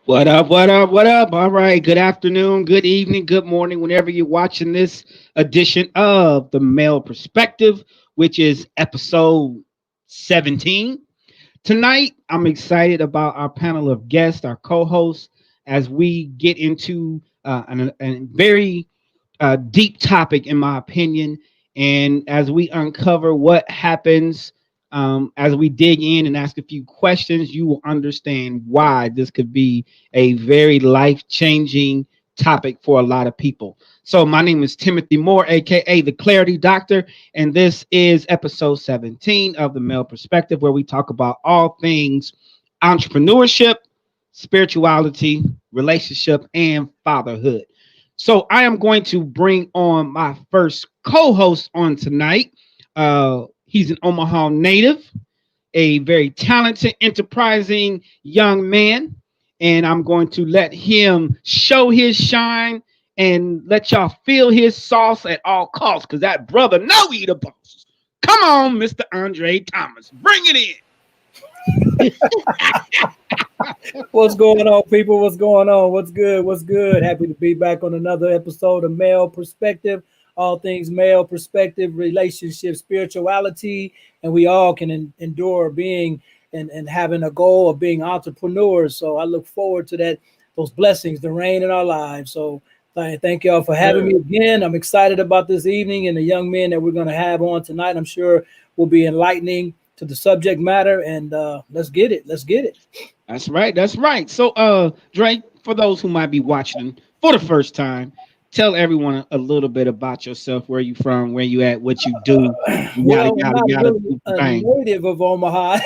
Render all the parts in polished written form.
What up? What up? What up? All right. Good afternoon, good evening, good morning, whenever you're watching this edition of the Male Perspective, which is episode 17. Tonight, I'm excited about our panel of guests, our co hosts, as we get into a very deep topic, in my opinion. And as we uncover what happens, as we dig in and ask a few questions, you will understand why this could be a very life changing topic for a lot of people. So, my name is Timothy Moore, aka the Clarity Doctor, and this is episode 17 of the Male Perspective, where we talk about all things entrepreneurship, spirituality, relationship, and fatherhood. So I am going to bring on my first co-host on tonight. He's an Omaha native, a very talented, enterprising young man, and I'm going to let him show his shine and let y'all feel his sauce at all costs, because that brother know he the boss. Come on, Mr. Andre Thomas, bring it in. What's going on, people? What's going on? What's good? What's good? Happy to be back on another episode of Male Perspective. All things male perspective, relationship, spirituality, and we all can endure being and having a goal of being entrepreneurs. So I look forward to that, those blessings, the rain in our lives. So thank y'all for having me again. I'm excited about this evening and the young men that we're going to have on tonight. I'm sure will be enlightening to the subject matter, and let's get it. Let's get it. That's right. That's right. So, Drake, for those who might be watching for the first time, tell everyone a little bit about yourself, where you from, where you at, what you do, yada Well, I'm yada not yada. really a Bang. native of Omaha.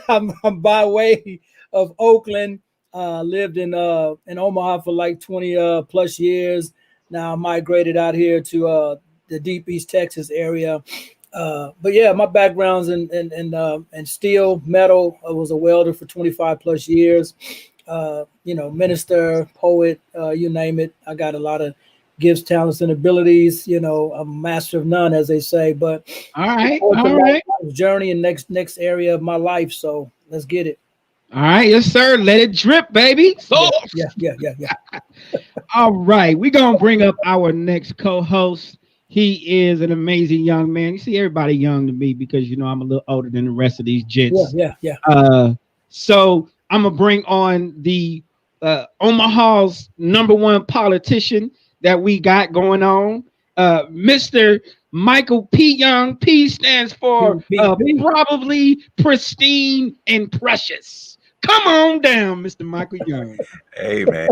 I'm by way of Oakland. Lived in Omaha for like 20 plus years. Now I migrated out here to the deep East Texas area. But yeah, my background's in steel, metal. I was a welder for 25 plus years. Minister, poet, you name it. I got a lot of gifts, talents, and abilities. I'm a master of none, as they say. But All right. forward to All right. journey and next area of my life. So let's get it. All right. Yes, sir. Let it drip, baby. So, Yeah. all right. We're going to bring up our next co host. He is an amazing young man. You see, everybody young to me because, I'm a little older than the rest of these gents. Yeah. Uh, so I'm gonna bring on the Omaha's number one politician that we got going on, Mr. Michael P. Young. P stands for P. probably pristine and precious. Come on down, Mr. Michael Young. Hey man,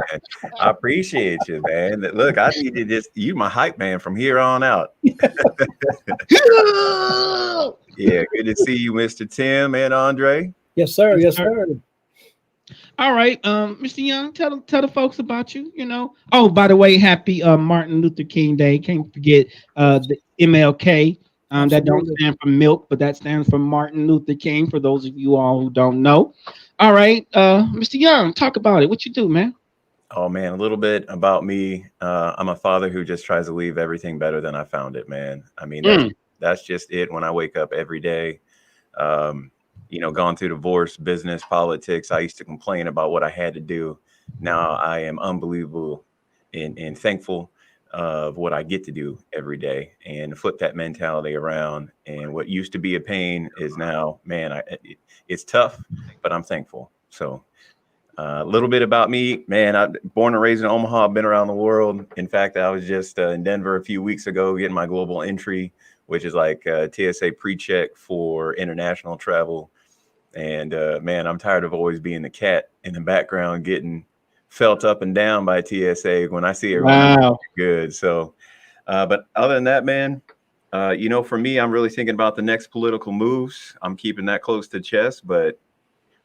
I appreciate you, man. Look, I need to just you my hype man from here on out. Yeah, good to see you, Mr. Tim and Andre. Yes, sir. Yes, sir. All right, Mr. Young, tell the folks about you. Oh, by the way, happy Martin Luther King Day. Can't forget the MLK. That don't stand for milk, but that stands for Martin Luther King. For those of you all who don't know. All right, Mr. Young, talk about it. What you do, man? Oh man, a little bit about me. I'm a father who just tries to leave everything better than I found it, man. I mean, that's just it. When I wake up every day, gone through divorce, business, politics. I used to complain about what I had to do. Now I am unbelievable and thankful of what I get to do every day and flip that mentality around. And what used to be a pain is now, man, it's tough, but I'm thankful. So a little bit about me, man. I'm born and raised in Omaha. I've been around the world. In fact, I was just in Denver a few weeks ago getting my global entry, which is like TSA pre-check for international travel. And man, I'm tired of always being the cat in the background getting felt up and down by TSA when I see everyone good. So, but other than that, man, for me, I'm really thinking about the next political moves. I'm keeping that close to chest, but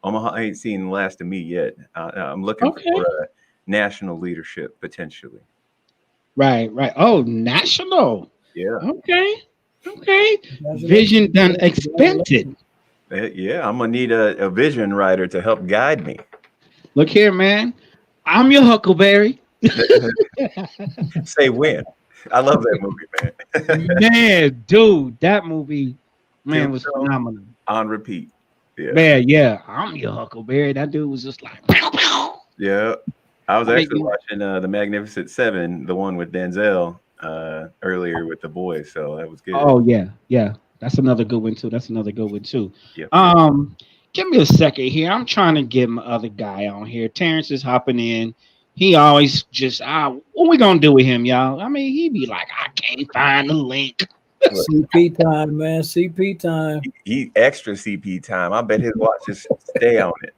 Omaha ain't seen the last of me yet. I'm looking for national leadership potentially. Right. Oh, national. Yeah. Okay. Vision done expected. Yeah, I'm gonna need a vision writer to help guide me. Look here, man. I'm your Huckleberry. Say when. I love that movie, man. Man, dude, that movie, man, was phenomenal. On repeat. Yeah. Man, yeah. I'm your Huckleberry. That dude was just like, pow, pow. Yeah. I was Make actually me- watching The Magnificent Seven, the one with Denzel earlier with the boys. So that was good. Oh yeah. That's another good one too. That's another good one too. Yep. Give me a second here. I'm trying to get my other guy on here. Terrence is hopping in. He always just what we gonna do with him, y'all? I mean, he be like, I can't find the link. CP time, man. CP time. He extra CP time. I bet his watches stay on it.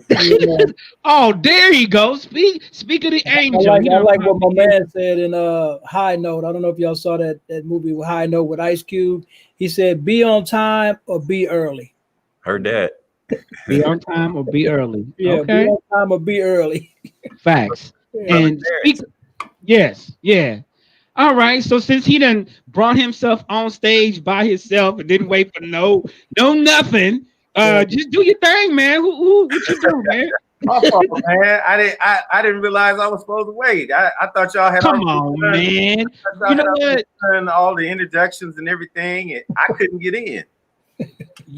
Yeah. Oh, there he goes. Speak of the angel. I like what my man said in High Note. I don't know if y'all saw that movie with High Note with Ice Cube. He said, "Be on time or be early." Heard that. Be on time or be early. Yeah, Okay. be on time or be early. Facts. Yeah. And yes, yeah. All right. So since he done brought himself on stage by himself and didn't wait for no nothing, just do your thing, man. What you do, man? My fault, man. I didn't realize I was supposed to wait. I thought y'all had Come already on, man. You know what? done all the introductions and everything, and I couldn't get in.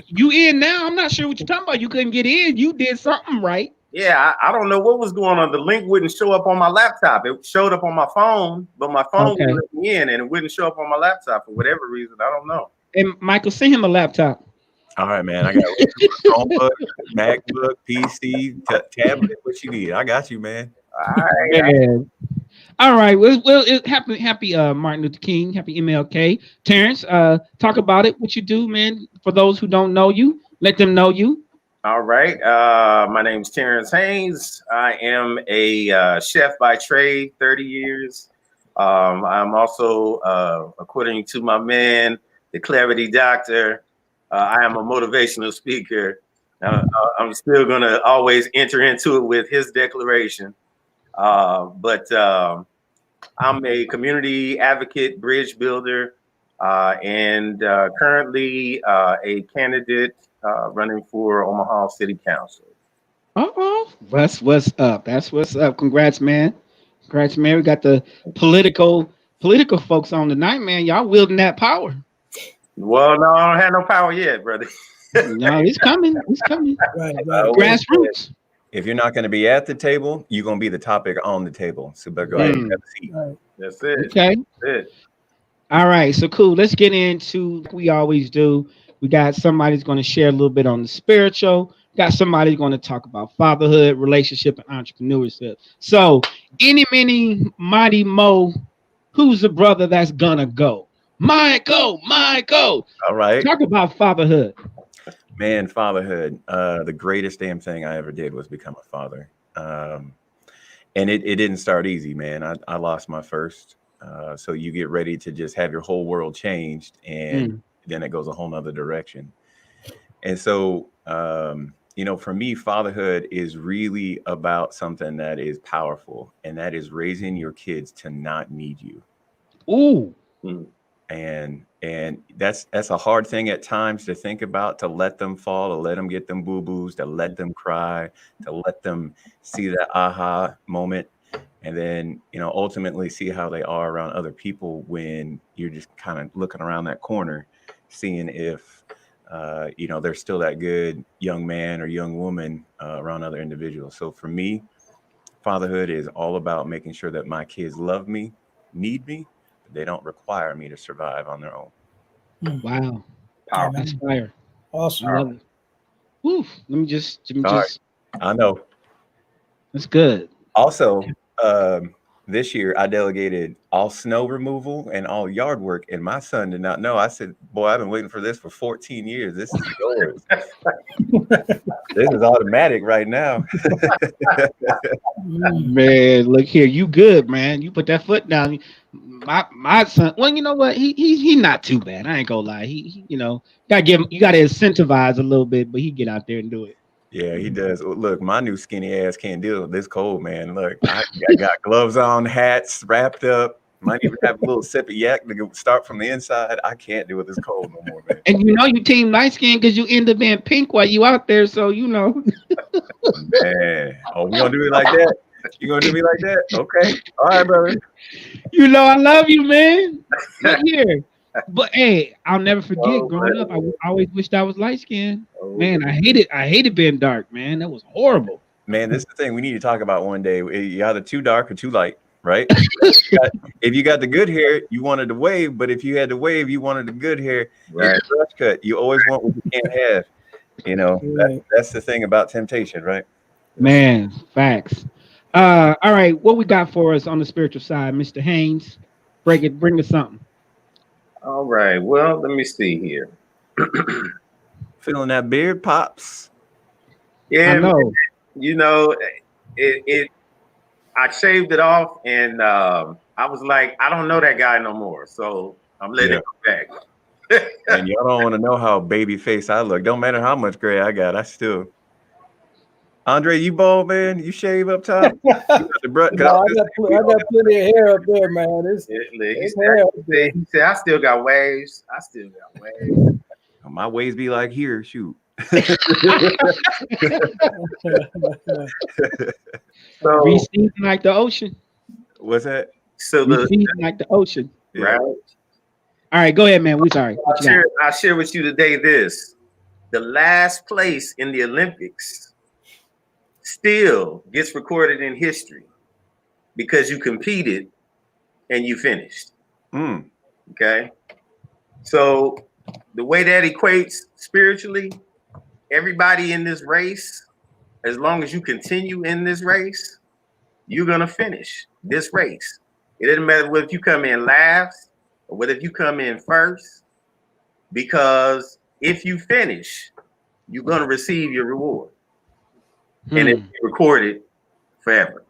You in now? I'm not sure what you're talking about. You couldn't get in. You did something right. Yeah, I don't know what was going on. The link wouldn't show up on my laptop. It showed up on my phone, but my phone wouldn't let me in, and it wouldn't show up on my laptop for whatever reason. I don't know. And Michael, send him a laptop. All right, man. I got Chromebook, MacBook, PC, tablet. What you need? I got you, man. All right. Well, happy Martin Luther King. Happy MLK. Terrence, talk about it. What you do, man. For those who don't know you, let them know you. All right. My name is Terrence Haynes. I am a chef by trade, 30 years. I'm also, according to my man, the Clarity Doctor, I am a motivational speaker. I'm still going to always enter into it with his declaration. But I'm a community advocate, bridge builder, and currently a candidate running for Omaha City Council. That's what's up. That's what's up. Congrats, man. Congrats, man. We got the political folks on tonight, man. Y'all wielding that power. Well, no, I don't have no power yet, brother. No, it's coming. It's coming. Right. Grassroots. If you're not going to be at the table, you're going to be the topic on the table. So better go ahead and have a seat. Right. That's it. Okay. That's it. All right. So cool. Let's get into what we always do. We got somebody's going to share a little bit on the spiritual. Got somebody going to talk about fatherhood, relationship, and entrepreneurship. So, any, many, mighty mo, who's the brother that's gonna go? Michael. All right. Talk about fatherhood. Man, fatherhood. The greatest damn thing I ever did was become a father. And it didn't start easy, man. I lost my first. So you get ready to just have your whole world changed, and then it goes a whole nother direction. And so, for me, fatherhood is really about something that is powerful, and that is raising your kids to not need you. Ooh. And that's a hard thing at times to think about, to let them fall, to let them get them boo-boos, to let them cry, to let them see that aha moment. And then, ultimately see how they are around other people when you're just kind of looking around that corner, seeing if, they're still that good young man or young woman around other individuals. So for me, fatherhood is all about making sure that my kids love me, need me, but they don't require me to survive on their own. Wow. Powerful. That's fire. Awesome. I love it. Woo. Let me just. Right. I know. That's good. Also, this year I delegated all snow removal and all yard work, and my son did not know. I said, boy, I've been waiting for this for 14 years. This is yours. This is automatic right now. Man, look here. You good, man. You put that foot down. My son, well, you know what? He not too bad. I ain't gonna lie. He gotta give him, you gotta incentivize a little bit, but he get out there and do it. Yeah, he does. Look, my new skinny ass can't deal with this cold, man. Look, I got gloves on, hats wrapped up. Might even have a little sip of yak to start from the inside. I can't deal with this cold no more, man. And you team light skin because you end up being pink while you out there. So Man, oh, we gonna do it like that? You gonna do me like that? Okay, all right, brother. I love you, man. Look here. But hey, I'll never forget growing up. I always wished I was light skinned. Man, I hated being dark, man. That was horrible. Man, this is the thing we need to talk about one day. You're either too dark or too light, right? If you got the good hair, you wanted to wave, but if you had to wave, you wanted the good hair. Right. It's a brush cut. You always want what you can't have. You know, that's the thing about temptation, right? Man, facts. All right, what we got for us on the spiritual side, Mr. Haynes? Bring us something. All right. Well, let me see here. Feeling that beard, Pops? Yeah, I know. man, you know, I shaved it off, and I was like, I don't know that guy no more, so I'm letting it go back. And y'all don't want to know how baby face I look. Don't matter how much gray I got, I still. Andre, you bald, man? You shave up top? You got the No, I got plenty of hair up there, man. He said, I still got waves. My waves be like here, shoot. So, Receding like the ocean. What's that? so Receding like the ocean. right. All right, go ahead, man. We sorry. What you got? I'll share with you today this. The last place in the Olympics still gets recorded in history because you competed and you finished. Okay. So the way that equates spiritually, everybody in this race, as long as you continue in this race, you're going to finish this race. It doesn't matter whether you come in last or whether you come in first, because if you finish, you're going to receive your reward. And it's recorded forever.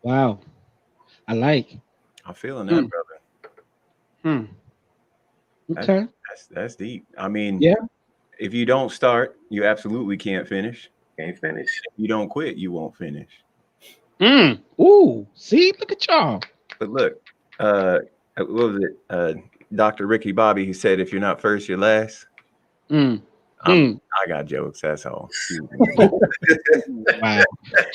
Wow. I'm feeling that, brother. Okay. That's deep. I mean, yeah. If you don't start, you absolutely can't finish. Can't finish. If you don't quit, you won't finish. Ooh, see, look at y'all. But look, what was it? Dr. Ricky Bobby, he said, if you're not first, you're last. I got jokes. That's all. Wow.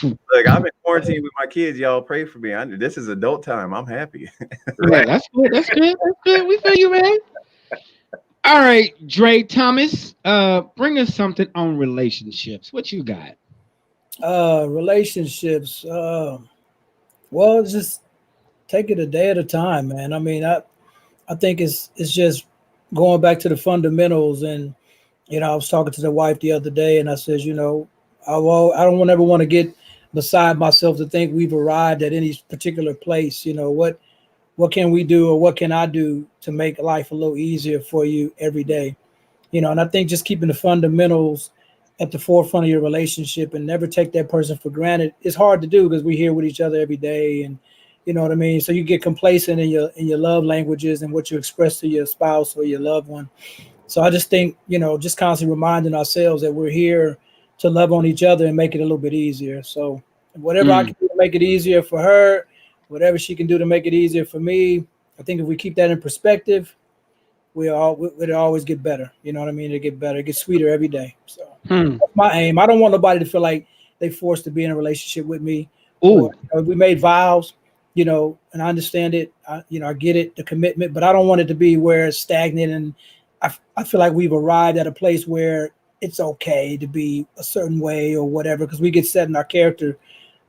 Look, I'm in quarantine with my kids. Y'all pray for me. This is adult time. I'm happy. Yeah, that's good. That's good. We feel you, man. All right, Dre Thomas, bring us something on relationships. What you got? Relationships. Well, just take it a day at a time, man. I mean, I think it's just going back to the fundamentals. And I was talking to the wife the other day, and I said, I don't ever want to get beside myself to think we've arrived at any particular place. What can we do, or what can I do to make life a little easier for you every day? And I think just keeping the fundamentals at the forefront of your relationship and never take that person for granted. It's hard to do because we're here with each other every day, and you know what I mean? So you get complacent in your love languages and what you express to your spouse or your loved one. So I just think, just constantly reminding ourselves that we're here to love on each other and make it a little bit easier. So whatever I can do to make it easier for her, whatever she can do to make it easier for me, I think if we keep that in perspective, it'll always get better. You know what I mean? It'll get better. It gets sweeter every day. So that's my aim. I don't want nobody to feel like they forced to be in a relationship with me. Ooh. We made vows, and I understand it. I get it, the commitment, but I don't want it to be where it's stagnant. And I feel like we've arrived at a place where it's okay to be a certain way or whatever, because we get set in our character,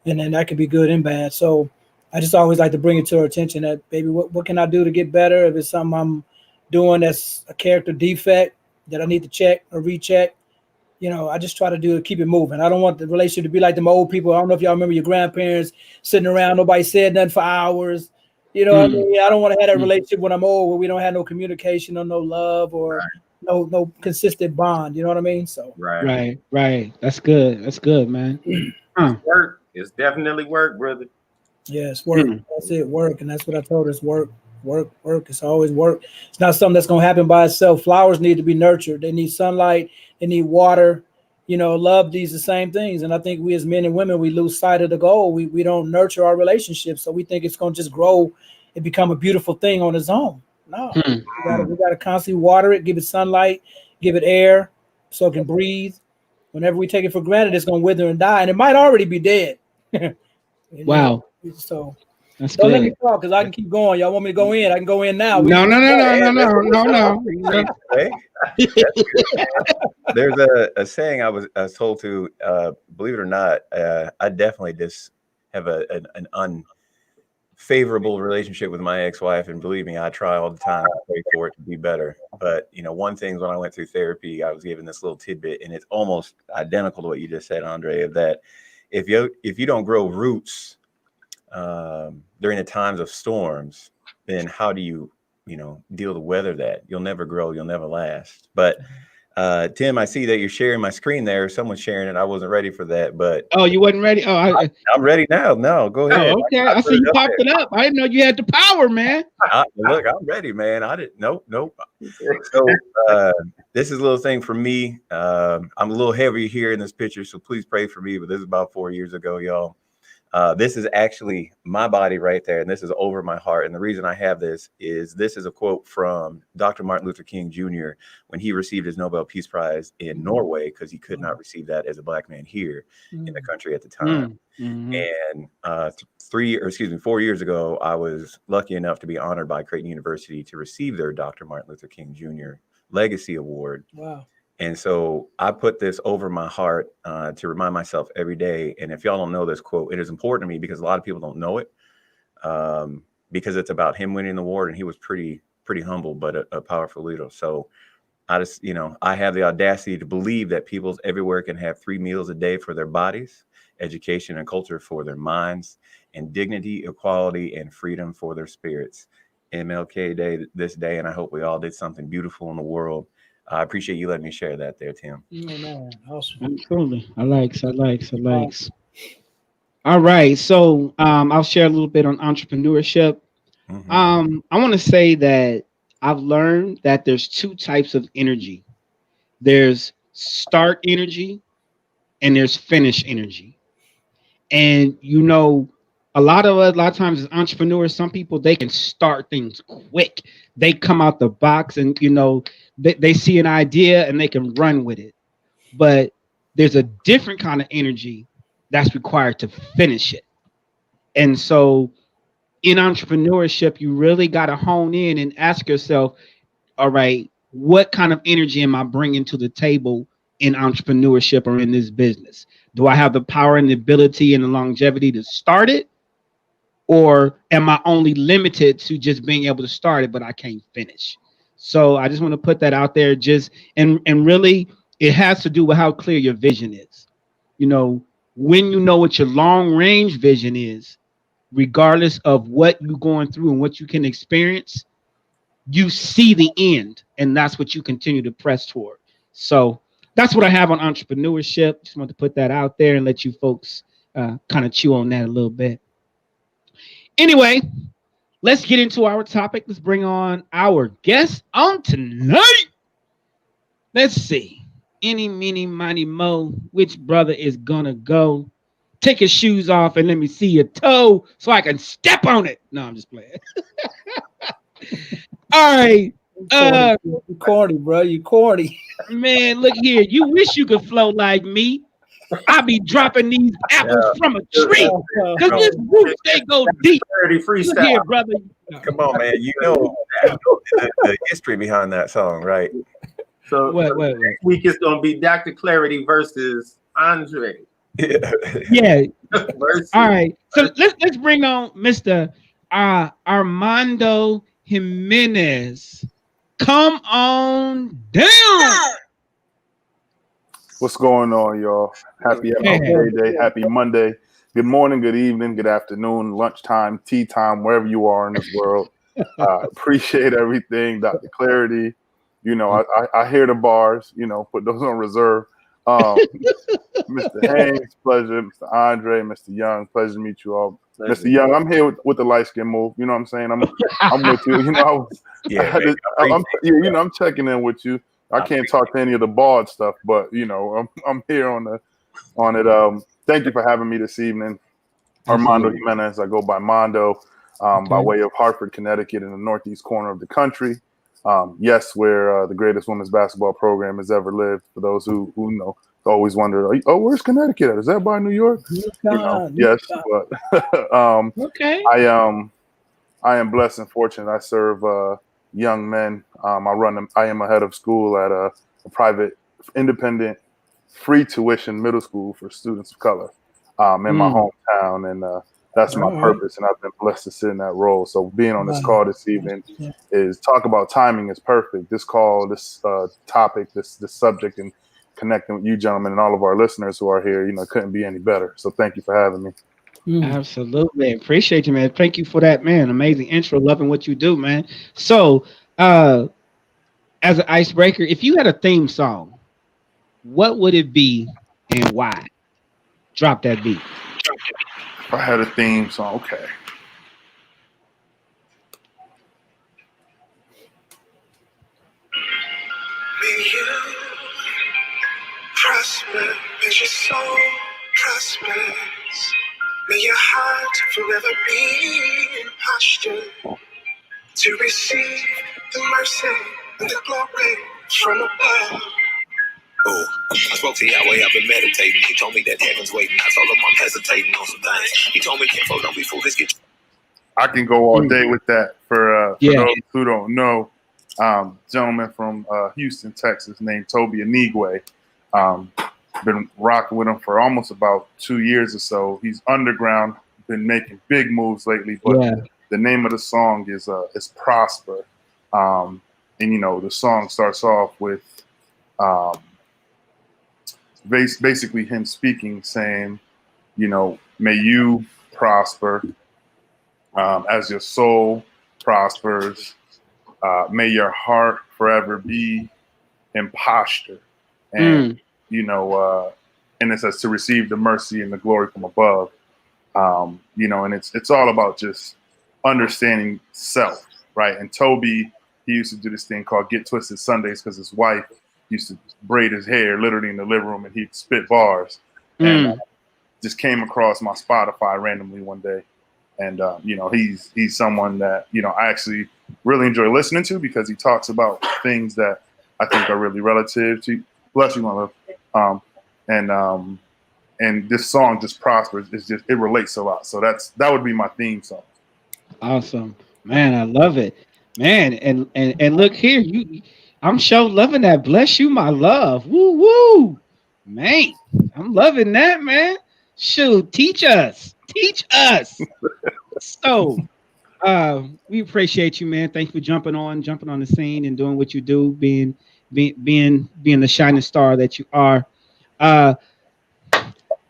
and then that could be good and bad. So I just always like to bring it to her attention that, baby, what can I do to get better? If it's something I'm doing that's a character defect that I need to check or recheck, I just try to keep it moving. I don't want the relationship to be like them old people. I don't know if y'all remember your grandparents sitting around, nobody said nothing for hours. What I mean? I don't want to have that relationship when I'm old, where we don't have no communication or no love or no consistent bond. You know what I mean? So right. That's good, man. Work. It's definitely work, brother. Yeah, it's work. That's it, work. And that's what I told her. It's work. It's always work. It's not something that's going to happen by itself. Flowers need to be nurtured. They need sunlight. They need water. Love, these the same things. And I think we as men and women, we lose sight of the goal. We don't nurture our relationships. So we think it's going to just grow and become a beautiful thing on its own. No, we got to constantly water it, give it sunlight, give it air so it can breathe. Whenever we take it for granted, it's going to wither and die. And it might already be dead. Wow. So That's Don't let me good. talk because I can keep going. Y'all want me to go in? I can go in now. No. Hey, there's a saying I was told to, believe it or not, I definitely just have an unfavorable relationship with my ex-wife, and believe me, I try all the time to pray for it to be better. But one thing, when I went through therapy, I was given this little tidbit, and it's almost identical to what you just said, Andre, of that if you don't grow roots during the times of storms, then how do you deal to weather that? You'll never grow, you'll never last. But Tim, I see that you're sharing my screen there. Someone's sharing it. I wasn't ready for that, but Oh, you wasn't ready? Oh, I'm ready now. No, go ahead. Oh, okay. I see you popped it up. I didn't know you had the power, man. Look, I'm ready, man. I didn't. Nope. So this is a little thing for me. I'm a little heavy here in this picture, so please pray for me. But this is about 4 years ago, y'all. This is actually my body right there, and this is over my heart. And the reason I have this is a quote from Dr. Martin Luther King Jr. when he received his Nobel Peace Prize in Norway, because he could not receive that as a Black man here in the country at the time. And 4 years ago, I was lucky enough to be honored by Creighton University to receive their Dr. Martin Luther King Jr. Legacy Award. Wow. And so I put this over my heart to remind myself every day. And if y'all don't know this quote, it is important to me because a lot of people don't know it, because it's about him winning the award, and he was pretty humble, but a powerful leader. So I just, I have the audacity to believe that people everywhere can have 3 meals a day for their bodies, education and culture for their minds, and dignity, equality, and freedom for their spirits. MLK Day this day, and I hope we all did something beautiful in the world. I appreciate you letting me share that there, Tim. Man, awesome. Absolutely. I likes. All right. So I'll share a little bit on entrepreneurship. I want to say that I've learned that there's 2 types of energy. There's start energy and there's finish energy. And a lot of times as entrepreneurs, some people, they can start things quick. They come out the box and they see an idea and they can run with it. But there's a different kind of energy that's required to finish it. And so in entrepreneurship, you really got to hone in and ask yourself, all right, what kind of energy am I bringing to the table in entrepreneurship or in this business? Do I have the power and the ability and the longevity to start it? Or am I only limited to just being able to start it, but I can't finish? So I just want to put that out there. And really, it has to do with how clear your vision is. When you know what your long range vision is, regardless of what you're going through and what you can experience, you see the end, and that's what you continue to press toward. So that's what I have on entrepreneurship. Just want to put that out there and let you folks kind of chew on that a little bit. Anyway, let's get into our topic. Let's bring on our guest on tonight. Let's see. Any, meeny, miny, mo. Which brother is gonna go? Take his shoes off and let me see your toe so I can step on it. No, I'm just playing. All right. You corny, bro. You corny. Man, look here. You wish you could flow like me. I be dropping these apples from a tree because this roots, they go deep. Look here, brother. Come on, man. The history behind that song, right? So wait. Next week it's gonna be Dr. Clarity versus Andre. Yeah. All right. So let's bring on Mr. Armando Jimenez. Come on down. What's going on, y'all? Happy MLK Day. Happy Monday. Good morning, good evening, good afternoon, lunchtime, tea time, wherever you are in this world. Appreciate everything, Dr. Clarity. I hear the bars, put those on reserve. Mr. Haynes, pleasure. Mr. Andre, Mr. Young, pleasure to meet you all. Mr. Young, I'm here with the light skin move. You know what I'm saying? I'm with you. I'm checking in with you. I can't talk to any of the bald stuff, but I'm here on it. Thank you for having me this evening. Armando Jimenez, I go by Mondo, by way of Hartford, Connecticut, in the northeast corner of the country. Yes, where the greatest women's basketball program has ever lived. For those who always wondered, oh, where's Connecticut at? Is that by New York? Yes, but okay. I am blessed and fortunate. I serve young men. I am a head of school at a private, independent, free tuition middle school for students of color in my hometown, and that's my purpose. And I've been blessed to sit in that role. So being on this call this evening is talk about timing is perfect. This call, this topic, this subject, and connecting with you gentlemen and all of our listeners who are here, couldn't be any better. So thank you for having me. Absolutely. Appreciate you, man. Thank you for that, man. Amazing intro. Loving what you do, man. So, as an icebreaker, if you had a theme song, what would it be and why? Drop that beat. If I had a theme song, okay. May you prosper, may your soul prospers. May your heart forever be in posture to receive the mercy and the glory from above. Oh, I spoke to Yahweh, I've been meditating. He told me that heaven's waiting. I told him I'm hesitating on some things. He told me, Kinfolk, don't be foolish. I can go all day with that. For those who don't know, gentleman from Houston, Texas, named Toby Anigwe. Been rocking with him for almost about 2 years or so. He's underground, been making big moves lately, but the name of the song is Prosper. And the song starts off with basically him speaking, saying, may you prosper as your soul prospers. May your heart forever be in posture. And and it says to receive the mercy and the glory from above. And it's all about just understanding self, right? And Toby, he used to do this thing called Get Twisted Sundays because his wife used to braid his hair literally in the living room, and he'd spit bars. And just came across my Spotify randomly one day, and he's someone that I actually really enjoy listening to because he talks about things that I think are really relative to. Bless you, my love. And this song just prospers. It relates a lot. So that would be my theme song. Awesome, man. I love it, man. And look here, I'm sure loving that. Bless you, my love. Woo woo, man. I'm loving that, man. Shoot, teach us. So, we appreciate you, man. Thanks for jumping on the scene and doing what you do, being the shining star that you are.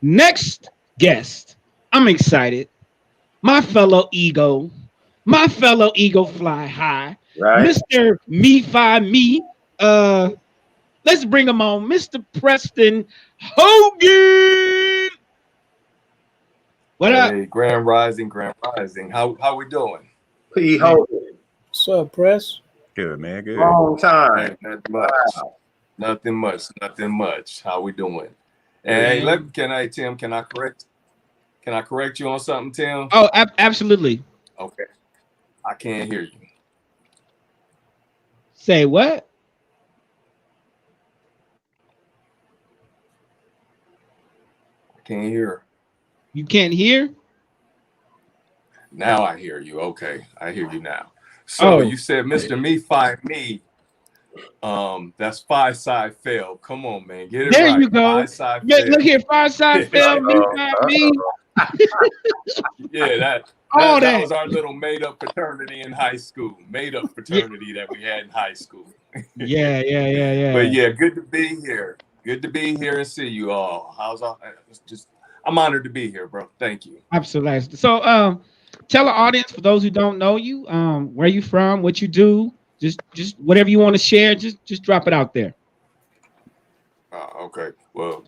Next guest, I'm excited. My fellow ego fly high, right. Mr. Me Fi Me. Let's bring him on, Mr. Preston Hogan. What up? Grand Rising. How we doing? P. Hogan. What's up, Press? Good, man. Good. Long time. Nothing much. How we doing? And hey, Tim, can I correct you on something, Tim? Oh, absolutely. Okay. I can't hear you. Say what? I can't hear. You can't hear? Now I hear you. Okay. I hear you now. So you said Mr. Me Fi Me. That's Five Side Fail. Come on, man. Get it there right. You go. Look here, Five Side Fail. Me Fi Me. Yeah, that was our little made-up fraternity in high school. Made-up fraternity that we had in high school. Yeah. But yeah, good to be here. Good to be here and see you all. I'm honored to be here, bro. Thank you. Absolutely. So, tell the audience, for those who don't know you, where you from, what you do, just whatever you want to share, just drop it out there. Okay. Well,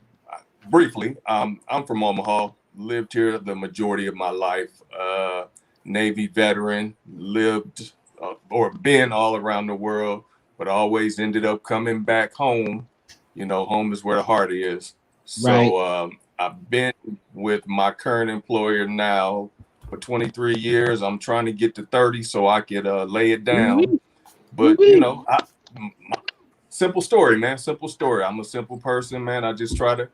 briefly, I'm from Omaha. Lived here the majority of my life. Navy veteran. Lived or been all around the world, but always ended up coming back home. Home is where the heart is. So right. I've been with my current employer now for 23 years. I'm trying to get to 30 so I could lay it down. But simple story, man. Simple story. I'm a simple person, man. I just try to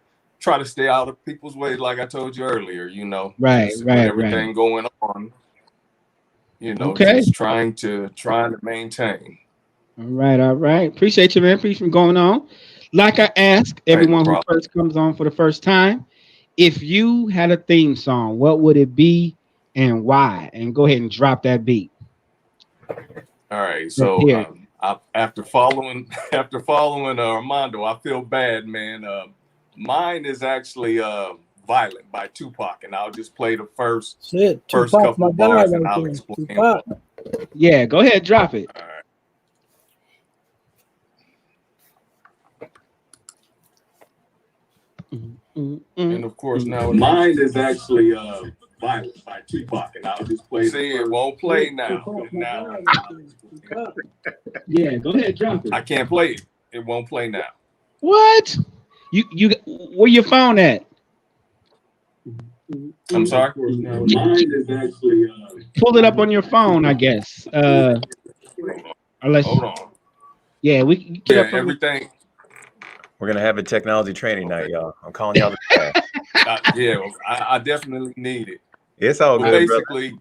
stay out of people's way, like I told you earlier. Right, just right, with everything going on. Okay. Just trying to maintain. All right. Appreciate you, man. Appreciate you going on. Like I ask everyone who first comes on for the first time, if you had a theme song, what would it be and why? And go ahead and drop that beat. All right. So after following Armando, I feel bad, man. Mine is actually "Violent" by Tupac, and I'll just play the first couple of bars, and I'll explain. Yeah, go ahead, drop it. All right. And of course, now mine is actually "Violent" by Tupac, and I'll just play. See, it won't play now. Yeah, go ahead, drop it. I can't play it. It won't play now. What? You where your phone at? I'm sorry. Mine is actually pull it up on your phone, I guess. Unless hold on. Yeah, we can get up everything. We're gonna have a technology training night, y'all. I'm calling y'all. I definitely need it. It's all good. Basically,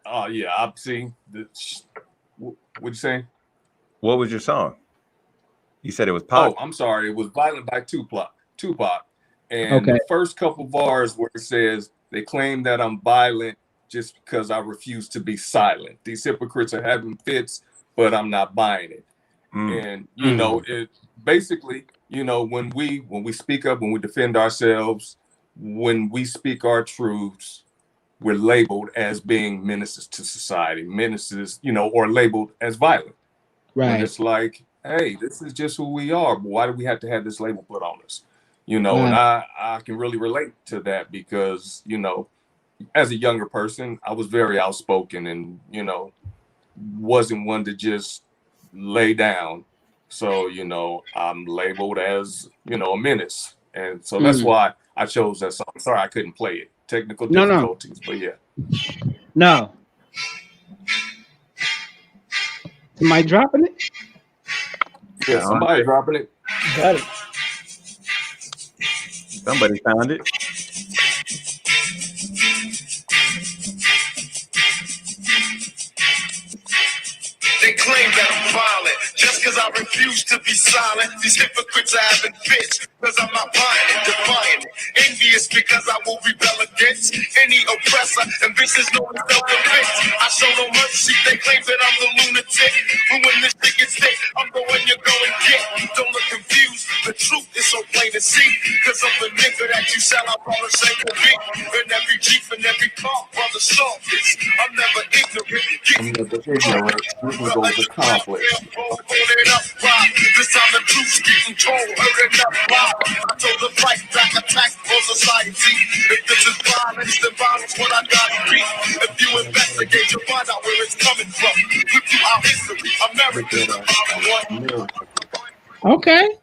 I see. What'd you say? What was your song? You said it was Pop. Oh, I'm sorry. It was "Violent" by Tupac. And the first couple bars where it says they claim that I'm violent just because I refuse to be silent. These hypocrites are having fits, but I'm not buying it. And it basically, when we speak up, when we defend ourselves, when we speak our truths, we're labeled as being menaces to society, or labeled as violent. Right. And it's like, hey, this is just who we are. But why do we have to have this label put on us? And I can really relate to that because, as a younger person, I was very outspoken and, wasn't one to just lay down. So, I'm labeled as, a menace. And so that's why I chose that song. Sorry, I couldn't play it. Technical difficulties, but yeah. No. Somebody dropping it? Yeah, somebody dropping it. Got it. Somebody found it. They claim that I'm violent just because I refuse to be silent. These hypocrites are having fits because I'm not buying it, defying it. Envious because I will rebel against any oppressor and vicious no one self-defense. I show no mercy. They claim that I'm the lunatic. But when this shit gets thick, I'm the one you're going to get. Don't look confused. The truth is so plain to see. Because I'm the nigga that you sell out on a single beat. In every Jeep and every car, brother, solve this. I'm never ignorant. This was accomplished. This time the truth's getting told, heard enough loud. I told the fight back, attack for society. If this is violence, then violence what I gotta be. If you investigate, you'll find out where it's coming from. Look through our history, America. Okay.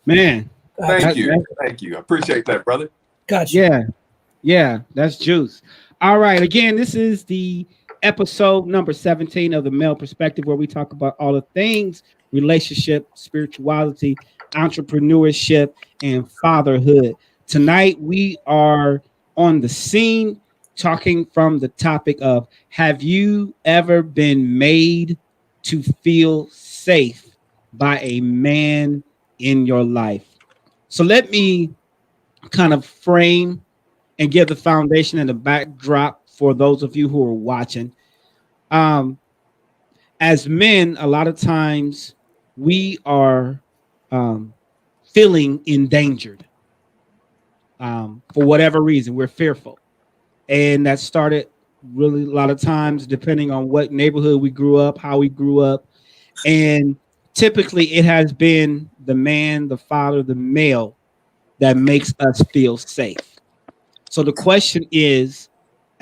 Man. Thank you. I appreciate that, brother. Gotcha. Yeah, that's juice. All right. Again, this is the episode number 17 of the Male Perspective, where we talk about all the things relationship, spirituality, entrepreneurship, and fatherhood. Tonight, we are on the scene talking from the topic of, have you ever been made to feel safe by a man in your life? So let me kind of frame and give the foundation and the backdrop for those of you who are watching. As men, a lot of times we are feeling endangered for whatever reason. We're fearful. And that started really a lot of times depending on what neighborhood we grew up, how we grew up. And typically it has been the man, the father, the male that makes us feel safe. So the question is,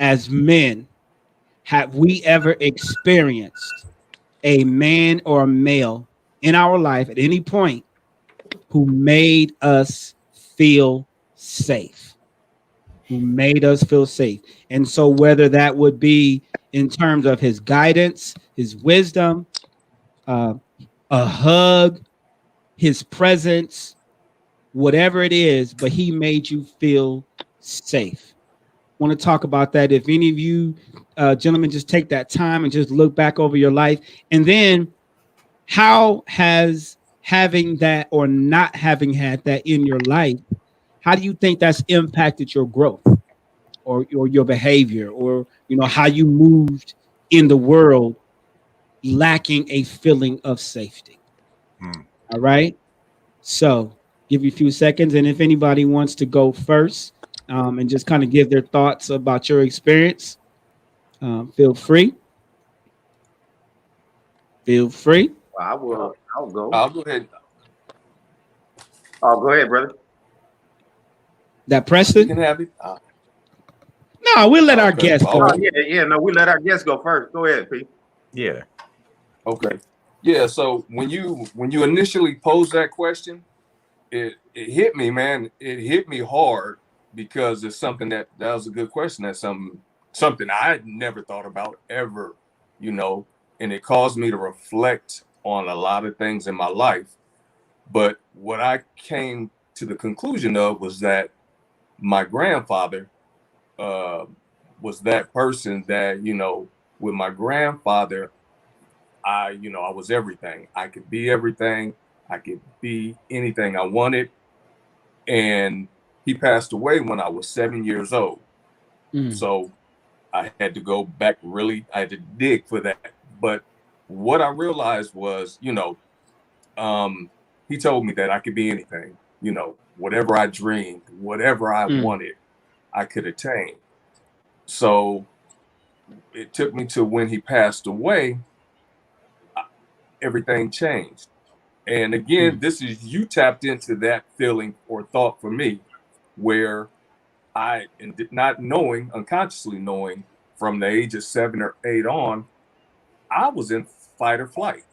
as men, have we ever experienced a man or a male in our life at any point who made us feel safe? Who made us feel safe? And so whether that would be in terms of his guidance, his wisdom, a hug, his presence, whatever it is, but he made you feel safe. Want to talk about that? If any of you gentlemen just take that time and just look back over your life, and then how has having that or not having had that in your life, how do you think that's impacted your growth or your behavior, or how you moved in the world lacking a feeling of safety? All right, so give you a few seconds, and if anybody wants to go first and just kind of give their thoughts about your experience, feel free. Feel free. I'll go. I'll go ahead. Oh, go ahead, brother. That You Preston? can have it. No, we'll let our Okay. guests go. Oh, yeah. No, we let our guests go first. Go ahead, Pete. Yeah. Okay. Yeah. So when you initially posed that question, it hit me, man. It hit me hard because it's something that was a good question. That's something I had never thought about ever, and it caused me to reflect on a lot of things in my life. But what I came to the conclusion of was that my grandfather was that person that, with my grandfather, I was everything. I could be everything. I could be anything I wanted. And he passed away when I was 7 years old. So I had to go back, I had to dig for that. But what I realized was, he told me that I could be anything, whatever I dreamed, whatever I wanted, I could attain. So it took me to when he passed away, everything changed. And again, this is, you tapped into that feeling or thought for me, where I, not knowing, unconsciously knowing from the age of 7 or 8 on, I was in fight or flight.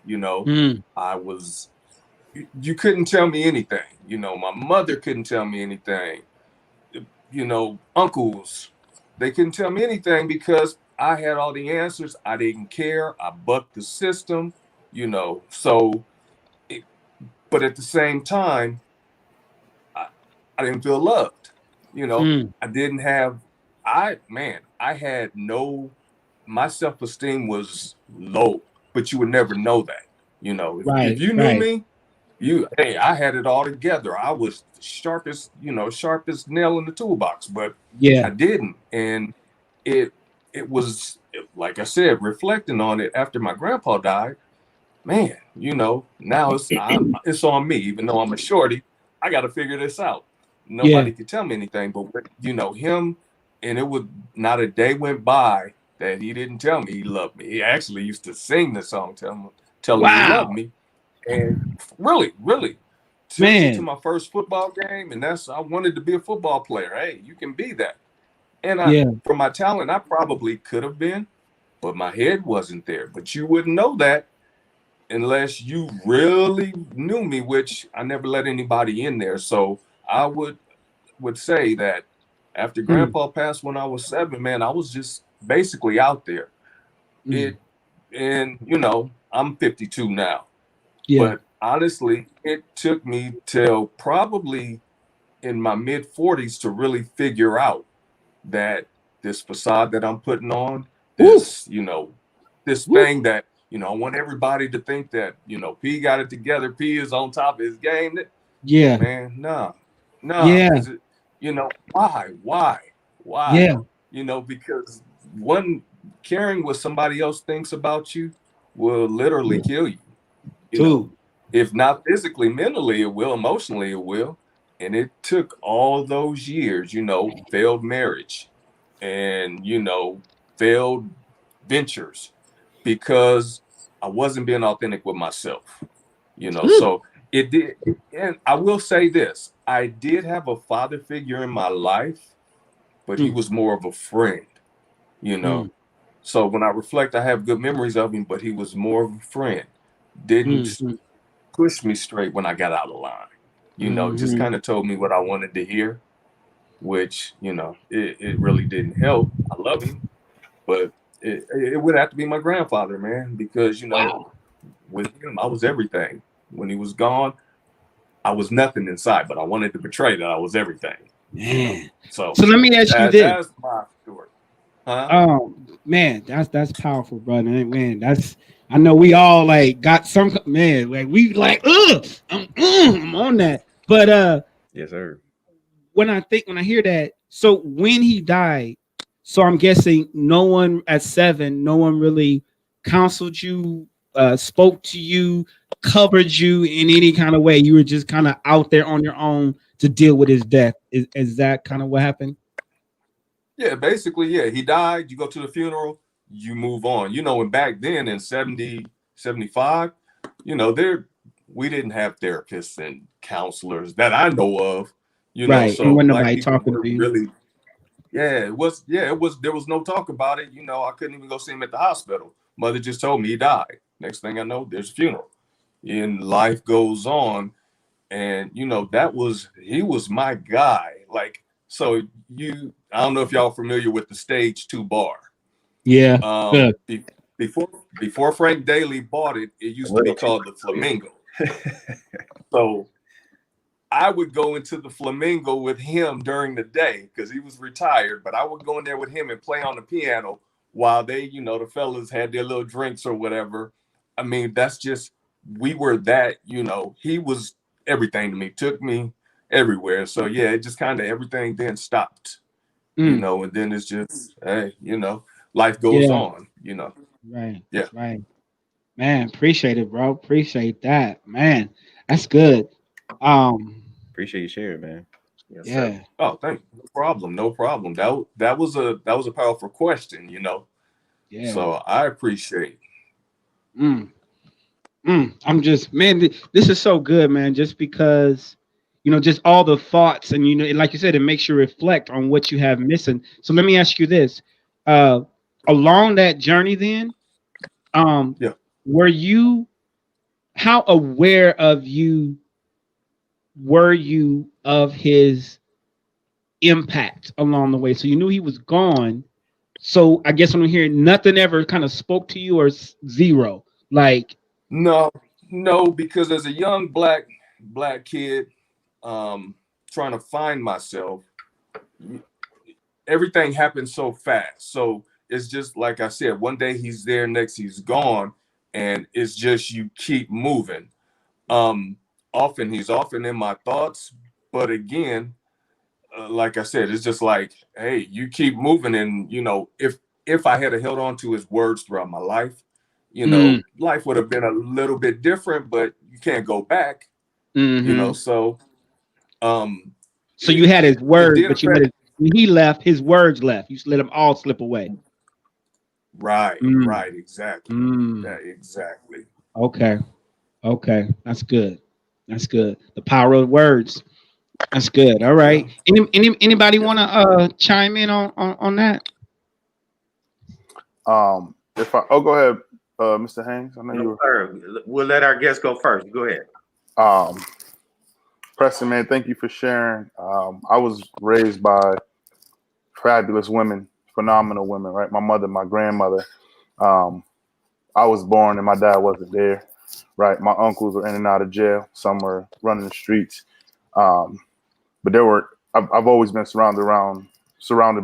I was, you couldn't tell me anything. My mother couldn't tell me anything. Uncles, they couldn't tell me anything because I had all the answers. I didn't care. I bucked the system, so, but at the same time, I didn't feel loved. I didn't have, I had no, my self-esteem was low, but you would never know that. If you knew me, I had it all together. I was sharpest nail in the toolbox, but I didn't. And it was, like I said, reflecting on it after my grandpa died, man, now it's on me. Even though I'm a shorty, I got to figure this out. Nobody could tell me anything, but him, and it would not a day went by that he didn't tell me he loved me. He actually used to sing the song, telling me he loved me. And really took me to my first football game, and I wanted to be a football player. Hey, you can be that. And for my talent, I probably could have been, but my head wasn't there. But you wouldn't know that unless you really knew me, which I never let anybody in there. So I would say that after Grandpa passed when I was 7, man, I was just basically out there. I'm 52 now. But honestly, it took me till probably in my mid 40s to really figure out that this facade that I'm putting on, this, this thing that, I want everybody to think that, P got it together. P is on top of his game. Man, no. Why? Because caring what somebody else thinks about you will literally kill you. If not physically, mentally, it will. Emotionally, it will. And it took all those years, failed marriage and, failed ventures, because I wasn't being authentic with myself, so it did. And I will say this, I did have a father figure in my life, but he was more of a friend, So when I reflect, I have good memories of him, but he was more of a friend. Didn't push me straight when I got out of line, just kind of told me what I wanted to hear, which, it really didn't help. I love him, but it would have to be my grandfather, man, because, with him, I was everything. When he was gone, I was nothing inside, but I wanted to portray that I was everything. Man. So let me ask you this. That's my story. Huh? Man, that's powerful, brother. Man, I know we all like got some, man, like we like, I'm on that. But Yes, sir. when I hear that, so when he died, so I'm guessing no one at 7, no one really counseled you, spoke to you, covered you in any kind of way. You were just kind of out there on your own to deal with his death. Is that kind of what happened? Yeah, basically, yeah. He died, you go to the funeral, you move on. You know, and back then in 70, 75, you know, we didn't have therapists and counselors that I know of, you know, Right. so And when black nobody people talking were to you. really, there was no talk about it. You know, I couldn't even go see him at the hospital. Mother just told me he died. Next thing I know, there's a funeral. And life goes on. And you know, he was my guy. Like, so I don't know if y'all familiar with the Stage 2 bar. Yeah. Before Frank Daly bought it, it used to be called the Flamingo. So I would go into the Flamingo with him during the day because he was retired, but I would go in there with him and play on the piano while they, you know, the fellas had their little drinks or whatever. I mean, we were that, you know, he was everything to me, took me everywhere. So yeah, it just kind of everything then stopped, you know, and then it's just, hey, you know, life goes on, you know. Right. Yeah. Right. Man, appreciate it, bro. Appreciate that. Man, that's good. Appreciate you sharing, man. Yes, yeah. sir. Oh, thank you. No problem. That was a powerful question, you know. Yeah. So I appreciate. I'm just, man, this is so good, man. Just because, you know, just all the thoughts, and you know, like you said, it makes you reflect on what you have missing. So let me ask you this: along that journey, then, were you, how aware were you of his impact along the way? So you knew he was gone. So I guess when I'm hearing nothing ever kind of spoke to you, or zero, like. No, because as a young black kid, trying to find myself, everything happened so fast. So it's just like I said, one day he's there, next he's gone, and it's just you keep moving. He's often in my thoughts, but again, like I said, it's just like, hey, you keep moving, and you know, if I had held on to his words throughout my life, you know, life would have been a little bit different, but you can't go back, you know. So, so you had his words, but when he left, his words left. You let them all slip away. Right, exactly. Exactly. Okay, that's good. The power of words. That's good. All right. Anybody want to chime in on that? Go ahead, Mr. Haynes. I know you were. We'll let our guest go first. Go ahead. Preston, man, thank you for sharing. I was raised by fabulous women, phenomenal women, right? My mother, my grandmother. I was born and my dad wasn't there, right? My uncles were in and out of jail. Some were running the streets. But I've always been surrounded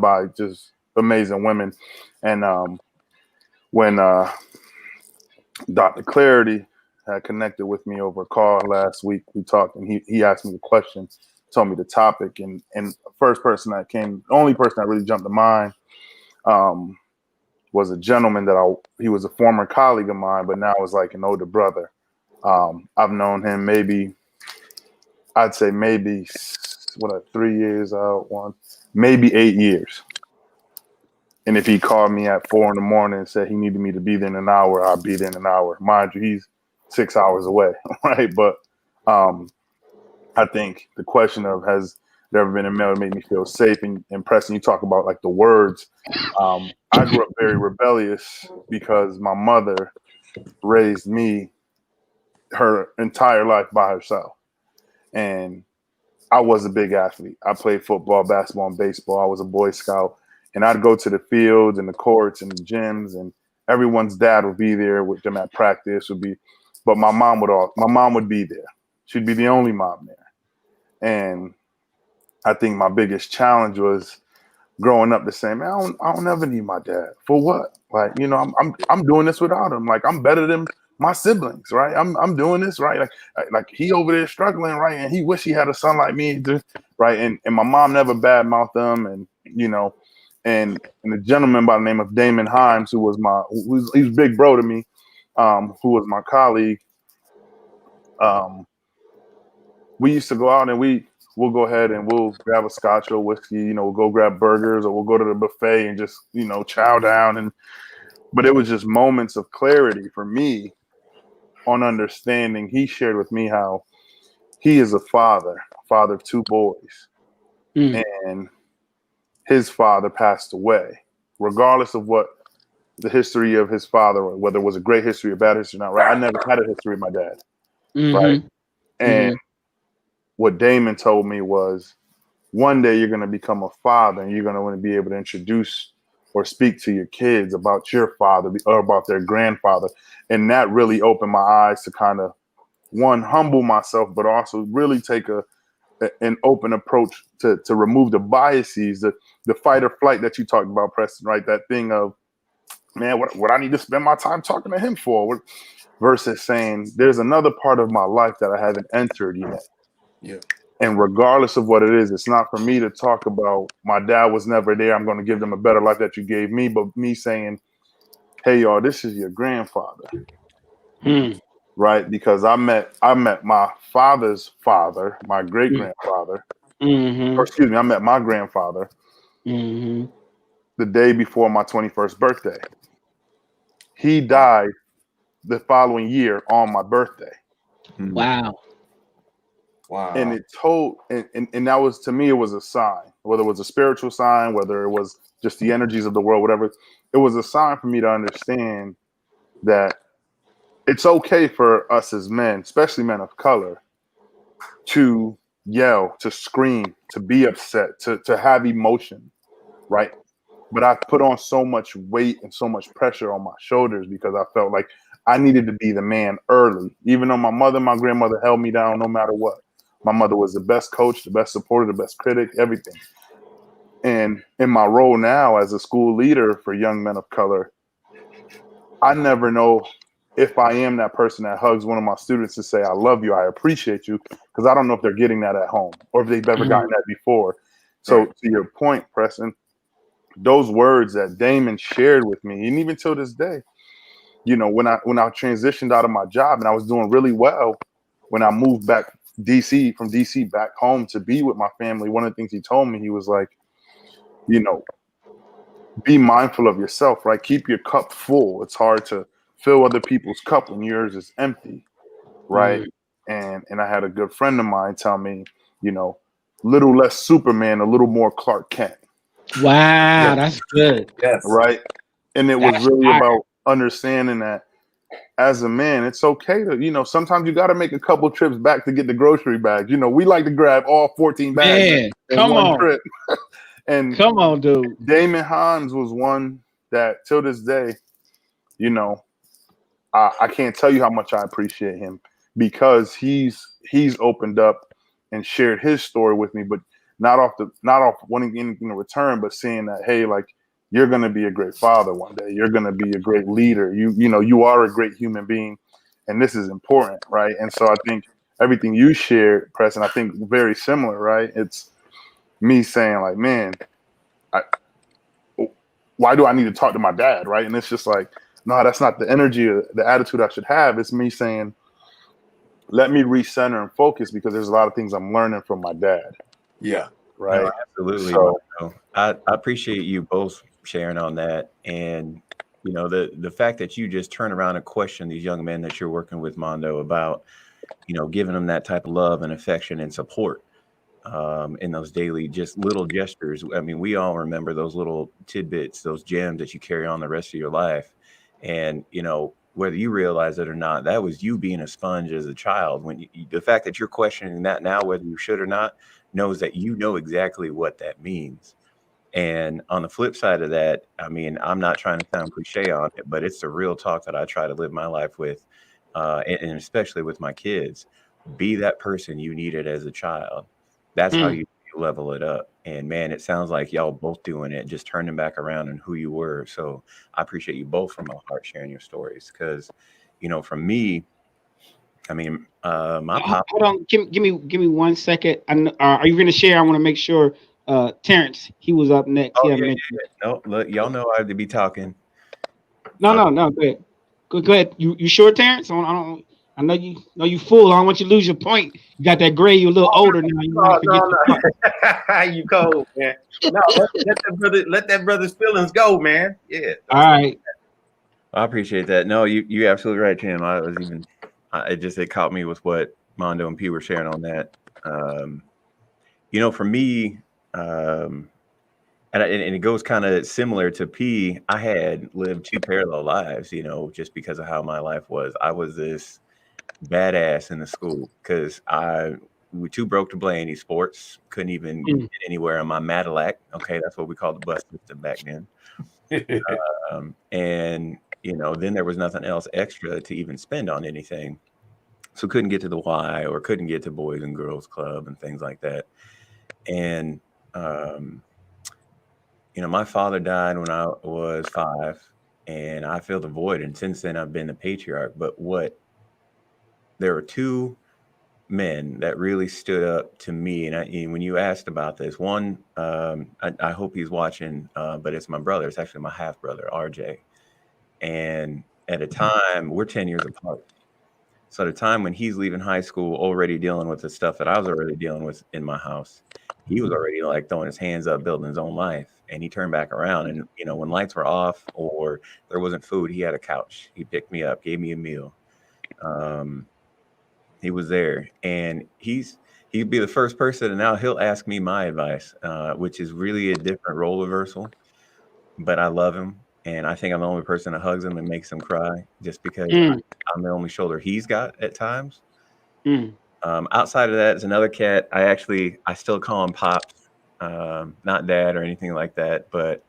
by just amazing women. And when Dr. Clarity had connected with me over a call last week, we talked, and he asked me the question, told me the topic, and the only person that really jumped to mind was a gentleman he was a former colleague of mine, but now is like an older brother. I've known him maybe 3 years out, maybe 8 years. And if he called me at 4 a.m. and said he needed me to be there in an hour, I'd be there in an hour. Mind you, he's 6 hours away, right? But I think the question of has there ever been a male that made me feel safe, and Preston, you talk about like the words. I grew up very rebellious because my mother raised me her entire life by herself. And I was a big athlete. I played football, basketball, and baseball. I was a Boy Scout. And I'd go to the fields and the courts and the gyms, and everyone's dad would be there with them at practice, would be but my mom would be there. She'd be the only mom there. And I think my biggest challenge was growing up to say, man, I don't ever need my dad. For what? Like, you know, I'm doing this without him. Like, I'm better than my siblings, right? I'm doing this, right? Like he over there struggling, right? And he wish he had a son like me, right? And my mom never badmouthed him, and you know, and a gentleman by the name of Damon Himes, he was big bro to me, who was my colleague. We used to go out and we'll go ahead and we'll grab a scotch or whiskey, you know, we'll go grab burgers, or we'll go to the buffet and just, you know, chow down. But it was just moments of clarity for me on understanding. He shared with me how he is a father of two boys, and his father passed away. Regardless of what the history of his father, whether it was a great history or bad history or not, right? I never had a history of my dad, right? And what Damon told me was, one day you're going to become a father, and you're going to want to be able to introduce or speak to your kids about your father or about their grandfather. And that really opened my eyes to kind of, one, humble myself, but also really take an open approach to remove the biases, the fight or flight that you talked about, Preston, right? That thing of, man, what I need to spend my time talking to him for, versus saying there's another part of my life that I haven't entered yet. Yeah. And regardless of what it is, it's not for me to talk about my dad was never there, I'm going to give them a better life that you gave me, but me saying, hey, y'all, this is your grandfather. Right? Because I met my father's father, my great grandfather. Or excuse me, I met my grandfather the day before my 21st birthday. He died the following year on my birthday. Wow. And it told, and that was, to me, it was a sign, whether it was a spiritual sign, whether it was just the energies of the world, whatever. It was a sign for me to understand that it's okay for us as men, especially men of color, to yell, to scream, to be upset, to have emotion, right? But I put on so much weight and so much pressure on my shoulders because I felt like I needed to be the man early. Even though my grandmother held me down no matter what. My mother was the best coach, the best supporter, the best critic, everything. And in my role now as a school leader for young men of color, I never know if I am that person that hugs one of my students to say, I love you, I appreciate you, because I don't know if they're getting that at home or if they've ever gotten that before. So to your point, Preston, those words that Damon shared with me, and even till this day, you know, when I transitioned out of my job and I was doing really well, when I moved back from DC back home to be with my family, one of the things he told me, he was like, you know, be mindful of yourself, right? Keep your cup full. It's hard to fill other people's cup when yours is empty, right? And I had a good friend of mine tell me, you know, little less Superman, a little more Clark Kent. Wow, that's good. Yes. Right. And it was really about understanding that as a man, it's okay to, you know, sometimes you got to make a couple trips back to get the grocery bags. You know, we like to grab all 14 bags in one trip. And come on, dude. Damon Himes was one that till this day, you know, I can't tell you how much I appreciate him because he's opened up and shared his story with me, but not off wanting anything in return, but saying that, hey, like, you're going to be a great father one day. You're going to be a great leader. You know, you are a great human being, and this is important, right? And so I think everything you shared, Preston, I think very similar, right? It's me saying like, man, why do I need to talk to my dad, right? And it's just like, no, that's not the energy or the attitude I should have. It's me saying, let me recenter and focus because there's a lot of things I'm learning from my dad. Yeah. Right. No, absolutely. So, I appreciate you both sharing on that. And, you know, the fact that you just turn around and question these young men that you're working with, Mondo, about, you know, giving them that type of love and affection and support in those daily, just little gestures. I mean, we all remember those little tidbits, those gems that you carry on the rest of your life. And, you know, whether you realize it or not, that was you being a sponge as a child. When the fact that you're questioning that now, whether you should or not, knows that you know exactly what that means. And on the flip side of that, I mean, I'm not trying to sound cliche on it, but it's the real talk that I try to live my life with. and especially with my kids, be that person you needed as a child. That's how you level it up. And man, it sounds like y'all both doing it, just turning back around and who you were. So I appreciate you both from my heart sharing your stories. Because, from me, I mean, my pop. Hold on, give me 1 second. Are you going to share? I want to make sure. Terrence, he was up next. Oh, yeah. No, look, y'all know I have to be talking. No. Go ahead. Go ahead. You sure, Terrence? I know you fool. I don't want you to lose your point. You got that grade. You're a little older now. You might forget You cold, man. No, let that brother's feelings go, man. Yeah. All right. I appreciate that. No, you absolutely right, Tim. It caught me with what Mondo and P were sharing on that. For me, and it goes kind of similar to P. I had lived two parallel lives, just because of how my life was. I was this badass in the school because we too broke to play any sports. Couldn't even get anywhere on my Cadillac. Okay, that's what we called the bus system back then. And then there was nothing else extra to even spend on anything. So couldn't get to the Y or couldn't get to Boys and Girls Club and things like that. And my father died when I was 5, and I filled the void. And since then, I've been the patriarch. But there were two men that really stood up to me. And when you asked about this, one, I hope he's watching, but it's my brother. It's actually my half brother, RJ. And at a time, we're 10 years apart. So at a time when he's leaving high school, already dealing with the stuff that I was already dealing with in my house, he was already like throwing his hands up, building his own life. And he turned back around, and when lights were off or there wasn't food, he had a couch. He picked me up, gave me a meal. He was there, and he'd be the first person, and now he'll ask me my advice, which is really a different role reversal. But I love him, and I think I'm the only person that hugs him and makes him cry, just because I'm the only shoulder he's got at times. Outside of that, is another cat. I still call him Pops. Not dad or anything like that, but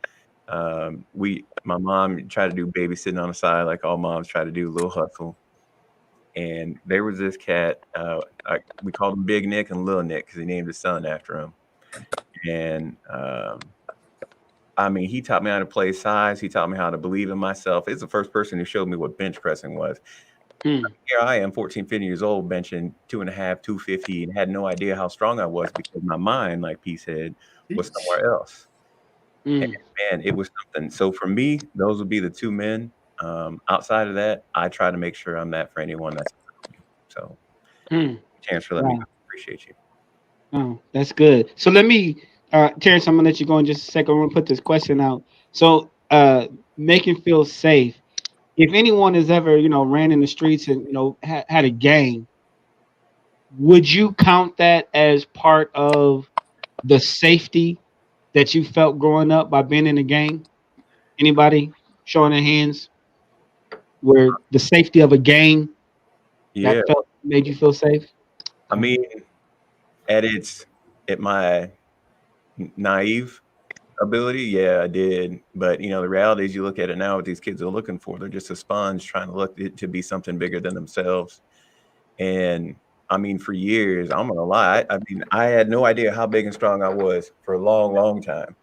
my mom tried to do babysitting on the side, like all moms try to do, a little hustle. And there was this cat, we called him Big Nick and Little Nick because he named his son after him. And he taught me how to play size. He taught me how to believe in myself. He's the first person who showed me what bench pressing was. Here I am, 14, 15 years old, benching 2.5, 250, and had no idea how strong I was because my mind, like P said, was somewhere else. And man, it was something. So for me, those would be the two men. Outside of that, I try to make sure I'm that for anyone that's me. So, chance for letting me go. Appreciate you. Oh, that's good. So let me, Terrence, I'm gonna let you go in just a second. I'm gonna put this question out. So, make him feel safe. If anyone has ever, ran in the streets and had a gang, would you count that as part of the safety that you felt growing up by being in a gang? Anybody showing their hands? Where the safety of a gang made you feel safe? I mean, at my naive ability, yeah, I did. But the reality is, you look at it now, what these kids are looking for, they're just a sponge trying to look to be something bigger than themselves. And for years, I'm gonna lie, I had no idea how big and strong I was for a long, long time.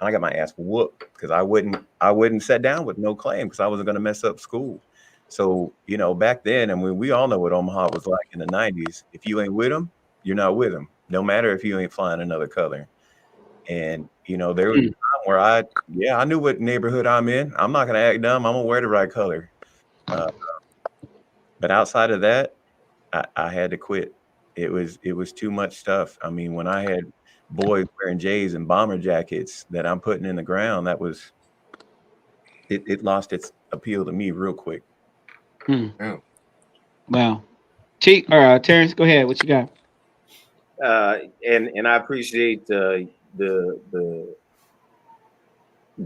And I got my ass whooped because I wouldn't sit down with no claim because I wasn't gonna mess up school. So, back then, and we all know what Omaha was like in the 90s. If you ain't with them, you're not with them. No matter if you ain't flying another color. And, there was a time where I knew what neighborhood I'm in. I'm not going to act dumb. I'm going to wear the right color. But outside of that, I had to quit. It was too much stuff. When I had boys wearing J's and bomber jackets that I'm putting in the ground, it lost its appeal to me real quick. Wow. Terrence, go ahead. What you got? And I appreciate the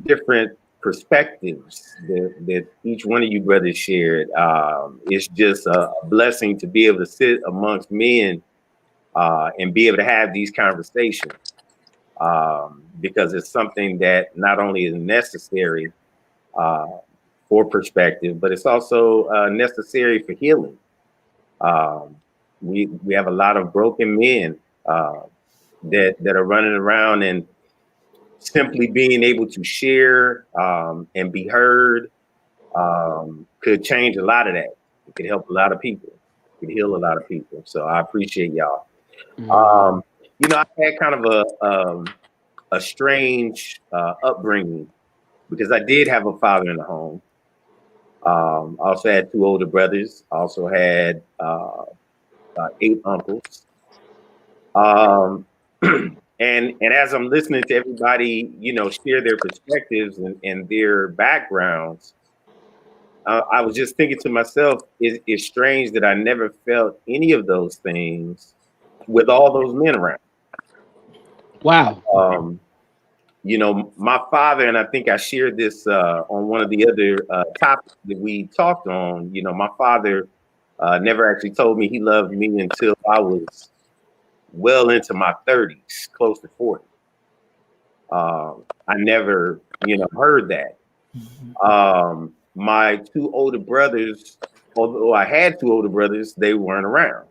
different perspectives that each one of you brothers shared. It's just a blessing to be able to sit amongst men and be able to have these conversations because it's something that not only is necessary for perspective, but it's also necessary for healing. We have a lot of broken men that are running around, and simply being able to share and be heard could change a lot of that. It could help a lot of people. It could heal a lot of people. So I appreciate y'all. You know, I had kind of a strange upbringing because I did have a father in the home. I also had 2 older brothers. I also had 8 uncles. And as I'm listening to everybody, you know, share their perspectives and their backgrounds, I was just thinking to myself, it's strange that I never felt any of those things with all those men around. Wow. You know, my father, and I think I shared this on one of the other topics that we talked on. You know, my father never actually told me he loved me until I was well into my 30s, close to 40. I never, you know, heard that. My 2 older brothers, although I had 2 older brothers, they weren't around.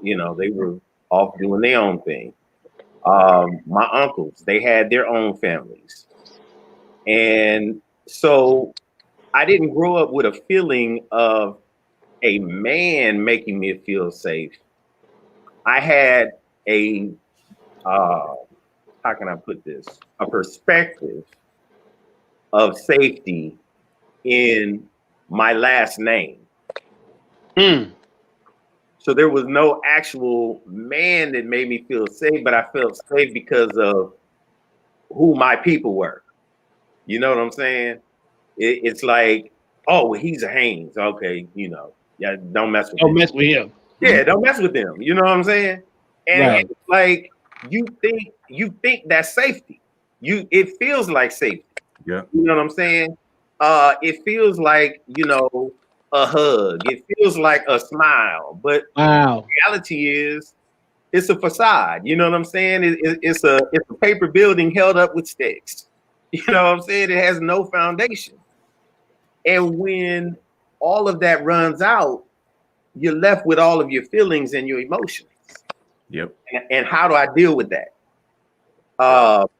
You know, they were off doing their own thing. My uncles, they had their own families. And so I didn't grow up with a feeling of a man making me feel safe. I had a, how can I put this? A perspective of safety in my last name. So there was no actual man that made me feel safe, but I felt safe because of who my people were. You know what I'm saying? It's like, oh, well, he's a Haynes. Okay, you know, yeah, don't mess with him. Don't mess with him. Yeah, don't mess with him. You know what I'm saying? And it's like you think that's safety. It feels like safety. Yeah. You know what I'm saying? It feels like, you know, a hug. It feels like a smile. But wow, the reality is it's a facade. You know what I'm saying? It's a paper building held up with sticks. You know what I'm saying? It has no foundation. And when all of that runs out, you're left with all of your feelings and your emotions. Yep. And how do I deal with that?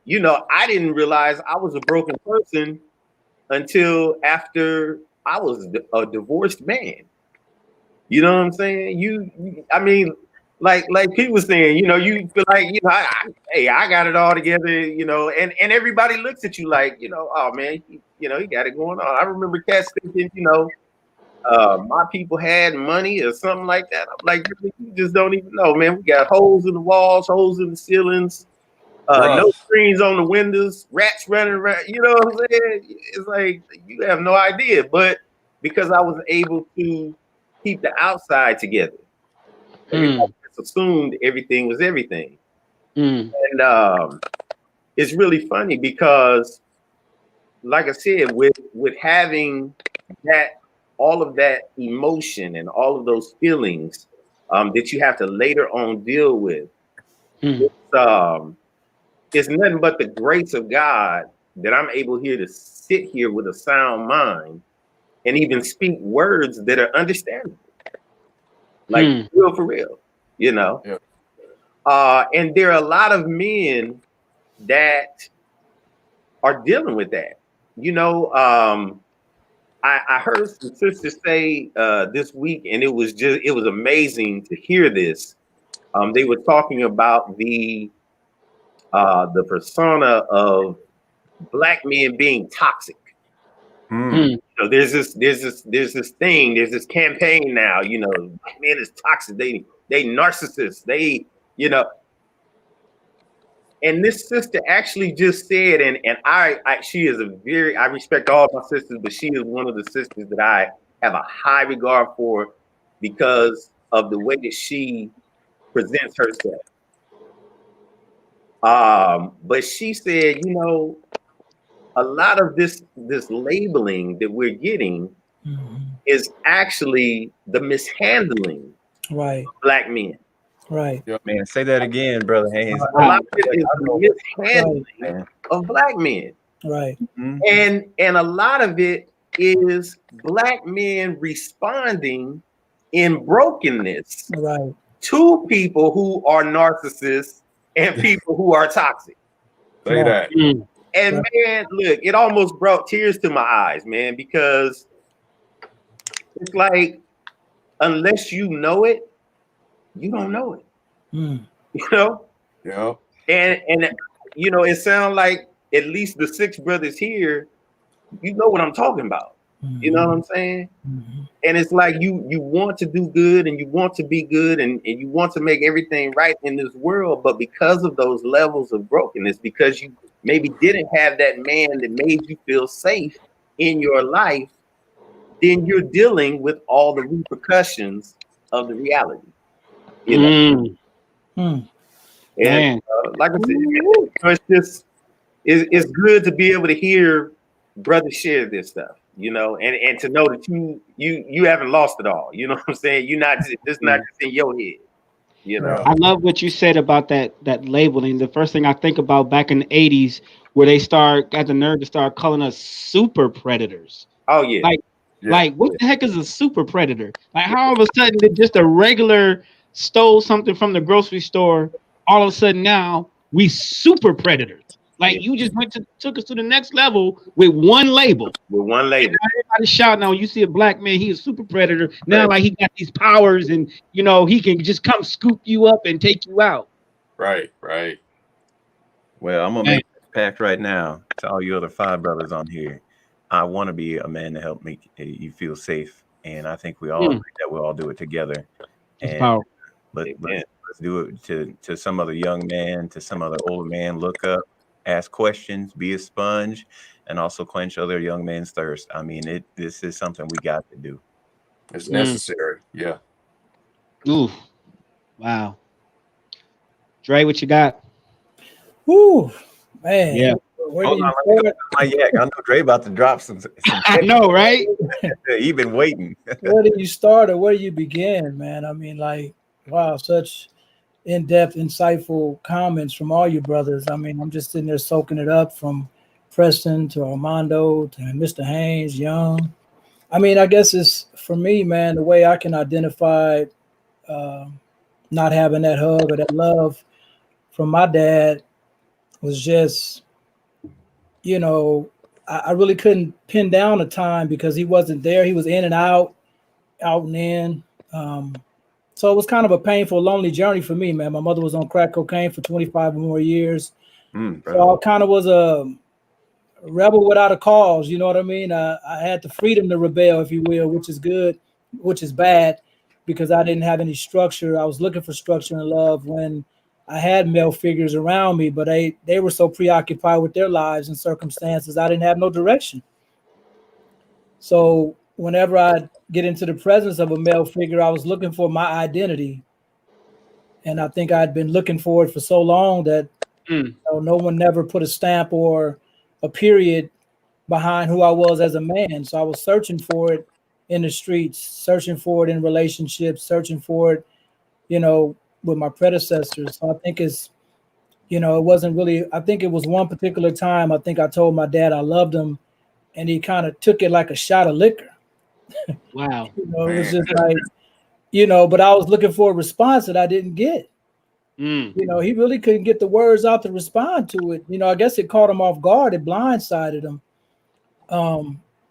You know, I didn't realize I was a broken person until after I was a divorced man. You know what I'm saying? I mean, like Pete was saying, you know, you feel like, you know, I got it all together, you know, and everybody looks at you like, you know, oh man, you know, he got it going on. I remember cats thinking, you know, my people had money or something like that. I'm like, you just don't even know, man. We got holes in the walls, holes in the ceilings, no screens on the windows, rats running around. You know what I'm saying? It's like you have no idea. But because I was able to keep the outside together, everybody just assumed everything was everything. And it's really funny because, like I said, with having that, all of that emotion and all of those feelings that you have to later on deal with, it's nothing but the grace of God that I'm able here to sit here with a sound mind and even speak words that are understandable, like real for real, you know. Yeah. And there are a lot of men that are dealing with that, you know. I heard some sisters say this week, and it was amazing to hear this. They were talking about the persona of Black men being toxic. You know, there's this campaign now. You know, Black men is toxic. They narcissists. They, you know. And this sister actually just said, and she is I respect all my sisters, but she is one of the sisters that I have a high regard for because of the way that she presents herself. But she said, you know, a lot of this labeling that we're getting is actually the mishandling of Black men. Right. Man, say that again, Brother Haynes. A lot of it is the mishandling of Black men. Right. And a lot of it is black men responding in brokenness Right. to people who are narcissists and people who are toxic. Say that. Mm. And man, look, it almost brought tears to my eyes, man, because it's like, unless you know it, you don't know it. Mm. You know? Yeah. And you know, it sounds like at least the 6 brothers here, you know what I'm talking about. Mm-hmm. You know what I'm saying? Mm-hmm. And it's like you want to do good and you want to be good and you want to make everything right in this world, but because of those levels of brokenness, because you maybe didn't have that man that made you feel safe in your life, then you're dealing with all the repercussions of the reality. You know? Mm. And like I said, it's just it's good to be able to hear brothers share this stuff, you know, and to know that you haven't lost it all. You know what I'm saying? You're not just not just in your head. You know, I love what you said about that labeling. The first thing I think about back in the 80s, where they got the nerve to start calling us super predators. Oh yeah. Like what the heck is a super predator? Like how all of a sudden did just a regular stole something from the grocery store, all of a sudden now we super predators. Like you just took us to the next level with one label. With one label. Everybody shouting out, you see a black man, he a super predator. Now like he got these powers and you know he can just come scoop you up and take you out. Right, right. Well, I'm gonna make this pact right now to all you other 5 brothers on here. I want to be a man to help make you feel safe, and I think we all agree that we'll all do it together. That's And powerful. let's do it to some other young man, to some other older man. Look up, ask questions, be a sponge, and also quench other young men's thirst. I mean, this is something we got to do. It's necessary. Yeah. Ooh, wow. Dre, what you got? Woo, man. Yeah. Hold on, let me go my yak. I know Dre about to drop some I know, right? He been waiting. Where do you start or where do you begin, man? I mean, like, wow, such in-depth, insightful comments from all you brothers. I mean, I'm just sitting there soaking it up, from Preston to Armando to Mr. Haynes, Young. I mean, I guess it's, for me, man, the way I can identify not having that hug or that love from my dad was just, you know, I really couldn't pin down a time because he wasn't there. He was in and out and in. So it was kind of a painful, lonely journey for me, man. My mother was on crack cocaine for 25 or more years. So I kind of was a rebel without a cause. You know what I mean? I had the freedom to rebel, if you will, which is good, which is bad, because I didn't have any structure. I was looking for structure and love when I had male figures around me, but they were so preoccupied with their lives and circumstances, I didn't have no direction. So whenever I get into the presence of a male figure, I was looking for my identity. And I think I'd been looking for it for so long that you know, no one never put a stamp or a period behind who I was as a man. So I was searching for it in the streets, searching for it in relationships, searching for it, you know, with my predecessors. So I think it's, you know, it wasn't really, I think it was one particular time, I think I told my dad I loved him, and he kind of took it like a shot of liquor. Wow. You know, it was just like, you know, but I was looking for a response that I didn't get. You know, he really couldn't get the words out to respond to it. You know, I guess it caught him off guard. It blindsided him.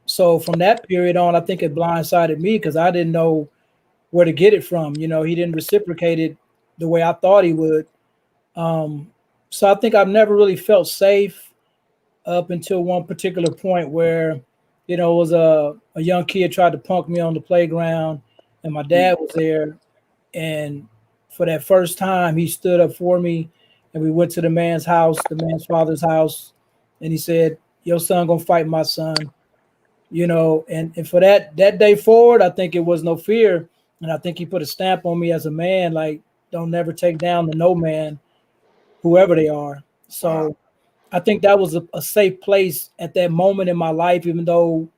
So from that period on, I think it blindsided me because I didn't know where to get it from. You know, he didn't reciprocate it the way I thought he would. So I think I've never really felt safe up until one particular point where, you know, it was a young kid tried to punk me on the playground, and my dad was there. And for that first time, he stood up for me, and we went to the man's house, the man's father's house, and he said, "Your son gonna fight my son." You know, and for that day forward, I think it was no fear. And I think he put a stamp on me as a man, like, don't never take down the no man, whoever they are. So I think that was a safe place at that moment in my life, even though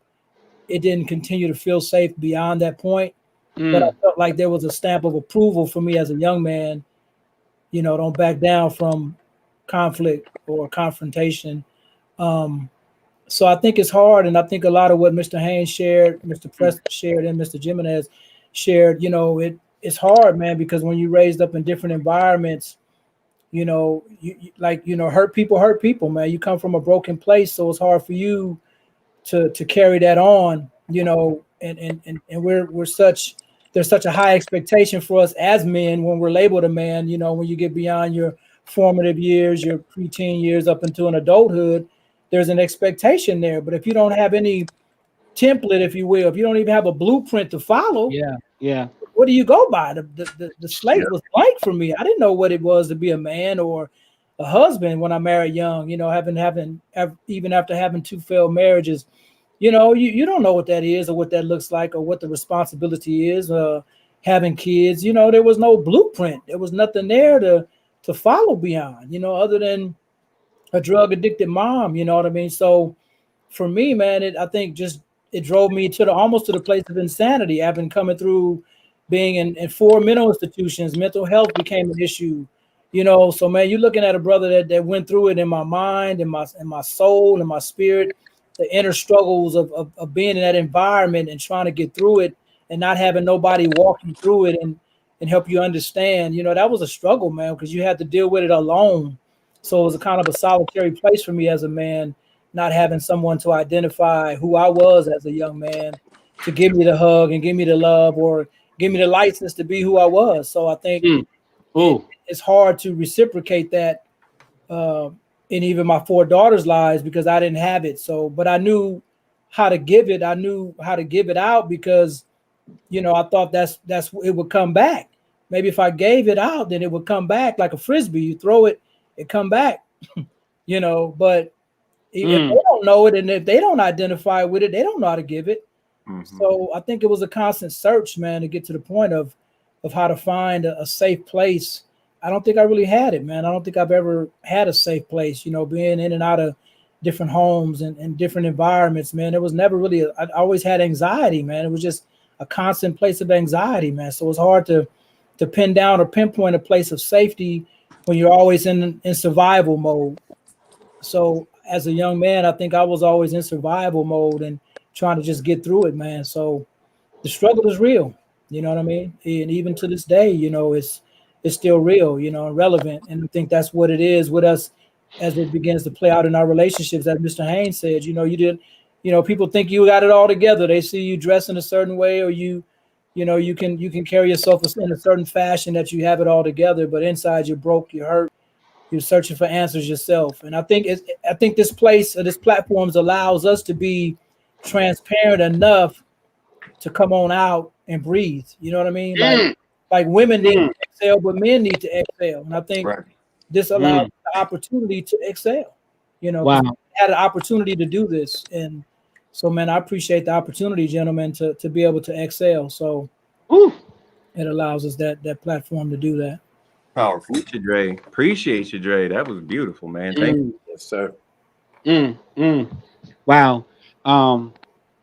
it didn't continue to feel safe beyond that point. But I felt like there was a stamp of approval for me as a young man. You know, don't back down from conflict or confrontation. So I think it's hard, and I think a lot of what Mr. Haynes shared, Mr. Preston shared, and Mr. Jimenez shared, it's hard, man, because when you're raised up in different environments, hurt people, man. You come from a broken place, so it's hard for you to carry that on, and there's such a high expectation for us as men when we're labeled a man, when you get beyond your formative years, your preteen years up into an adulthood, there's an expectation there. But if you don't have any template, if you will, if you don't even have a blueprint to follow, what do you go by? The slate was blank for me. I didn't know what it was to be a man or a husband when I married young, even after having 2 failed marriages, you don't know what that is or what that looks like or what the responsibility is, having kids, there was no blueprint. There was nothing there to follow beyond, other than a drug addicted mom, you know what I mean? So for me, man, I think it drove me almost to the place of insanity. I've been coming through being in 4 mental institutions. Mental health became an issue, so man, you're looking at a brother that went through it in my mind, in my soul, in my spirit, the inner struggles of being in that environment and trying to get through it and not having nobody walk you through it and help you understand. That was a struggle, man, because you had to deal with it alone. So it was a kind of a solitary place for me as a man, not having someone to identify who I was as a young man, to give me the hug and give me the love or give me the license to be who I was. So I think it's hard to reciprocate that in even my 4 daughters' lives because I didn't have it. So, but I knew how to give it. I knew how to give it out because, I thought that's it would come back. Maybe if I gave it out, then it would come back like a Frisbee. You throw it, it come back, but if they don't know it and if they don't identify with it, they don't know how to give it. Mm-hmm. So I think it was a constant search, man, to get to the point of how to find a safe place. I don't think I really had it, man. I don't think I've ever had a safe place, being in and out of different homes and different environments, man. It was never really, I always had anxiety, man. It was just a constant place of anxiety, man. So it's hard to pin down or pinpoint a place of safety when you're always in survival mode. So as a young man, I think I was always in survival mode and trying to just get through it, man. So the struggle is real, you know what I mean? And even to this day, it's still real, and relevant. And I think that's what it is with us as it begins to play out in our relationships. As Mr. Haynes said, people think you got it all together. They see you dress in a certain way or you can carry yourself in a certain fashion that you have it all together, but inside you're broke, you're hurt, you're searching for answers yourself. And I think this place or this platforms allows us to be transparent enough to come on out and breathe. You know what I mean? Like women need to exhale, but men need to exhale. And I think this allows the opportunity to exhale. Wow. Had an opportunity to do this. And so, man, I appreciate the opportunity, gentlemen, to be able to exhale. So it allows us that platform to do that. Powerful. Appreciate you, Dre. That was beautiful, man. Thank you. Yes, sir. Wow.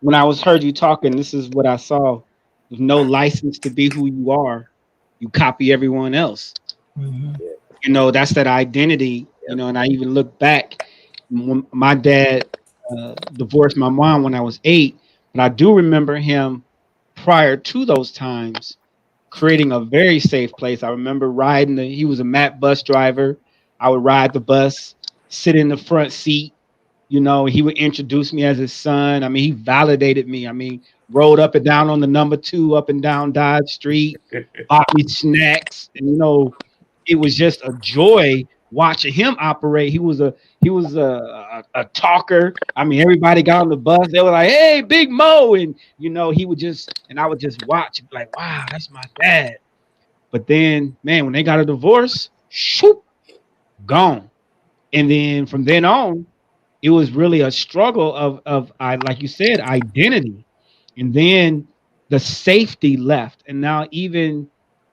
When I heard you talking, this is what I saw. With no license to be who you are, you copy everyone else. Mm-hmm. That's that identity, and I even look back when my dad divorced my mom when I was 8, but I do remember him prior to those times creating a very safe place. I remember he was a MAP bus driver. I would ride the bus, sit in the front seat. He would introduce me as his son. I mean, he validated me. I mean, rode up and down on the number 2 up and down Dodge Street, bought me snacks. And, it was just a joy watching him operate. He was a talker. I mean, everybody got on the bus. They were like, "Hey, Big Mo." And, he would I would just watch and be like, wow, that's my dad. But then, man, when they got a divorce, shoot, gone. And then from then on, it was really a struggle of like you said, identity. And then the safety left. And now even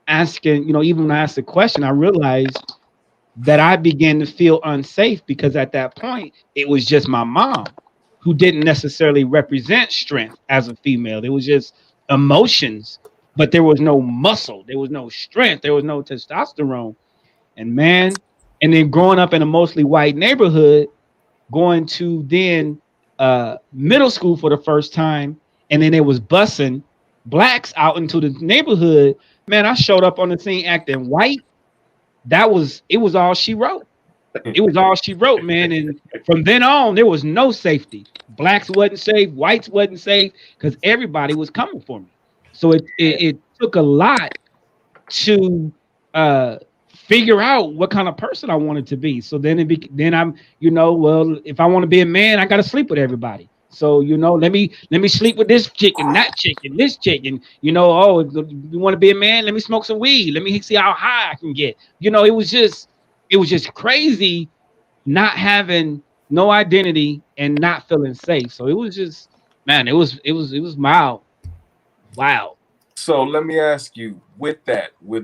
asking, even when I asked the question, I realized that I began to feel unsafe because at that point, it was just my mom who didn't necessarily represent strength as a female. It was just emotions, but there was no muscle. There was no strength. There was no testosterone. And man, and then growing up in a mostly white neighborhood, going to then middle school for the first time, and then they was bussing blacks out into the neighborhood. Man, I showed up on the scene acting white. It was all she wrote. It was all she wrote, man. And from then on, there was no safety. Blacks wasn't safe, whites wasn't safe, because everybody was coming for me. So it took a lot to figure out what kind of person I wanted to be. So then I'm, well, if I want to be a man, I got to sleep with everybody. So let me sleep with this chick and that chick and this chick, and oh, you want to be a man? Let me smoke some weed. Let me see how high I can get. It was just crazy, not having no identity and not feeling safe. So it was just, man, it was mild. Wow. So let me ask you, with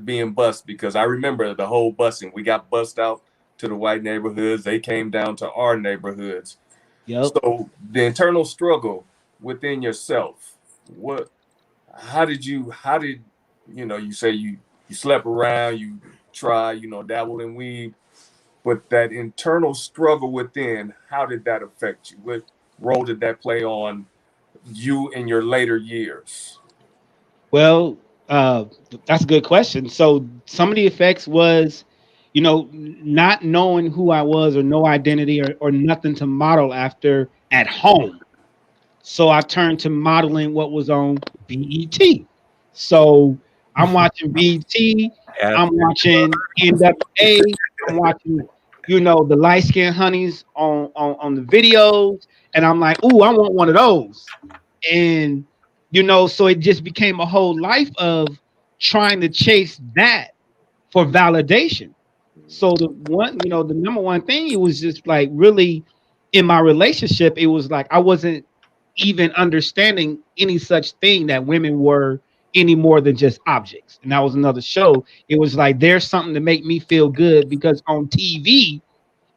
being bussed, because I remember the whole busing. We got bussed out to the white neighborhoods. They came down to our neighborhoods. Yep. So the internal struggle within yourself, how did you say you slept around, you try, dabble in weed, but that internal struggle within, how did that affect you? What role did that play on you in your later years? Well, that's a good question. So some of the effects was, not knowing who I was, or no identity, or nothing to model after at home. So I turned to modeling what was on BET. So I'm watching BET, I'm watching NWA, I'm watching, the light skinned honeys on the videos, and I'm like, ooh, I want one of those. And so it just became a whole life of trying to chase that for validation. So the number one thing, it was just like, really, in my relationship, it was like I wasn't even understanding any such thing that women were any more than just objects. And that was another show. It was like, there's something to make me feel good, because on TV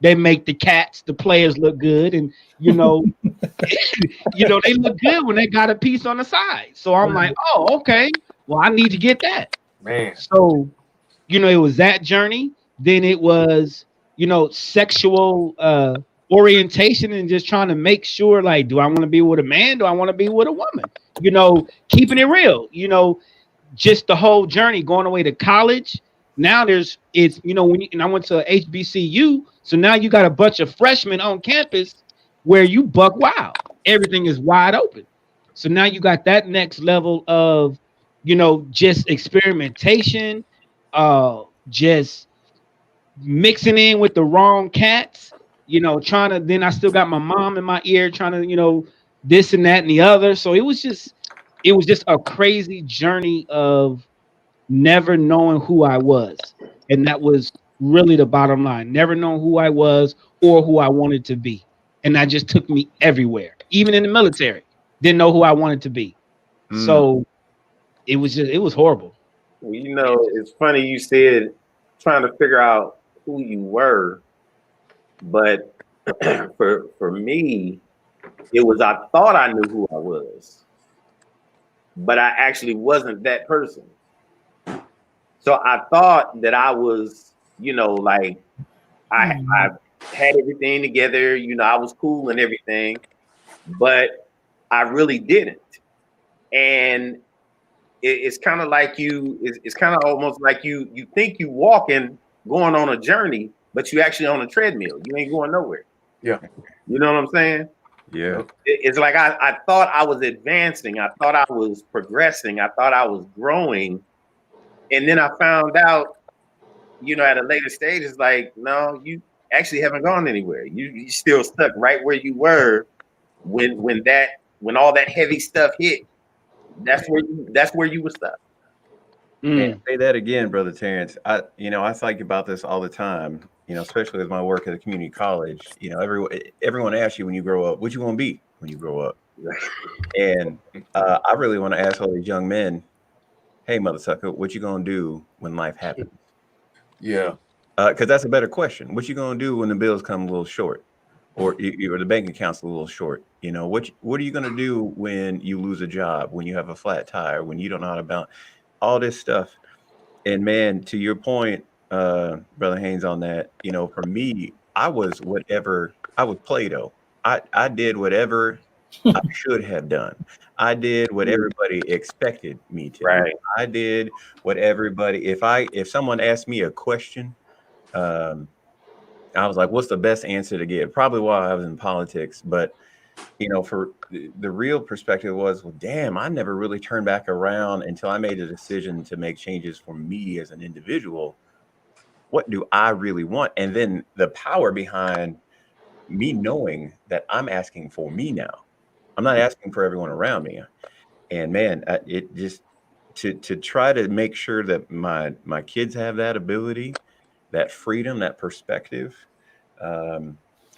they make the cats, the players, look good, and they look good when they got a piece on the side. So I'm like, oh, okay, well, I need to get that. Man. So it was that journey. Then it was sexual orientation, and just trying to make sure, like, do I want to be with a man? Do I want to be with a woman? Keeping it real. Just the whole journey, going away to college. Now and I went to HBCU, so now you got a bunch of freshmen on campus where you buck wild. Everything is wide open. So now you got that next level of, just experimentation, just mixing in with the wrong cats, trying to, then I still got my mom in my ear trying to, this and that and the other. So it was just a crazy journey of never knowing who I was. And that was really the bottom line. Never knowing who I was or who I wanted to be. And that just took me everywhere. Even in the military, didn't know who I wanted to be. So it was horrible. Well, it's funny you said trying to figure out who you were, but for me, it was, I thought I knew who I was, but I actually wasn't that person. So I thought that I was, like I had everything together, I was cool and everything, but I really didn't. And it's kind of like it's kind of almost like you think you walking, going on a journey, but you actually on a treadmill. You ain't going nowhere. Yeah. You know what I'm saying? Yeah. It's like I thought I was advancing. I thought I was progressing. I thought I was growing. And then I found out, at a later stage, it's like, no, you actually haven't gone anywhere. You still stuck right where you were when all that heavy stuff hit. That's where you were stuck. And say that again, Brother Terrence. I think about this all the time, especially with my work at a community college. Everyone asks you when you grow up, what you want to be when you grow up? And I really want to ask all these young men, hey, mother sucker, what you going to do when life happens? Yeah. Because that's a better question. What you going to do when the bills come a little short, or the bank account's a little short? What are you going to do when you lose a job, when you have a flat tire, when you don't know how to balance all this stuff? And man, to your point, Brother Haynes, on that, for me, I was Play-Doh. I did whatever I should have done. I did what everybody expected me to do. I did what everybody. If someone asked me a question, I was like, "What's the best answer to give?" Probably while I was in politics, but for the real perspective was, well, damn, I never really turned back around until I made a decision to make changes for me as an individual. What do I really want? And then the power behind me knowing that I'm asking for me now. I'm not asking for everyone around me. And man, it just to try to make sure that my kids have that ability, that freedom, that perspective.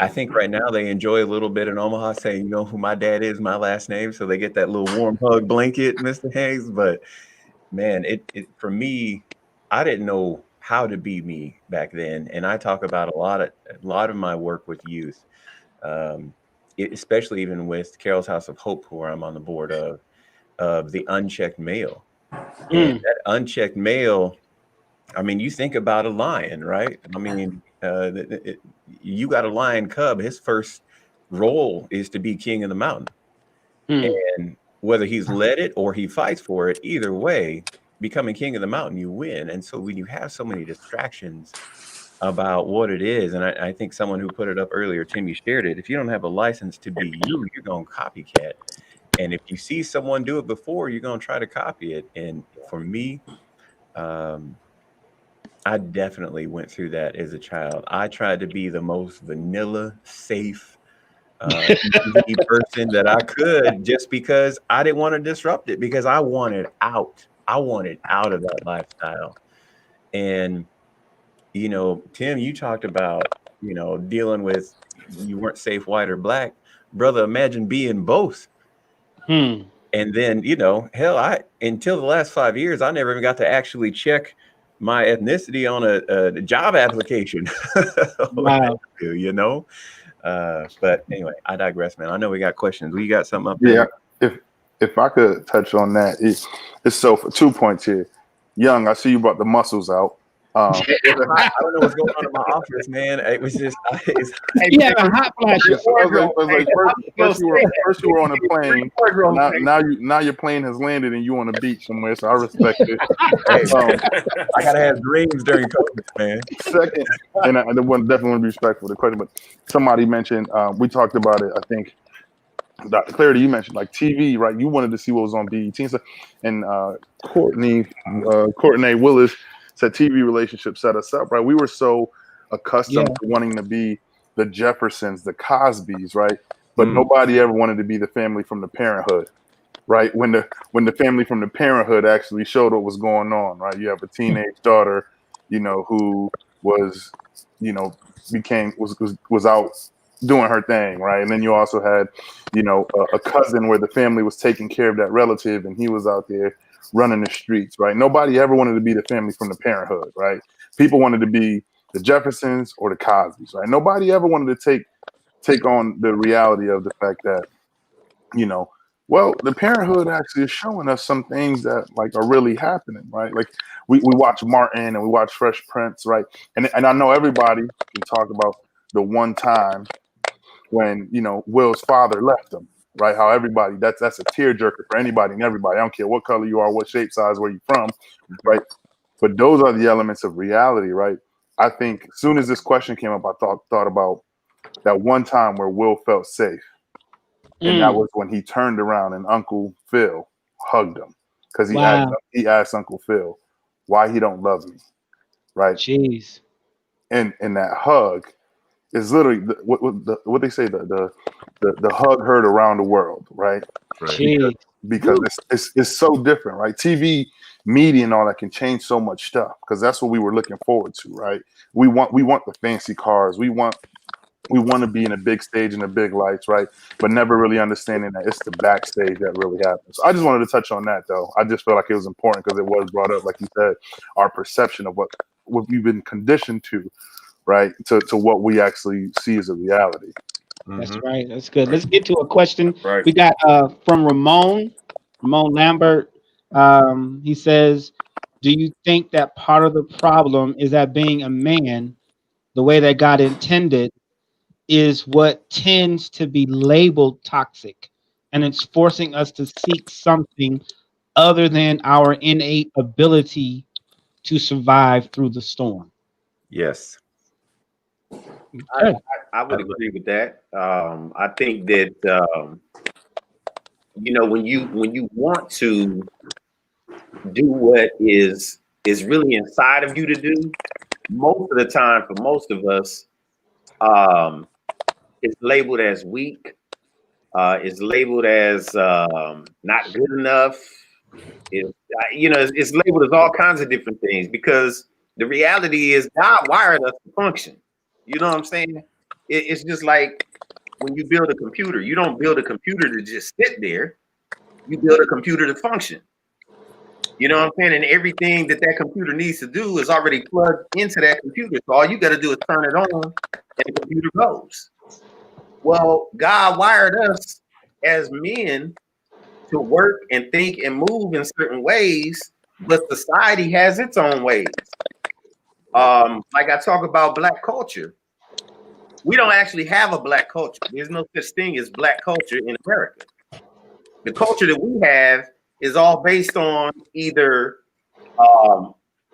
I think right now they enjoy a little bit in Omaha saying, you know who my dad is, my last name. So they get that little warm hug blanket, Mr. Hayes. But man, it for me, I didn't know how to be me back then. And I talk about a lot of my work with youth, especially even with Carol's House of Hope, where I'm on the board of the unchecked male. And that unchecked male, I mean, you think about a lion, right? I mean, you got a lion cub. His first role is to be king of the mountain. And whether he's led it or he fights for it, either way, becoming king of the mountain, you win. And so when you have so many distractions about what it is, and I think someone who put it up earlier, Timmy shared it, if you don't have a license to be you, you're going to copycat. And if you see someone do it before, you're going to try to copy it. And for me, I definitely went through that as a child. I tried to be the most vanilla, safe person that I could, just because I didn't want to disrupt it, because I wanted out. I wanted out of that lifestyle. And, Tim, you talked about, dealing with, you weren't safe, white or black. Brother, imagine being both. And then, hell, until the last 5 years, I never even got to actually check my ethnicity on a job application. Wow. But anyway, I digress, man. I know we got questions. We got something up there. Yeah, if I could touch on that, it's so for 2 points here. Young, I see you brought the muscles out. I don't know what's going on in my office, man. It was just yeah, a hot flash. First you were on a plane. Now your plane has landed and you on a beach somewhere. So I respect it. I gotta have dreams during COVID, man. Second, and I definitely want to be respectful of the question, but somebody mentioned, we talked about it. I think Dr. Clarity, you mentioned like TV, right? You wanted to see what was on BET and stuff. And Courtney Willis said TV relationships set us up, right? We were so accustomed to wanting to be the Jeffersons, the Cosbys, right? But nobody ever wanted to be the family from the Parenthood, right? When the family from the Parenthood actually showed what was going on, right? You have a teenage daughter, who was, was out doing her thing, right? And then you also had, a cousin where the family was taking care of that relative, and he was out there running the streets, right? Nobody ever wanted to be the family from the Parenthood, right? People wanted to be the Jeffersons or the Cosbys, right? Nobody ever wanted to take on the reality of the fact that, the Parenthood actually is showing us some things that like are really happening, right? Like we watch Martin and we watch Fresh Prince, right? And I know everybody can talk about the one time when Will's father left him, right? How everybody that's a tearjerker for anybody and everybody. I don't care what color you are, what shape, size, where you're from, right? But those are the elements of reality, right? I think as soon as this question came up, I thought about that one time where Will felt safe, and that was when he turned around and Uncle Phil hugged him, because he asked Uncle Phil why he don't love me, right? Jeez. And that hug is literally what they say, the hug heard around the world, right? Because it's so different, right? TV, media, and all that can change so much stuff, because that's what we were looking forward to, right? We want the fancy cars, we want to be in a big stage and the big lights, right? But never really understanding that it's the backstage that really happens. So I just wanted to touch on that, though. I just felt like it was important because it was brought up, like you said, our perception of what we've been conditioned to, right? To what we actually see as a reality. That's right. That's good. Let's get to a question. Right. We got from Ramon Lambert. He says, do you think that part of the problem is that being a man, the way that God intended, is what tends to be labeled toxic, and it's forcing us to seek something other than our innate ability to survive through the storm. Yes. I would agree with that. I think that when you want to do what is really inside of you to do, most of the time for most of us, it's labeled as weak. It's labeled as not good enough. It's labeled as all kinds of different things because the reality is God wired us to function. You know what I'm saying? It's just like when you build a computer, you don't build a computer to just sit there. You build a computer to function. You know what I'm saying? And everything that computer needs to do is already plugged into that computer. So all you got to do is turn it on and the computer goes. Well, God wired us as men to work and think and move in certain ways, but society has its own ways. Like I talk about Black culture. We don't actually have a Black culture. There's no such thing as Black culture in America. The culture that we have is all based on either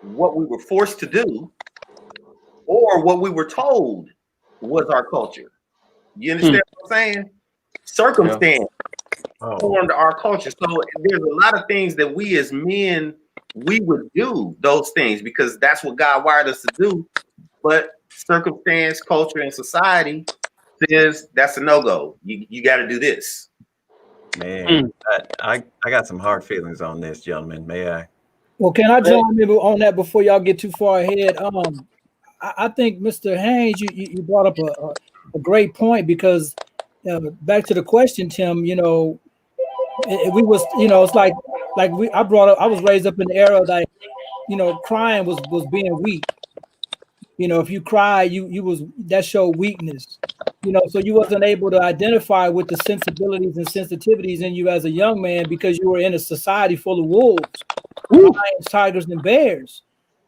what we were forced to do or what we were told was our culture. You understand what I'm saying? Circumstance formed our culture. So there's a lot of things that we as men, we would do those things because that's what God wired us to do. But circumstance, culture, and society says that's a no-go. You got to do this. Man, I got some hard feelings on this, gentlemen. May I? Well, can I join in on that before y'all get too far ahead? I think Mr. Haynes, you brought up a great point because back to the question, Tim. We was, it's like I was raised up in the era that, crying was being weak. If you cry, that showed weakness. So you wasn't able to identify with the sensibilities and sensitivities in you as a young man because you were in a society full of wolves, lions, tigers, and bears.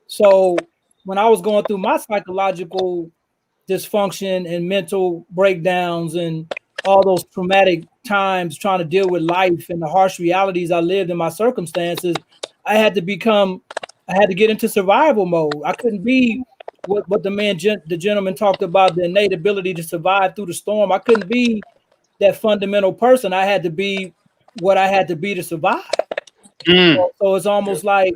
So when I was going through my psychological dysfunction and mental breakdowns and all those traumatic times trying to deal with life and the harsh realities I lived in my circumstances, I had to get into survival mode. I couldn't be what the gentleman talked about, the innate ability to survive through the storm. I couldn't be that fundamental person. I had to be what I had to be to survive. So it's almost like,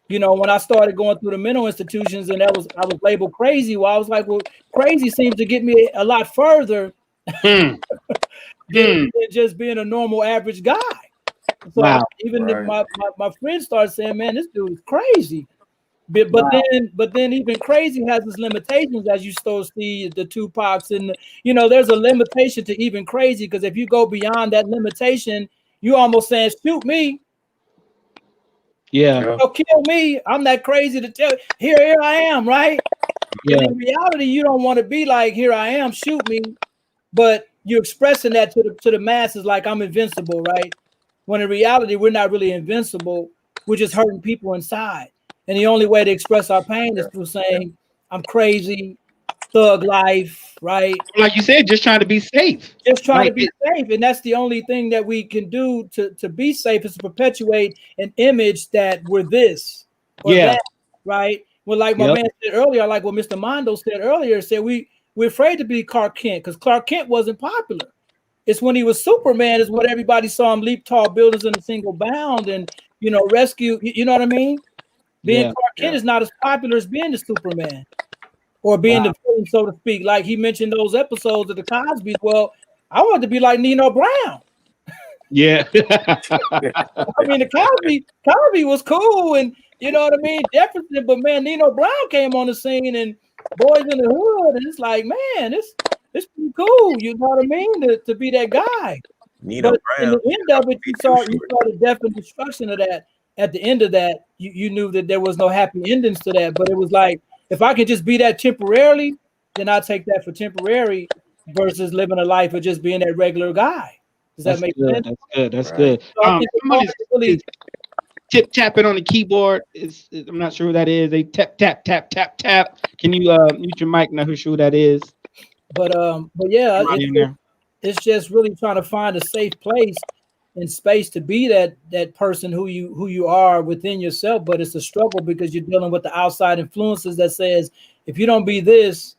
when I started going through the mental institutions and I was labeled crazy, well, I was like, well, crazy seems to get me a lot further than just being a normal average guy. So if my friends started saying, man, this dude is crazy. But then even crazy has its limitations, as you still see the Tupacs and there's a limitation to even crazy, because if you go beyond that limitation, you almost saying shoot me. Kill me. I'm that crazy to tell here I am, right? Yeah. And in reality, you don't want to be like here I am, shoot me, but you're expressing that to the masses like I'm invincible, right? When in reality, we're not really invincible. We're just hurting people inside. And the only way to express our pain is through saying, I'm crazy, thug life, right? Like you said, just trying to be safe. Just trying to be safe. And that's the only thing that we can do to be safe, is to perpetuate an image that we're this or that, right? Well, like my man said earlier, like what Mr. Mondo said earlier, said we're afraid to be Clark Kent because Clark Kent wasn't popular. It's when he was Superman is what everybody saw him leap tall buildings in a single bound and, rescue, you know what I mean? Being Clark Kent is not as popular as being the Superman or being the villain, so to speak. Like he mentioned those episodes of the Cosby's. Well, I wanted to be like Nino Brown. Yeah. I mean, the Cosby was cool and you know what I mean? Jefferson, but man, Nino Brown came on the scene and Boys in the Hood, and it's like, man, it's pretty cool. You know what I mean? To be that guy. Nino but Brown. In the end of it, you saw the death and destruction of that. At the end of that, you knew that there was no happy endings to that. But it was like, if I could just be that temporarily, then I'll take that for temporary versus living a life of just being that regular guy. Does that make sense? That's good. So somebody's really tapping on the keyboard. I'm not sure who that is. They tap, tap, tap, tap, tap. Can you mute your mic? Not sure who that is. But yeah, Right in there. it's just really trying to find a safe place and space to be that person who you are within yourself. But it's a struggle because you're dealing with the outside influences that says if you don't be this,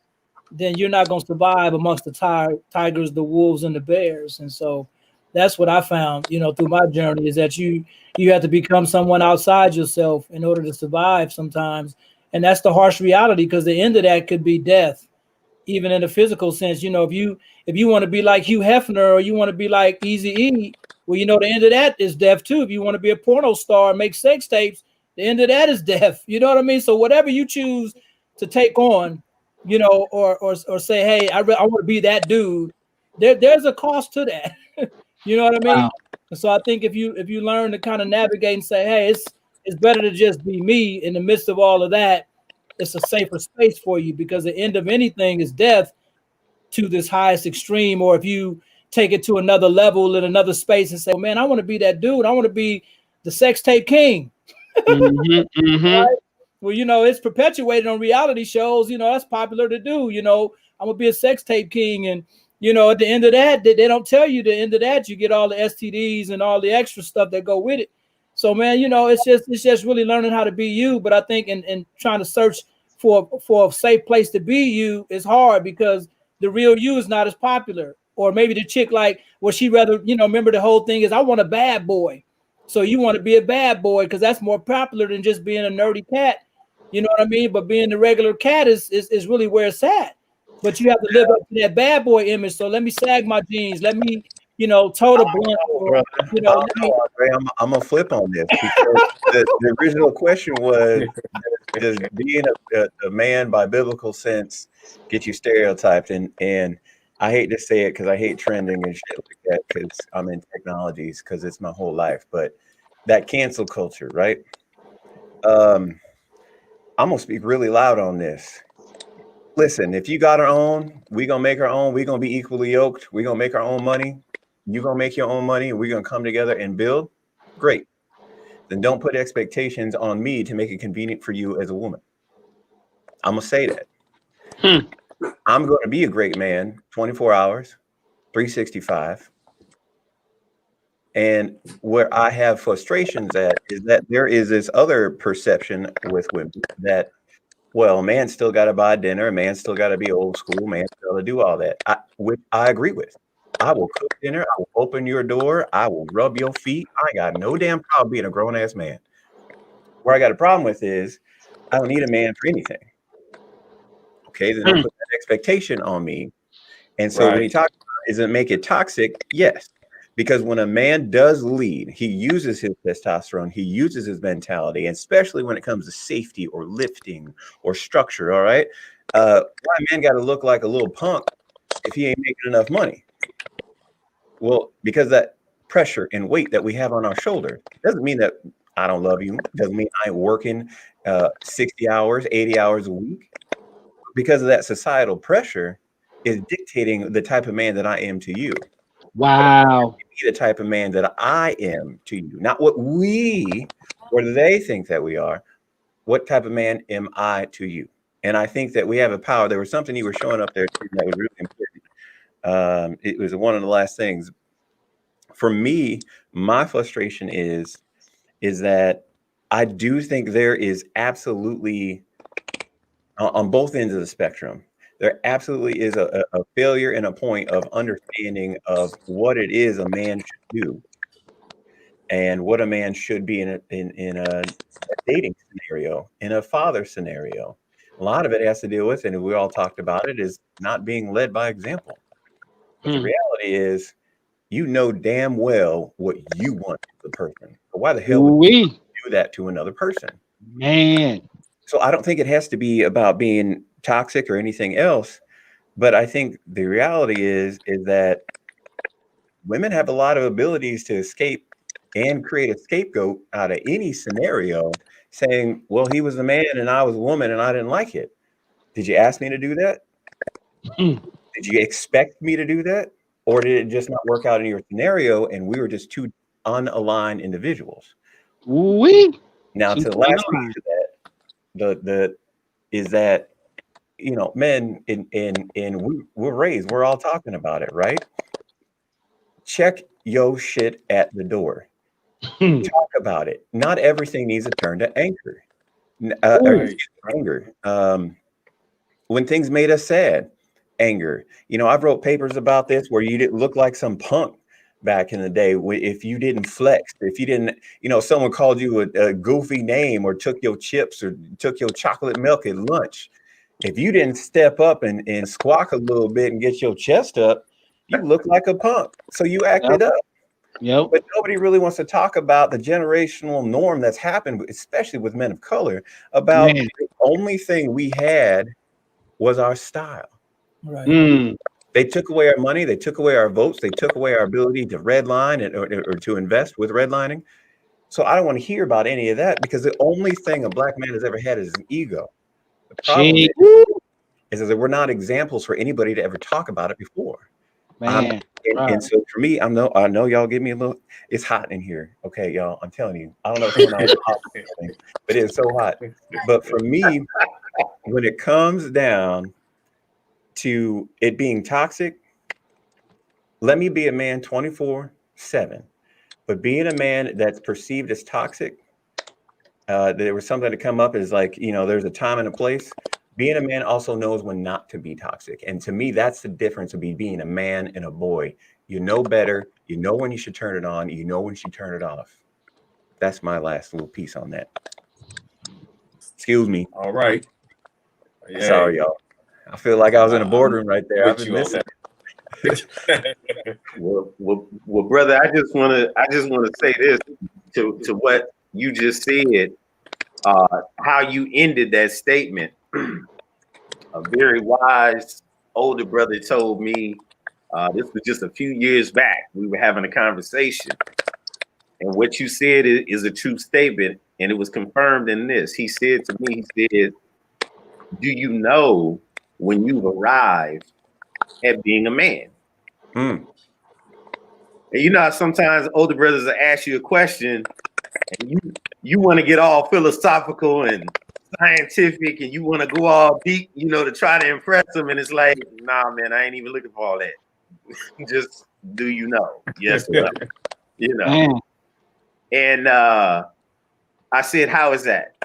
then you're not going to survive amongst the tigers, the wolves, and the bears. And so that's what I found, through my journey, is that you have to become someone outside yourself in order to survive sometimes. And that's the harsh reality, because the end of that could be death, even in the physical sense. If you want to be like Hugh Hefner, or you want to be like Eazy-E, well, the end of that is death too. If you want to be a porno star and make sex tapes, the end of that is death. You know what I mean? So whatever you choose to take on, or say, hey, I want to be that dude, there's a cost to that. You know what I mean? Wow. And so I think if you learn to kind of navigate and say, hey, it's better to just be me in the midst of all of that, it's a safer space for you, because the end of anything is death to this highest extreme. Or if you take it to another level in another space and say, oh, man, I want to be that dude. I want to be the sex tape king. Right? Well, it's perpetuated on reality shows. That's popular to do. I'm gonna be a sex tape king, and at the end of that, they don't tell you the end of that. You get all the STDs and all the extra stuff that go with it. So, man, it's just really learning how to be you. But I think in trying to search for a safe place to be you is hard, because the real you is not as popular. Or maybe the chick, like, well, she rather, remember the whole thing is, I want a bad boy. So you want to be a bad boy because that's more popular than just being a nerdy cat. You know what I mean? But being the regular cat is really where it's at. But you have to live up to that bad boy image. So let me sag my jeans. Let me, toe the blunt. Or, I'm gonna flip on this, because the original question was, does being a man by biblical sense get you stereotyped? And I hate to say it because I hate trending and shit like that, because I'm in technologies, because it's my whole life. But that cancel culture, right? I'm gonna speak really loud on this. Listen, if you got our own, we gonna make our own. We gonna be equally yoked. We gonna make our own money. You gonna make your own money, and we're gonna come together and build. Great. Then don't put expectations on me to make it convenient for you as a woman. I'm gonna say that. I'm gonna be a great man, 24 hours, 365. And where I have frustrations at is that there is this other perception with women that, well, a man still got to buy dinner, a man still got to be old school, man still got to do all that. Which I agree with. I will cook dinner, I will open your door, I will rub your feet. I got no damn problem being a grown ass man. Where I got a problem with is I don't need a man for anything. Okay, then don't put that expectation on me. And so when he talks about, is it make it toxic? Yes. Because when a man does lead, he uses his testosterone, he uses his mentality, and especially when it comes to safety or lifting or structure, all right? Why a man got to look like a little punk if he ain't making enough money? Well, because that pressure and weight that we have on our shoulder doesn't mean that I don't love you. Doesn't mean I ain't working 60 hours, 80 hours a week. Because of that societal pressure is dictating the type of man that I am to you. Wow. Be the type of man that I am to you, not what we or they think that we are. What type of man am I to you? And I think that we have a power. There was something you were showing up there that was really important. It was one of the last things for me. My frustration is that I do think there is absolutely on both ends of the spectrum, there absolutely is a failure and a point of understanding of what it is a man should do and what a man should be in a dating scenario, in a father scenario. A lot of it has to deal with, and we all talked about it, is not being led by example. But the reality is, you know damn well what you want from the person. So why the hell would you do that to another person? Man. So I don't think it has to be about being toxic or anything else. But I think the reality is that women have a lot of abilities to escape and create a scapegoat out of any scenario, saying, well, he was a man and I was a woman and I didn't like it. Did you ask me to do that? Did you expect me to do that? Or did it just not work out in your scenario and we were just two unaligned individuals? Now, to the last piece of that, is that men we're raised, we're all talking about it, right? Check your shit at the door. Talk about it. Not everything needs to turn to anger. Anger. When things made us sad, anger. I've wrote papers about this where you didn't look like some punk back in the day. If you didn't flex, if you didn't, someone called you a goofy name or took your chips or took your chocolate milk at lunch. If you didn't step up and squawk a little bit and get your chest up, you look like a punk. So you acted up. Yep. But nobody really wants to talk about the generational norm that's happened, especially with men of color, about the only thing we had was our style. Right. They took away our money. They took away our votes. They took away our ability to redline or to invest with redlining. So I don't want to hear about any of that, because the only thing a black man has ever had is an ego. The problem is that we're not examples for anybody to ever talk about it before. Man. And so for me, I know y'all give me a little. It's hot in here, okay, y'all. I'm telling you, I don't know if it's hot, but it's so hot. But for me, when it comes down to it being toxic, let me be a man 24/7. But being a man that's perceived as toxic, there was something to come up as like, there's a time and a place. Being a man also knows when not to be toxic. And to me, that's the difference of being a man and a boy. You know better. You know when you should turn it on. You know when you should turn it off. That's my last little piece on that. Excuse me. All right. Yeah. Sorry, y'all. I feel like I was in a boardroom right there. I've been missing. Well, brother, I just want to say this to what you just said. How you ended that statement. A very wise older brother told me, this was just a few years back, we were having a conversation, and what you said is a true statement, and it was confirmed in this. He said to me, he said, do you know when you've arrived at being a man? And how sometimes older brothers will ask you a question and you want to get all philosophical and scientific, and you want to go all deep, to try to impress them. And it's like, nah, man, I ain't even looking for all that. Just, do you know? Yes or no? And I said, how is that?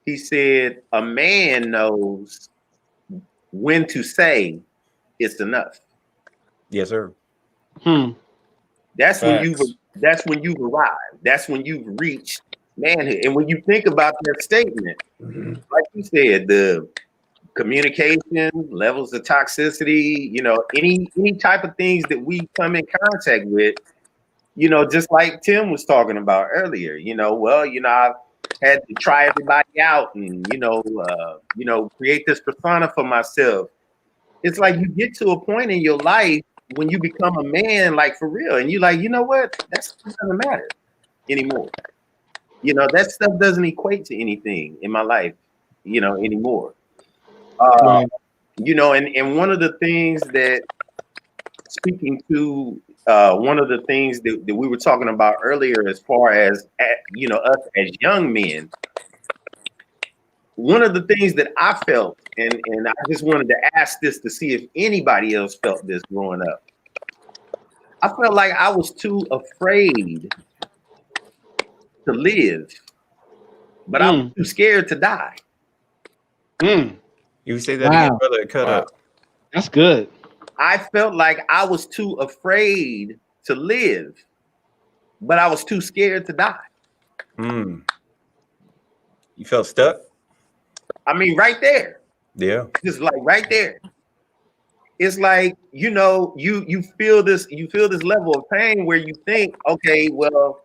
He said, a man knows when to say it's enough. Yes, sir. That's when you've arrived. That's when you've reached manhood. And when you think about that statement, like you said, the communication, levels of toxicity, any type of things that we come in contact with, just like Tim was talking about earlier, I've had to try everybody out and, create this persona for myself. It's like you get to a point in your life when you become a man, like for real, and you're like, you know what? That stuff doesn't matter anymore. That stuff doesn't equate to anything in my life, anymore. And one of the things that, speaking to one of the things that we were talking about earlier, as far as, us as young men, one of the things that I felt, and I just wanted to ask this to see if anybody else felt this growing up. I felt like I was too afraid to live, but I was too scared to die. You say that again, brother? Cut up. That's good. I felt like I was too afraid to live, but I was too scared to die. You felt stuck? I mean, right there. Yeah. Just like right there. It's like, you feel this level of pain where you think, okay, well,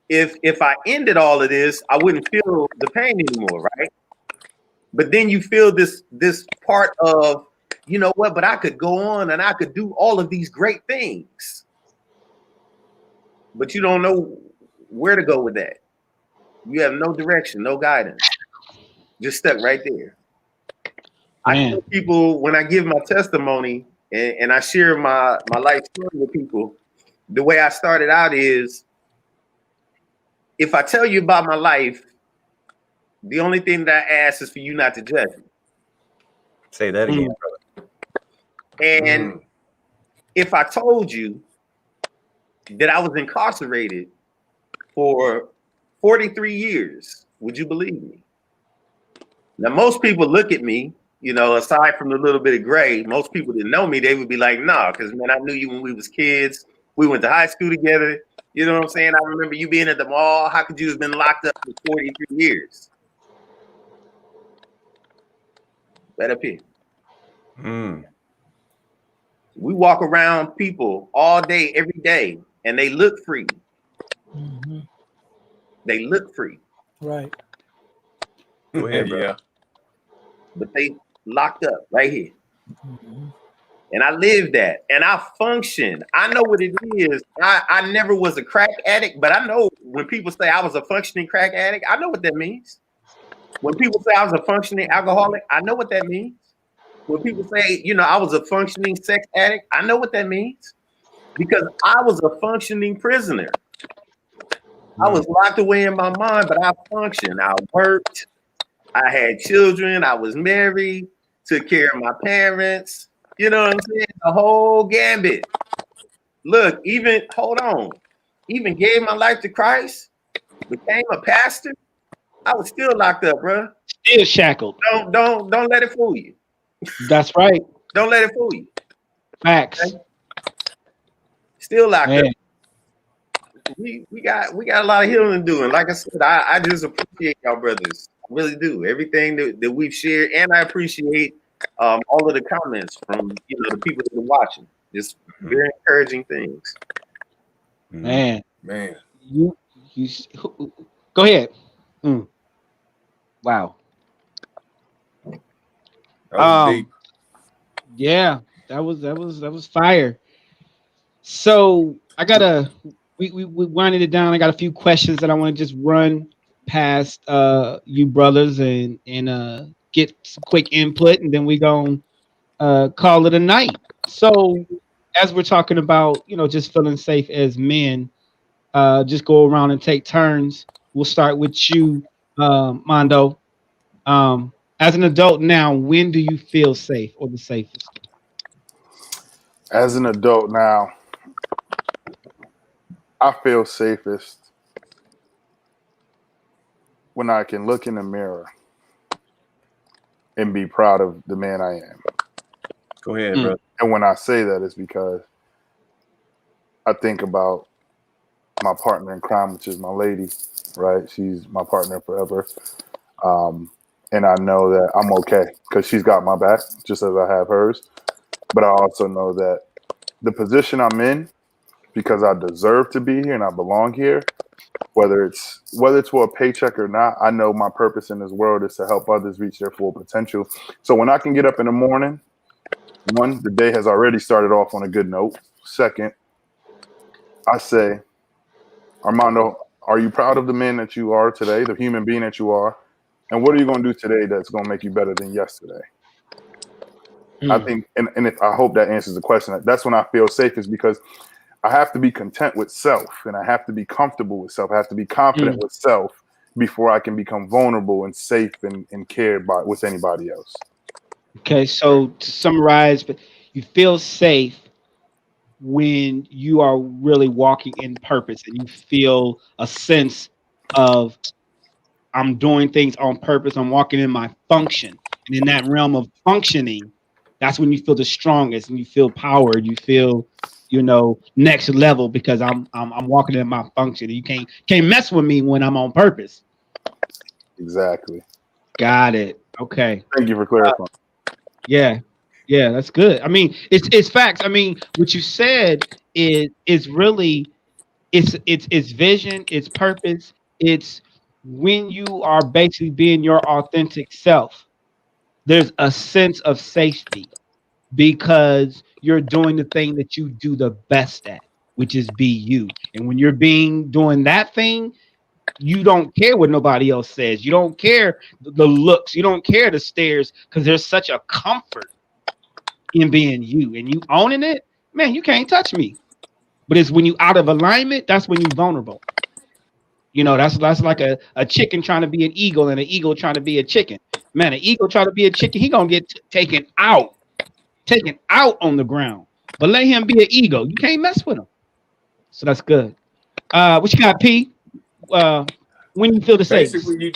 if I ended all of this, I wouldn't feel the pain anymore, right? But then you feel this part of, you know what, but I could go on and I could do all of these great things. But you don't know where to go with that. You have no direction, no guidance. Just stuck right there. I tell people, when I give my testimony and I share my life story with people, the way I started out is, if I tell you about my life, the only thing that I ask is for you not to judge me. Say that again, brother. And if I told you that I was incarcerated for 43 years, would you believe me? Now, most people look at me, you know, aside from the little bit of gray, most people that know me, they would be like, nah, because, man, I knew you when we was kids. We went to high school together. You know what I'm saying? I remember you being at the mall. How could you have been locked up for 43 years? Right up here. We walk around people all day, every day, and they look free. Mm-hmm. They look free. Right. Go ahead, bro. Yeah. But they locked up right here. Mm-hmm. And I live that. And I function. I know what it is. I never was a crack addict, but I know when people say I was a functioning crack addict, I know what that means. When people say I was a functioning alcoholic, I know what that means. When people say, you know, I was a functioning sex addict, I know what that means. Because I was a functioning prisoner. I was locked away in my mind, but I functioned. I worked. I had children. I was married. Took care of my parents. You know what I'm saying? The whole gambit. Look, even gave my life to Christ, became a pastor. I was still locked up, bro. Still shackled. Don't let it fool you. That's right. Don't let it fool you. Facts. Okay? Still locked Man. up. We got a lot of healing to do, and like I said, I just appreciate y'all brothers. I really do. Everything that we've shared, and I appreciate all of the comments from the people that are watching. Just very encouraging things. Man. You go ahead. Wow. That was deep. Yeah, that was fire. So we winded it down. I got a few questions that I want to just run past you brothers and get some quick input, and then we gonna call it a night. So as we're talking about, just feeling safe as men, just go around and take turns. We'll start with you, Mondo. As an adult now, when do you feel safe or the safest? As an adult now, I feel safest when I can look in the mirror and be proud of the man I am. Go ahead, bro. And when I say that, it's because I think about my partner in crime, which is my lady, right? She's my partner forever. And I know that I'm okay because she's got my back just as I have hers. But I also know that the position I'm in, because I deserve to be here and I belong here, whether it's for a paycheck or not, I know my purpose in this world is to help others reach their full potential. So when I can get up in the morning, one, the day has already started off on a good note. Second, I say, Armando, are you proud of the man that you are today, the human being that you are? And what are you going to do today that's going to make you better than yesterday? I think, and if I hope that answers the question. That's when I feel safe, is because I have to be content with self, and I have to be comfortable with self. I have to be confident with self before I can become vulnerable and safe and cared by with anybody else. Okay, so to summarize, but you feel safe when you are really walking in purpose and you feel a sense of, I'm doing things on purpose. I'm walking in my function. And in that realm of functioning, that's when you feel the strongest and you feel power. You feel, next level because I'm walking in my function. You can't mess with me when I'm on purpose. Exactly. Got it. Okay. Thank you for clarifying. Yeah, that's good. I mean, it's facts. I mean, what you said is really it's vision, it's purpose, it's when you are basically being your authentic self. There's a sense of safety because you're doing the thing that you do the best at, which is be you. And when you're doing that thing, you don't care what nobody else says. You don't care the looks. You don't care the stares, because there's such a comfort in being you and you owning it. Man, you can't touch me. But it's when you out of alignment, that's when you're vulnerable. You know, that's like a chicken trying to be an eagle and an eagle trying to be a chicken. Man, an eagle trying to be a chicken, he gonna get taken out on the ground. But let him be an eagle. You can't mess with him. So that's good. What you got, P? When you feel the same. Basically,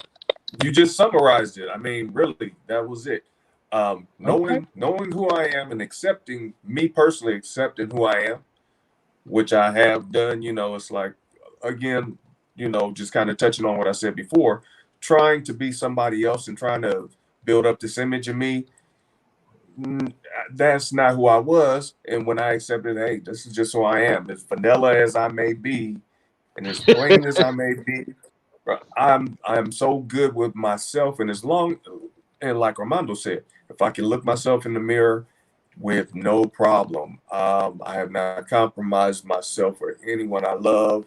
you just summarized it. I mean, really, that was it. Knowing who I am and accepting who I am, which I have done. You know, it's like, again, you know, just kind of touching on what I said before, trying to be somebody else and trying to build up this image of me. That's not who I was. And when I accepted, hey, this is just who I am, as vanilla as I may be and as plain as I may be, I'm so good with myself. And and like Armando said, if I can look myself in the mirror with no problem, I have not compromised myself or anyone I love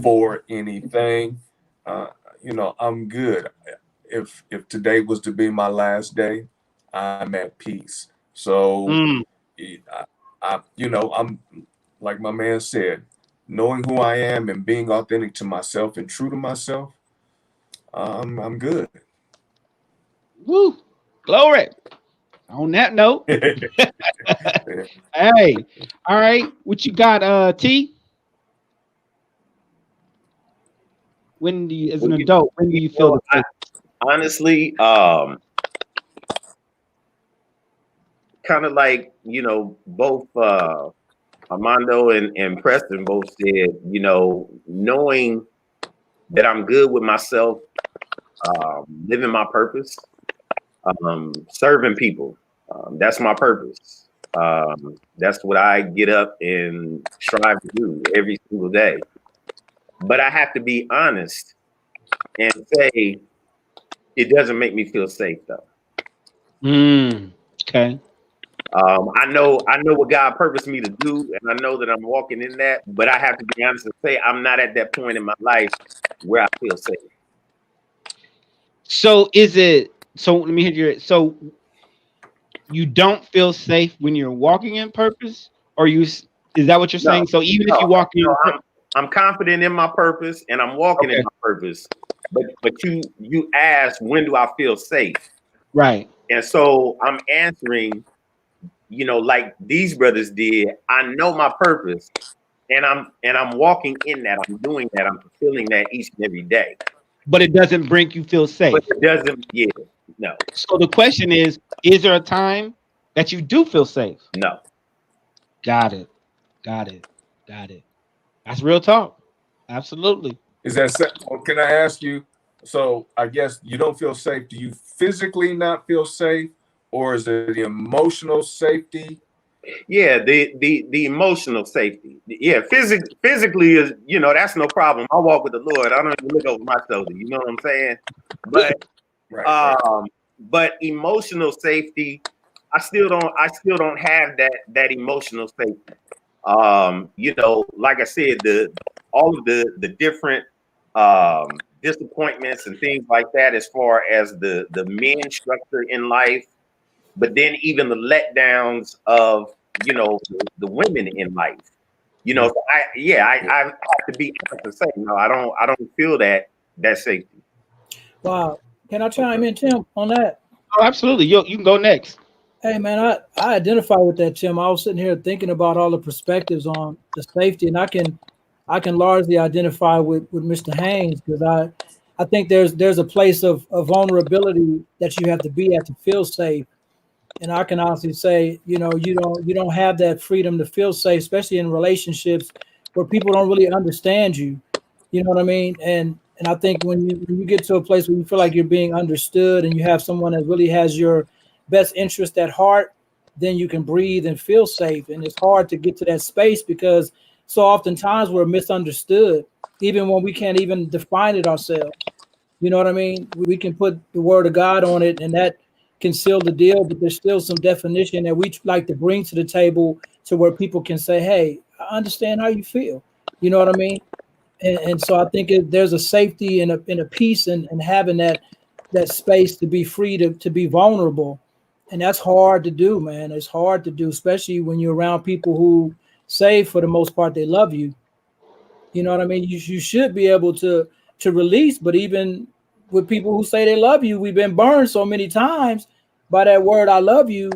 for anything. You know, I'm good. If today was to be my last day, I'm at peace. So, you know, I'm like my man said, knowing who I am and being authentic to myself and true to myself, I'm good. Woo, glory. On that note, hey, all right, what you got, T? When do you, as an adult, when do you feel the pain? Honestly, kind of like, you know, both Armando and Preston both said, you know, knowing that I'm good with myself, living my purpose, serving people. That's my purpose. That's what I get up and strive to do every single day. But I have to be honest and say it doesn't make me feel safe though. Okay. I know what God purposed me to do, and I know that I'm walking in that, but I have to be honest and say I'm not at that point in my life where I feel safe. So let me hear so you don't feel safe when you're walking in purpose, or is that what you're saying? So even if you walk in I'm confident in my purpose and I'm walking in my purpose, but you asked, when do I feel safe? Right. And so I'm answering, you know, like these brothers did. I know my purpose and I'm walking in that. I'm doing that. I'm fulfilling that each and every day. But it doesn't bring you feel safe. But it doesn't, no. So the question is there a time that you do feel safe? No. Got it. That's real talk. Absolutely. Is that, well, can I ask you, so I guess you don't feel safe. Do you physically not feel safe, or is it the emotional safety? Yeah, the emotional safety. Yeah, physically is, you know, that's no problem. I walk with the Lord. I don't even look over my shoulder. You know what I'm saying? But but emotional safety, I still don't have that emotional safety. You know, like I said, all of the different disappointments and things like that, as far as the men structure in life, but then even the letdowns of, you know, the women in life. You know, so I have to be honest and say, no, I don't feel that safety. Wow. Can I chime in, Tim, on that? Oh, absolutely. You can go next. Hey man, I identify with that, Tim. I was sitting here thinking about all the perspectives on the safety, and I can largely identify with Mr. Haynes, because I think there's a place of vulnerability that you have to be at to feel safe. And I can honestly say, you know, you don't have that freedom to feel safe, especially in relationships where people don't really understand you. You know what I mean? And I think when you get to a place where you feel like you're being understood and you have someone that really has your best interest at heart, then you can breathe and feel safe. And it's hard to get to that space because so oftentimes we're misunderstood, even when we can't even define it ourselves. You know what I mean? We can put the word of God on it and that can seal the deal, but there's still some definition that we like to bring to the table to where people can say, hey, I understand how you feel. You know what I mean? And so I think there's a safety and a peace in having that space to be free to be vulnerable. And that's hard to do, man. It's hard to do, especially when you're around people who say, for the most part, they love you. You know what I mean? You should be able to to release. But even with people who say they love you, we've been burned so many times by that word "I love you."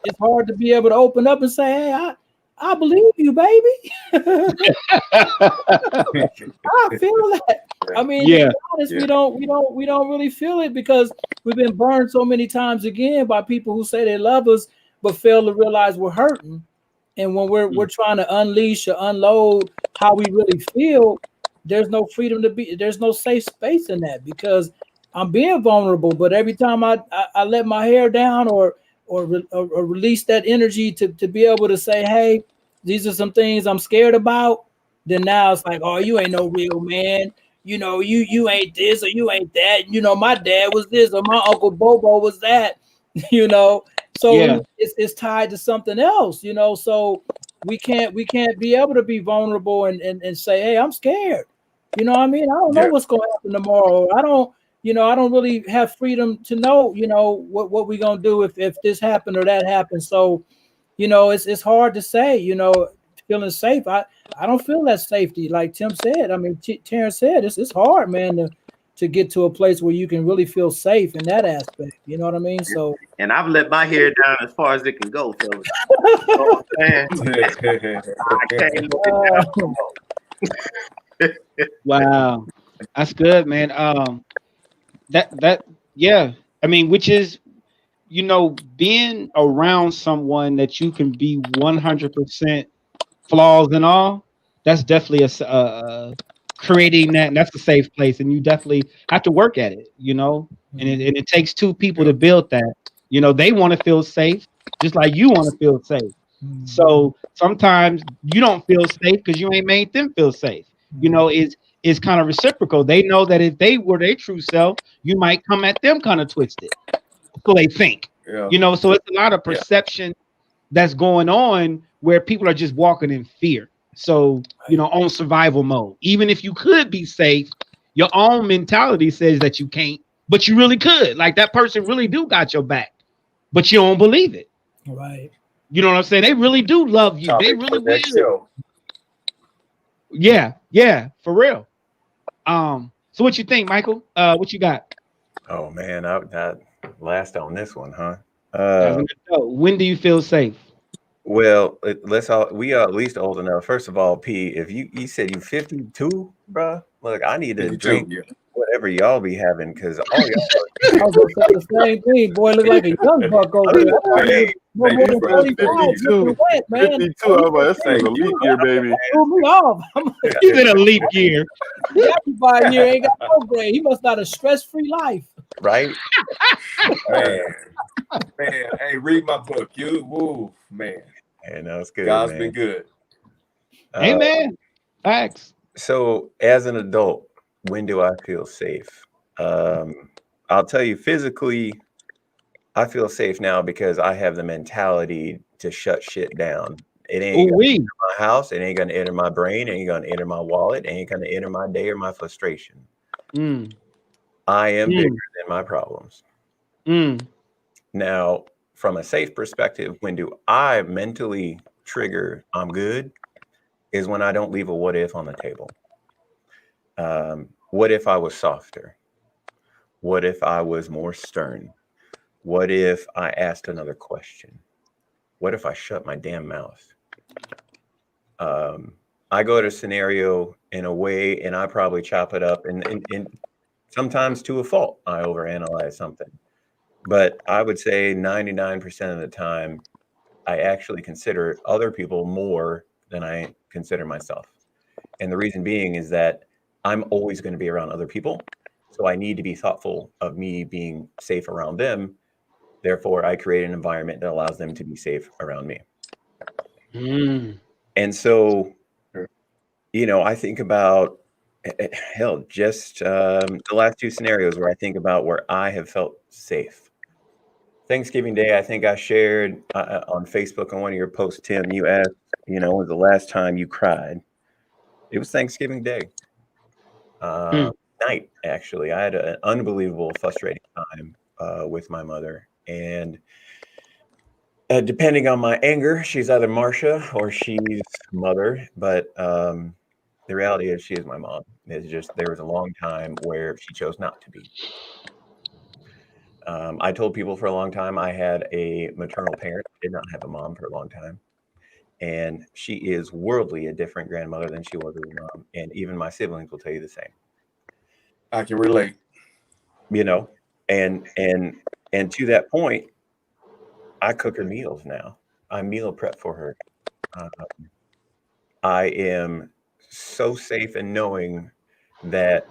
It's hard to be able to open up and say, "Hey, I believe you, baby." I feel that. I mean, Yeah. to be honest, we don't really feel it because we've been burned so many times again by people who say they love us but fail to realize we're hurting. And when we're trying to unleash or unload how we really feel, there's no freedom to be. There's no safe space in that because I'm being vulnerable. But every time I let my hair down or release that energy to be able to say, hey, these are some things I'm scared about, then now it's like, oh, you ain't no real man. You know, you ain't this or you ain't that. You know, my dad was this or my Uncle Bobo was that, you know. So Yeah. it's tied to something else, you know. So we can't be able to be vulnerable and say, hey, I'm scared. You know what I mean? I don't know what's gonna happen tomorrow. I don't really have freedom to know, you know, what we're gonna do if this happened or that happened. So, you know, it's hard to say, you know, feeling safe. I don't feel that safety, like Tim said. I mean, Terrence said it's hard, man, to get to a place where you can really feel safe in that aspect. You know what I mean? So, and I've let my hair down as far as it can go, fellas. You know what I'm saying? I can't look it down. Wow. That's good, man. Yeah. I mean, which is, you know, being around someone that you can be 100% flaws and all, that's definitely creating that, and that's a safe place, and you definitely have to work at it, you know. And it takes two people to build that. You know, they want to feel safe just like you want to feel safe. So sometimes you don't feel safe because you ain't made them feel safe. You know, it's kind of reciprocal. They know that if they were their true self, you might come at them kind of twisted. So they think. Yeah. You know, so it's a lot of perception that's going on where people are just walking in fear. So, you know, on survival mode. Even if you could be safe, your own mentality says that you can't, but you really could. Like that person really do got your back, but you don't believe it. right. You know what I'm saying? They really do love you. They really will. Yeah, for real. So what you think, Michael? What you got? Oh man, I last on this one, huh? When do you feel safe? Well, we are at least old enough. First of all, P, if you said you 52, bro, look, I need to drink whatever y'all be having because all y'all. I was gonna say the same thing. Boy, look like a young buck over there. No more than 45. 52, wet, man. 52. I was like, that seems a leap year, baby. Threw me off. He's in a leap year. Everybody here ain't got no grade. He must have a stress-free life. Right? Man, hey, read my book. Man. And that's good. God's man. been good. Amen. Facts. So, as an adult, when do I feel safe? I'll tell you, physically, I feel safe now because I have the mentality to shut shit down. It ain't gonna enter my house. It ain't gonna enter my brain. It ain't gonna enter my wallet. It ain't gonna enter my day or my frustration. I am bigger than my problems. Now, from a safe perspective, when do I mentally trigger I'm good is when I don't leave a what if on the table. What if I was softer? What if I was more stern? What if I asked another question? What if I shut my damn mouth? I go to scenario in a way and I probably chop it up and sometimes to a fault, I overanalyze something. But I would say 99% of the time, I actually consider other people more than I consider myself. And the reason being is that I'm always going to be around other people. So I need to be thoughtful of me being safe around them. Therefore, I create an environment that allows them to be safe around me. And so, you know, I think about, hell, just the last two scenarios where I think about where I have felt safe. Thanksgiving Day, I think I shared on Facebook on one of your posts, Tim, you asked, you know, when was the last time you cried? It was Thanksgiving Day. Night, actually. I had an unbelievable, frustrating time with my mother. And depending on my anger, she's either Marsha or she's mother. But The reality is she is my mom. It's just there was a long time where she chose not to be. I told people for a long time I had a maternal parent. I did not have a mom for a long time. And she is worldly a different grandmother than she was as a mom. And even my siblings will tell you the same. I can relate. You know, and to that point, I cook her meals now. I meal prep for her. I am so safe in knowing that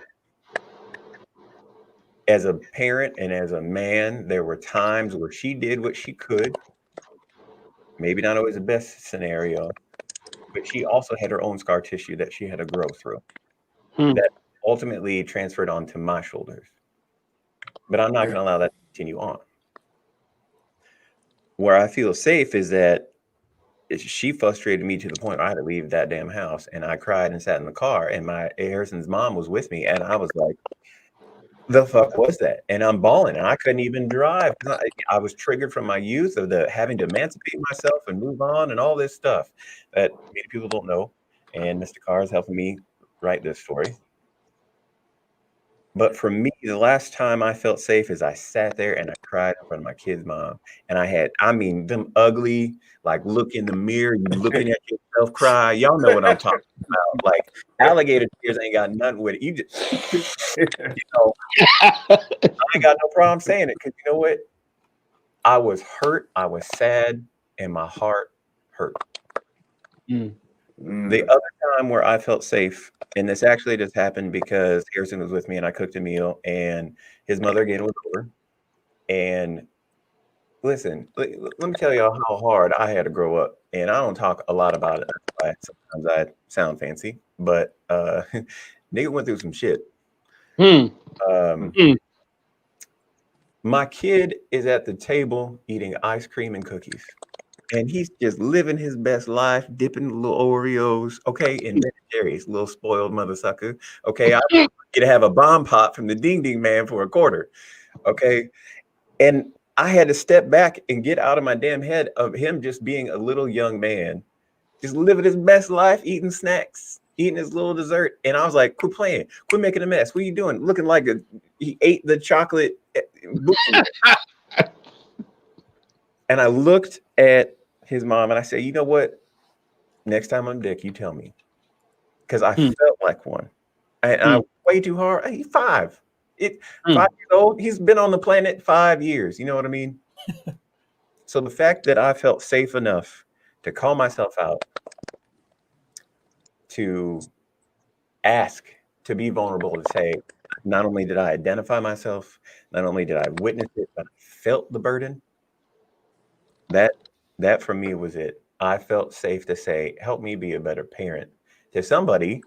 as a parent and as a man, there were times where she did what she could. Maybe not always the best scenario, but she also had her own scar tissue that she had to grow through. That ultimately transferred onto my shoulders. But I'm not going to allow that to continue on. Where I feel safe is that she frustrated me to the point where I had to leave that damn house, and I cried and sat in the car, and Harrison's mom was with me, and I was like, the fuck was that? And I'm bawling, and I couldn't even drive. I was triggered from my youth of the having to emancipate myself and move on and all this stuff that many people don't know. And Mr. Carr is helping me write this story. But for me, the last time I felt safe is I sat there and I cried in front of my kid's mom. And I mean, them ugly, like look in the mirror, you looking at yourself cry. Y'all know what I'm talking about. Like alligator tears ain't got nothing with it. You just, you know, I ain't got no problem saying it because you know what? I was hurt, I was sad, and my heart hurt. The other time where I felt safe, and this actually just happened because Harrison was with me and I cooked a meal and his mother again was over. And listen, let me tell y'all how hard I had to grow up. And I don't talk a lot about it. Sometimes I sound fancy, but nigga went through some shit. My kid is at the table eating ice cream and cookies. And he's just living his best life, dipping the little Oreos, okay, and Ben & Jerry's, little spoiled mother sucker. Okay, I want you to have a bomb pop from the Ding Ding Man for a quarter, okay? And I had to step back and get out of my damn head of him just being a little young man, just living his best life, eating snacks, eating his little dessert. And I was like, quit playing, quit making a mess. What are you doing? Looking like he ate the chocolate. And I looked at his mom and I said, you know what? Next time I'm Dick, you tell me. Because I felt like one. And I way too hard. He's 5. 5 years old. He's been on the planet 5 years. You know what I mean? So the fact that I felt safe enough to call myself out, to ask, to be vulnerable, to say, not only did I identify myself, not only did I witness it, but I felt the burden. That for me was it. I felt safe to say, help me be a better parent to somebody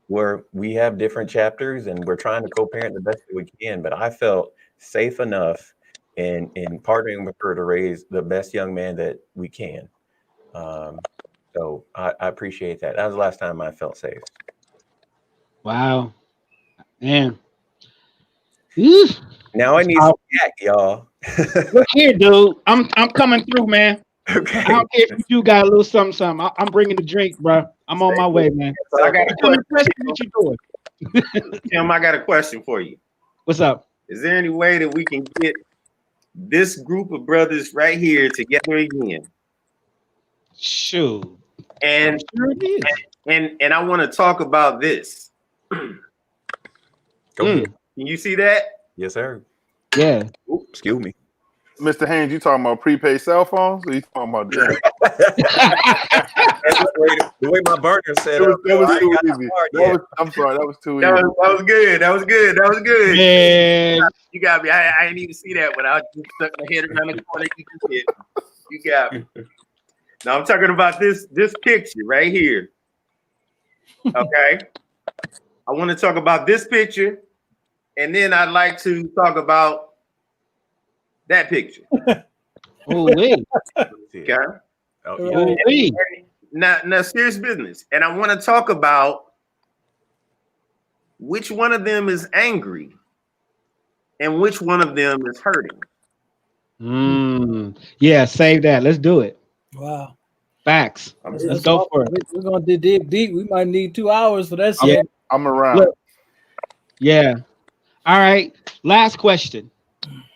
where we have different chapters and we're trying to co-parent the best that we can. But I felt safe enough in partnering with her to raise the best young man that we can. So I appreciate that. That was the last time I felt safe. Wow. Man. Now I need some yak, y'all. Look here, dude. I'm coming through, man. Okay. I don't care if you got a little something. I'm bringing the drink, bro. I'm on my way, man. So I got a question. What you doing? Tim, I got a question for you. What's up? Is there any way that we can get this group of brothers right here together again? Shoot. And sure it is. And I want to talk about this. Go ahead. Can you see that? Yes, sir. Yeah. Oops, excuse me. Mr. Haynes, you talking about prepaid cell phones? Or you talking about the way my burner set up? That was too easy. I'm sorry, that was too easy. That was good. That was good. That was good. Man. You got me. I didn't even see that, but I just stuck my head around the corner. You got me. Now I'm talking about this picture right here. Okay. I want to talk about this picture, and then I'd like to talk about that picture. Oh, wait. Okay. Oh, yeah. Now, serious business. And I want to talk about which one of them is angry and which one of them is hurting. Yeah, save that. Let's do it. Wow. Facts. Let's go for it. We're gonna dig deep. We might need 2 hours for that shit. I'm around. Look. Yeah. All right. Last question.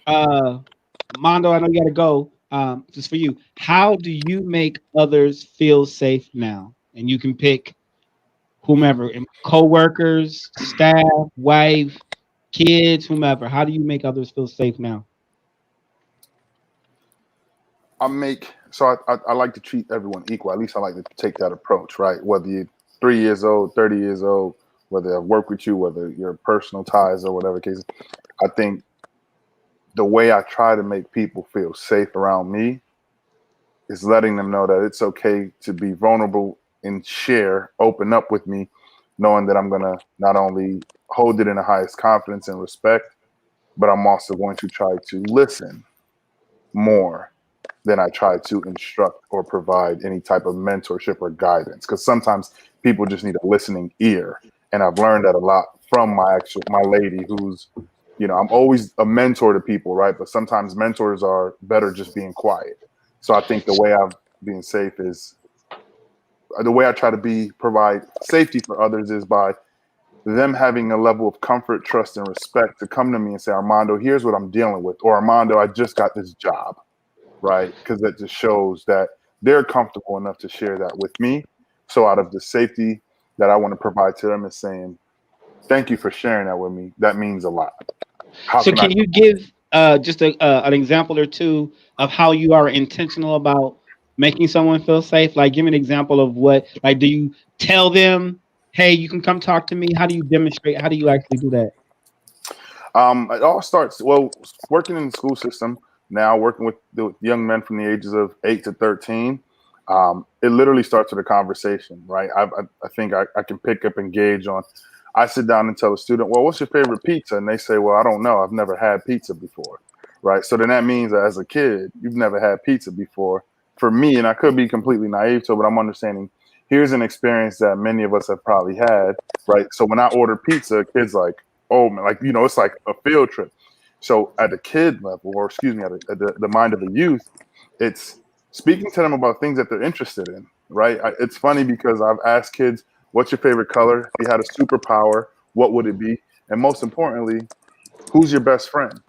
Mondo, I know you gotta go. Just for you. How do you make others feel safe now? And you can pick whomever, co-workers, staff, wife, kids, whomever. How do you make others feel safe now? I like to treat everyone equal. At least I like to take that approach, right? Whether you're 3 years old, 30 years old, whether I work with you, whether you're personal ties or whatever case. I think the way I try to make people feel safe around me is letting them know that it's okay to be vulnerable and share, open up with me, knowing that I'm going to not only hold it in the highest confidence and respect, but I'm also going to try to listen more than I try to instruct or provide any type of mentorship or guidance. Because sometimes people just need a listening ear. And I've learned that a lot from my lady who's, I'm always a mentor to people, right? But sometimes mentors are better just being quiet. So I think the way I've been safe is the way I try to provide safety for others is by them having a level of comfort, trust, and respect to come to me and say, Armando, here's what I'm dealing with. Or Armando, I just got this job, right? Because that just shows that they're comfortable enough to share that with me. So out of the safety that I want to provide to them is saying, thank you for sharing that with me. That means a lot. Can you give just an example or two of how you are intentional about making someone feel safe? Like, give me an example of what, like, do you tell them, hey, you can come talk to me? How do you demonstrate? How do you actually do that? It all starts, working in the school system now, working with the young men from the ages of 8 to 13. It literally starts with a conversation, right? I think I can pick up and gauge on. I sit down and tell a student, well, what's your favorite pizza? And they say, well, I don't know. I've never had pizza before, right? So then that means that as a kid, you've never had pizza before. For me, and I could be completely naive to it, but I'm understanding here's an experience that many of us have probably had, right? So when I order pizza, kids like, oh, man, like, it's like a field trip. So at the kid level, or excuse me, at the mind of a youth, it's speaking to them about things that they're interested in, right? It's funny because I've asked kids, what's your favorite color? If you had a superpower, what would it be? And most importantly, who's your best friend,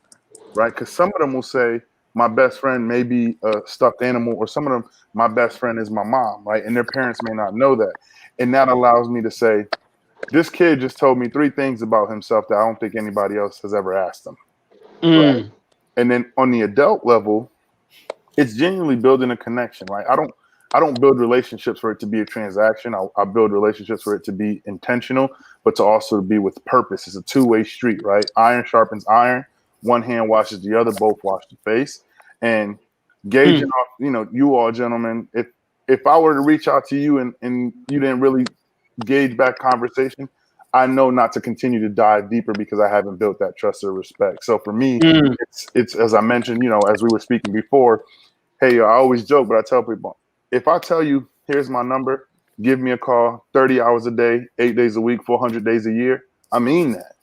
right? Because some of them will say, my best friend may be a stuffed animal, or some of them, my best friend is my mom, right? And their parents may not know that. And that allows me to say, this kid just told me 3 things about himself that I don't think anybody else has ever asked him. Right? And then on the adult level, it's genuinely building a connection, right? I don't build relationships for it to be a transaction. I build relationships for it to be intentional, but to also be with purpose. It's a 2-way street, right? Iron sharpens iron. One hand washes the other, both wash the face. And gauging off, you all gentlemen, if I were to reach out to you and you didn't really gauge back conversation, I know not to continue to dive deeper because I haven't built that trust or respect. So for me, it's as I mentioned, as we were speaking before, hey, I always joke, but I tell people, if I tell you, here's my number, give me a call 30 hours a day, 8 days a week, 400 days a year, I mean that,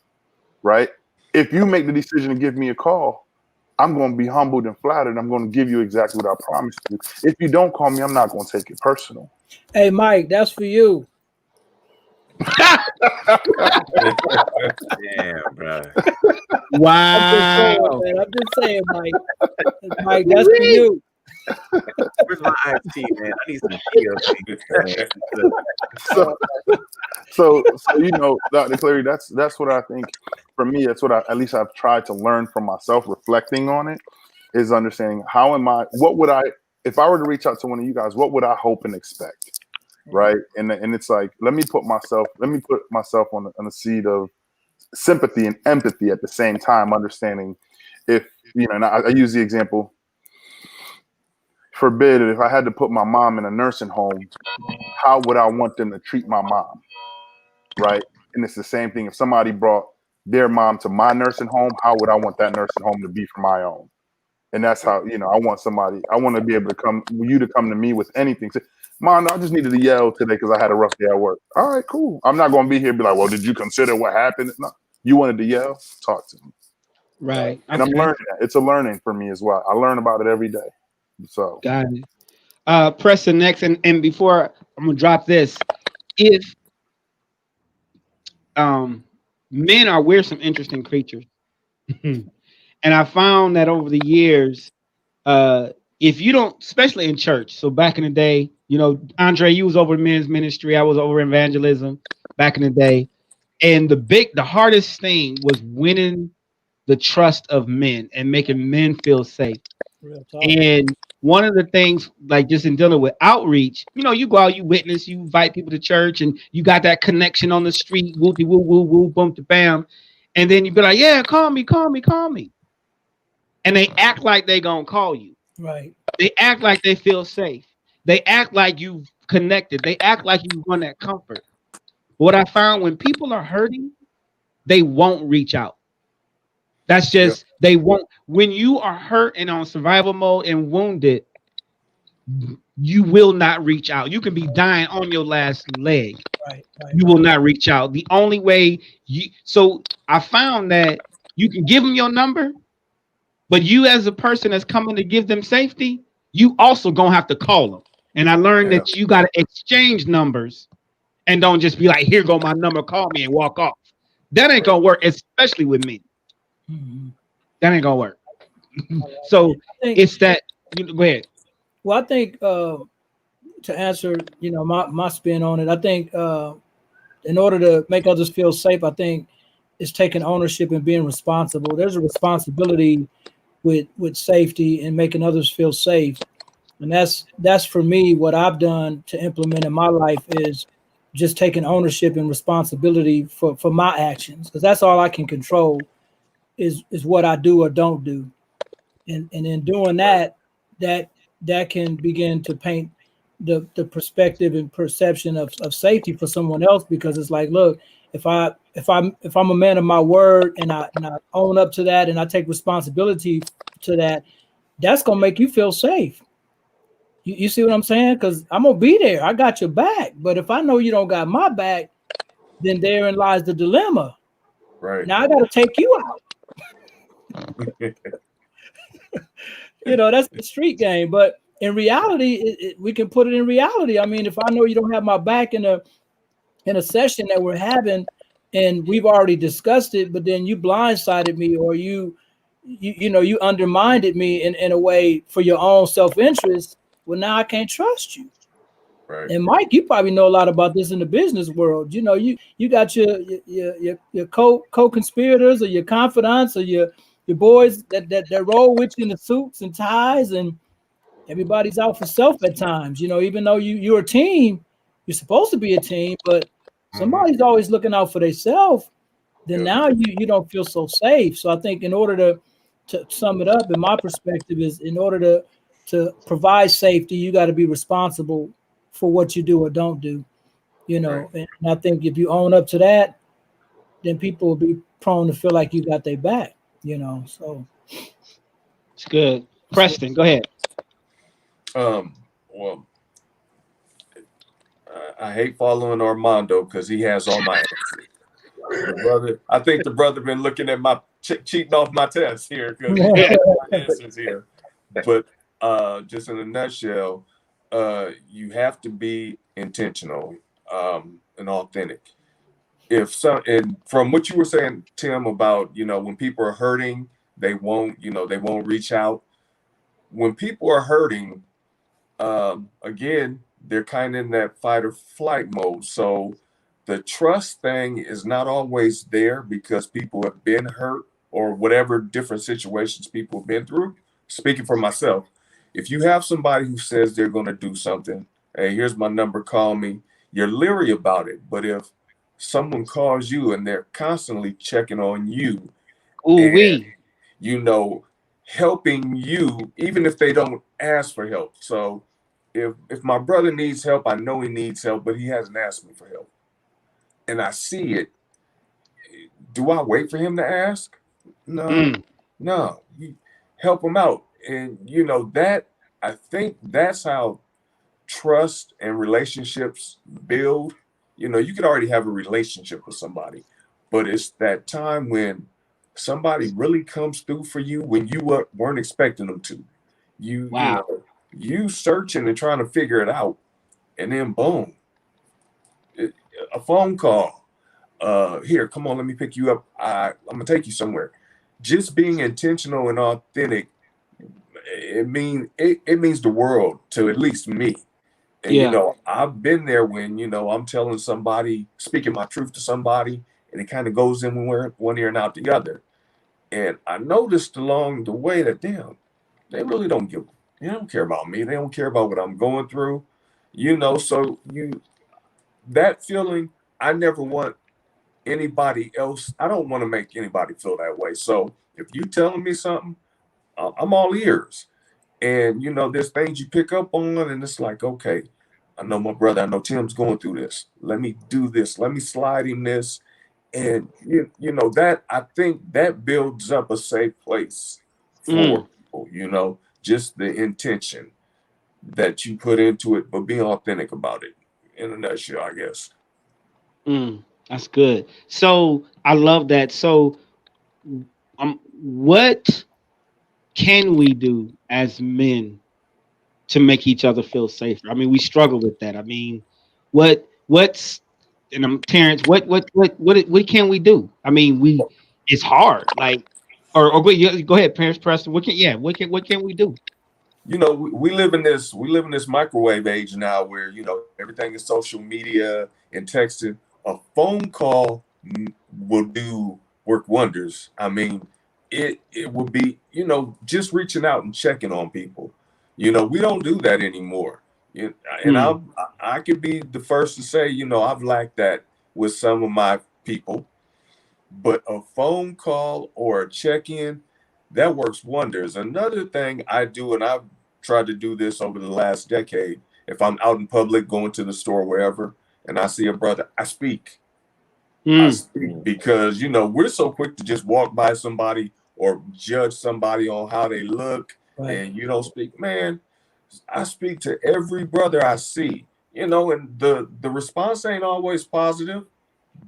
right? If you make the decision to give me a call, I'm going to be humbled and flattered. I'm going to give you exactly what I promised you. If you don't call me, I'm not going to take it personal. Hey, Mike, that's for you. Damn, bro. Wow. I'm just saying, Mike. Mike, that's for you. Where's my iced tea, man? I need some tea. So Dr. Clary, that's what I think. For me, that's what at least I've tried to learn from myself, reflecting on it, is understanding if I were to reach out to one of you guys, what would I hope and expect, right? And it's like, let me put myself on the seat of sympathy and empathy at the same time, understanding if and I use the example. Forbid if I had to put my mom in a nursing home, how would I want them to treat my mom, right? And it's the same thing. If somebody brought their mom to my nursing home, how would I want that nursing home to be for my own? And that's how, I want to be able to come to me with anything. Say, Mom, I just needed to yell today because I had a rough day at work. All right, cool. I'm not going to be here and be like, well, did you consider what happened? No, you wanted to yell? Talk to me. Right. And I'm learning that. It's a learning for me as well. I learn about it every day. So got it. Preston next, and before I'm gonna drop this, if men are we're some interesting creatures, and I found that over the years, if you don't, especially in church, so back in the day, you know, Andre, you was over men's ministry, I was over evangelism back in the day, and the hardest thing was winning the trust of men and making men feel safe. Real talk. And one of the things, like just in dealing with outreach, you know, you go out, you witness, you invite people to church, and you got that connection on the street, whoopty woo woo woo, boom to bam, and then you be like, yeah, call me, and they act like they gonna call you. Right. They act like they feel safe. They act like you've connected. They act like you want that comfort. What I found, when people are hurting, they won't reach out. That's just they won't. When you are hurt and on survival mode and wounded, you will not reach out. You can be dying on your last leg. Right. You will not reach out. The only way so I found that you can give them your number, but you as a person that's coming to give them safety, you also gonna have to call them. And I learned that you got to exchange numbers, and don't just be like, here go my number, call me, and walk off. That ain't gonna work, especially with me. Mm-hmm. That ain't gonna work. So it's that. Go ahead. Well, I think to answer, you know, my spin on it, I think in order to make others feel safe, I think it's taking ownership and being responsible. There's a responsibility with safety and making others feel safe, and that's for me what I've done to implement in my life is just taking ownership and responsibility for my actions, because that's all I can control is what I do or don't do, and in doing that can begin to paint the perspective and perception of safety for someone else, because it's like, look, if I'm a man of my word and I own up to that and I take responsibility to that, that's gonna make you feel safe. You see what I'm saying? Because I'm gonna be there. I got your back. But if I know you don't got my back, then therein lies the dilemma. Right. Now I got to take you out. You know, that's the street game. But in reality, we can put it in reality. I mean, if I know you don't have my back in a session that we're having, and we've already discussed it, but then you blindsided me, or you undermined me in a way for your own self-interest. Well, now I can't trust you. Right. And Mike, you probably know a lot about this in the business world. You know, you got your co-conspirators or your confidants or your boys that roll with you in the suits and ties, and everybody's out for self at times. You know, even though you're a team, you're supposed to be a team, but somebody's always looking out for themselves. Then now you don't feel so safe. So I think in order to sum it up, in my perspective, is in order to provide safety, you got to be responsible for what you do or don't do, you know. Right. And I think if you own up to that, then people will be prone to feel like you got their back, you know. So it's good. Preston, go ahead. Well, I hate following Armando because he has all my answers. The brother, I think the brother been looking at my cheating off my test here because he has my answers here. But just in a nutshell, you have to be intentional and authentic. And from what you were saying, Tim, about, you know, when people are hurting, they won't reach out. When people are hurting, again, they're kind of in that fight or flight mode. So the trust thing is not always there because people have been hurt or whatever different situations people have been through. Speaking for myself, if you have somebody who says they're going to do something, hey, here's my number, call me, you're leery about it. But if someone calls you and they're constantly checking on you, and, you know, helping you, even if they don't ask for help. So if my brother needs help, I know he needs help, but he hasn't asked me for help, and I see it, do I wait for him to ask? No, you help him out. And, you know, that, I think that's how trust and relationships build. You know, you could already have a relationship with somebody, but it's that time when somebody really comes through for you when you weren't expecting them to. You know, you searching and trying to figure it out, and then boom, a phone call. Here, come on, let me pick you up. I'm gonna take you somewhere. Just being intentional and authentic, it means the world to at least me. And Yeah. you know, I've been there when, you know, I'm telling somebody, speaking my truth to somebody, and it kind of goes in one ear and out the other. And I noticed along the way that damn, they really don't care about me. They don't care about what I'm going through. You know, so that feeling, I never want anybody else. I don't want to make anybody feel that way. So if you telling me something, I'm all ears. And you know, there's things you pick up on, and it's like, okay, I know my brother, I know Tim's going through this. Let me do this. Let me slide him this. And you know, that I think that builds up a safe place for people, you know, just the intention that you put into it, but being authentic about it in a nutshell, I guess. That's good. So I love that. So what can we do as men to make each other feel safer? I mean, we struggle with that. I mean, what's and I'm Terrence, what can we do? I mean, it's hard. Like, or go ahead, Parents Preston. What can we do? You know, we live in this microwave age now where, you know, everything is social media and texting. A phone call will work wonders. I mean, it will be, you know, just reaching out and checking on people. You know, we don't do that anymore. And I could be the first to say, you know, I've lacked that with some of my people. But a phone call or a check-in, that works wonders. Another thing I do, and I've tried to do this over the last decade, if I'm out in public, going to the store, wherever, and I see a brother, I speak. I speak because, you know, we're so quick to just walk by somebody or judge somebody on how they look, and you don't speak. Man, I speak to every brother I see, you know, and the response ain't always positive,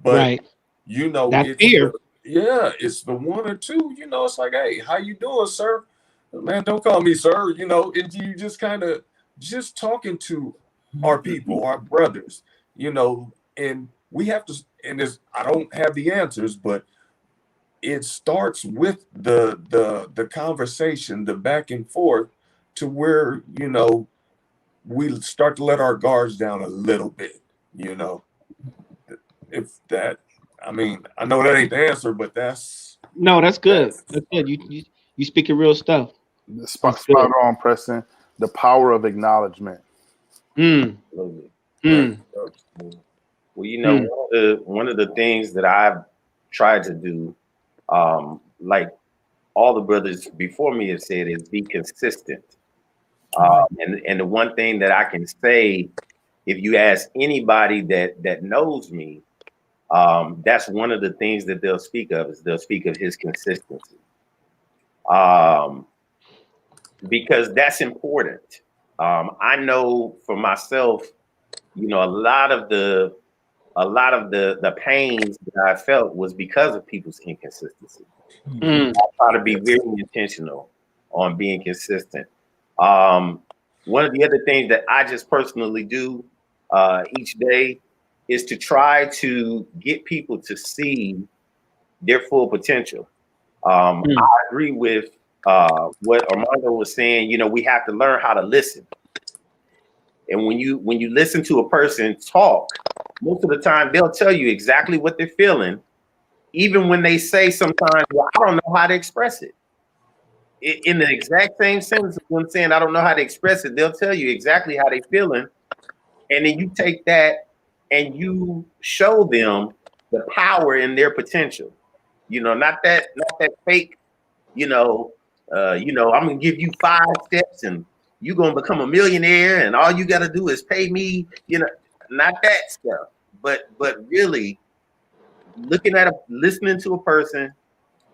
but you know, that fear. It's the one or two, you know, it's like, hey, how you doing, sir? Man, don't call me sir, you know, and you just kind of just talking to our people, our brothers, you know, and we have to, and I don't have the answers, but it starts with the conversation, the back and forth, to where, you know, we start to let our guards down a little bit, you know. If that, I mean, I know that ain't the answer, but that's good. That's good. You speaking real stuff. Spot on, Preston. The power of acknowledgement. Well, you know, one of the things that I've tried to do, like all the brothers before me have said, is be consistent. And the one thing that I can say, if you ask anybody that knows me, that's one of the things that they'll speak of, is they'll speak of his consistency. Because that's important. I know for myself, you know, a lot of the pains that I felt was because of people's inconsistency. I try to be very intentional on being consistent. One of the other things that I just personally do each day is to try to get people to see their full potential. I agree with what Armando was saying. You know, we have to learn how to listen. And when you listen to a person talk, most of the time they'll tell you exactly what they're feeling, even when they say sometimes, well, I don't know how to express it. In the exact same sentence, when saying I don't know how to express it, they'll tell you exactly how they're feeling. And then you take that and you show them the power in their potential. You know, not that fake, I'm gonna give you 5 steps and you're gonna become a millionaire and all you gotta do is pay me, you know, not that stuff. But really listening to a person,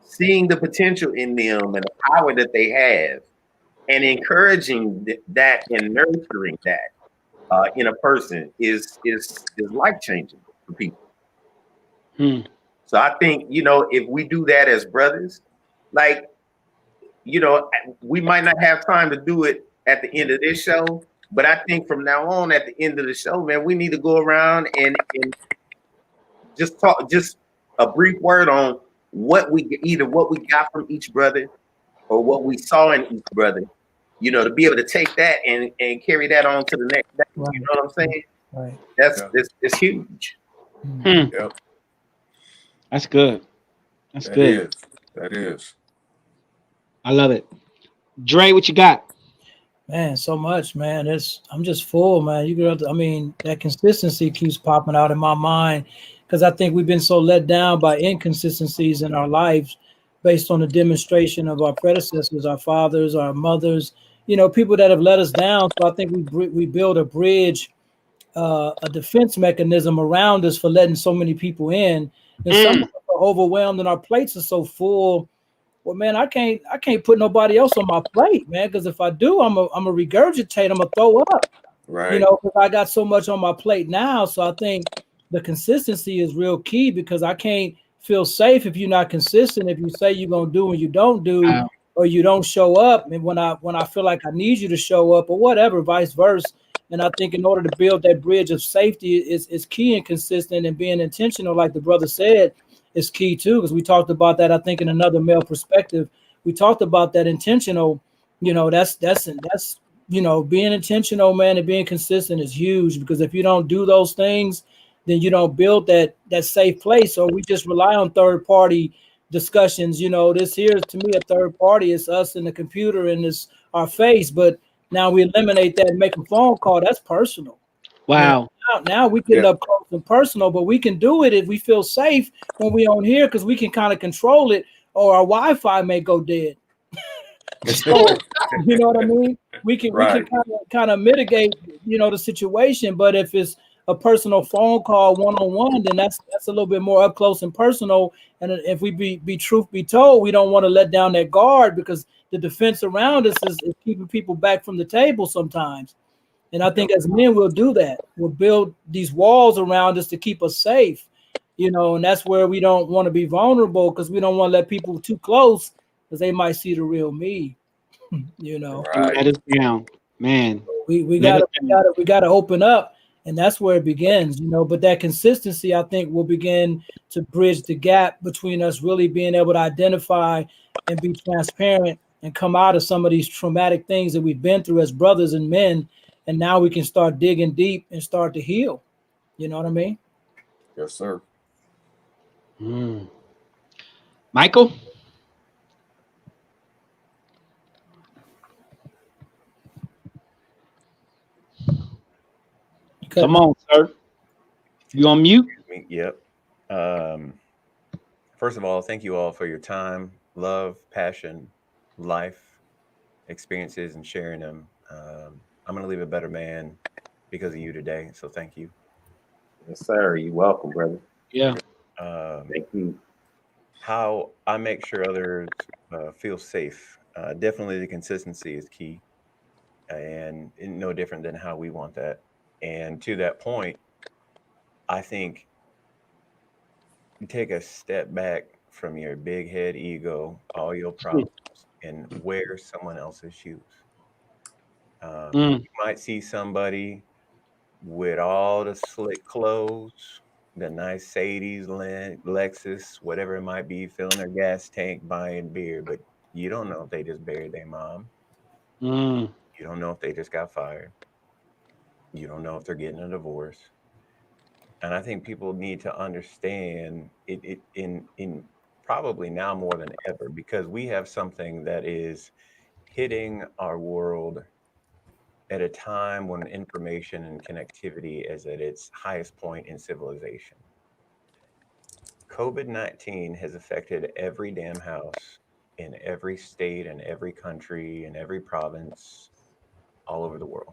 seeing the potential in them and the power that they have, and encouraging that and nurturing that in a person is life changing for people. So I think, you know, if we do that as brothers, like, you know, we might not have time to do it at the end of this show. But I think from now on, at the end of the show, man, we need to go around and just talk, just a brief word on what we got from each brother or what we saw in each brother. You know, to be able to take that and carry that on to the next day. Right. You know what I'm saying? Right. It's huge. Yep. That's good. That's That good. is. That is. I love it. Dre, what you got? Man, so much, man. I'm just full, man. I mean, that consistency keeps popping out in my mind because I think we've been so let down by inconsistencies in our lives based on the demonstration of our predecessors, our fathers, our mothers, people that have let us down. So I think we build a bridge, a defense mechanism around us for letting so many people in. And some of us are overwhelmed and our plates are so full. Well, man, I can't put nobody else on my plate, man, because if I do, I'm a regurgitate, I'm gonna throw up. Right. Because I got so much on my plate now. So I think the consistency is real key because I can't feel safe if you're not consistent. If you say you're gonna do and you don't do, or you don't show up, and when I feel like I need you to show up, or whatever, vice versa. And I think in order to build that bridge of safety is key and consistent and being intentional, like the brother said, is key too, because we talked about that. I think in another male perspective, we talked about that intentional. That's being intentional, man, and being consistent is huge. Because if you don't do those things, then you don't build that safe place. Or we just rely on third party discussions. This here is to me a third party. It's us and the computer and it's our face. But now we eliminate that and make a phone call. That's personal. Wow. Now we get up close and personal, but we can do it if we feel safe when we on here because we can kind of control it, or our Wi-Fi may go dead. So, you know what I mean? We can kind of mitigate, the situation. But if it's a personal phone call one-on-one, then that's a little bit more up close and personal. And if we be truth be told, we don't want to let down that guard because the defense around us is keeping people back from the table sometimes. And I think as men, we'll do that. We'll build these walls around us to keep us safe, and that's where we don't want to be vulnerable because we don't want to let people too close because they might see the real me, Right. That is down, man. We gotta open up, and that's where it begins, But that consistency, I think, will begin to bridge the gap between us really being able to identify and be transparent and come out of some of these traumatic things that we've been through as brothers and men. And now we can start digging deep and start to heal. You know what I mean? Yes, sir. Michael? Come on, sir. You on mute? Yep. First of all, thank you all for your time, love, passion, life experiences, and sharing them. I'm going to leave a better man because of you today. So thank you. Yes, sir. You're welcome, brother. Yeah. Thank you. How I make sure others feel safe. Definitely the consistency is key and no different than how we want that. And to that point, I think you take a step back from your big head ego, all your problems, and wear someone else's shoes. You might see somebody with all the slick clothes, the nice Sadies, Lexus, whatever it might be, filling their gas tank, buying beer, but you don't know if they just buried their mom. You don't know if they just got fired. You don't know if they're getting a divorce. And I think people need to understand it in probably now more than ever, because we have something that is hitting our world at a time when information and connectivity is at its highest point in civilization. COVID-19 has affected every damn house in every state and every country and every province all over the world.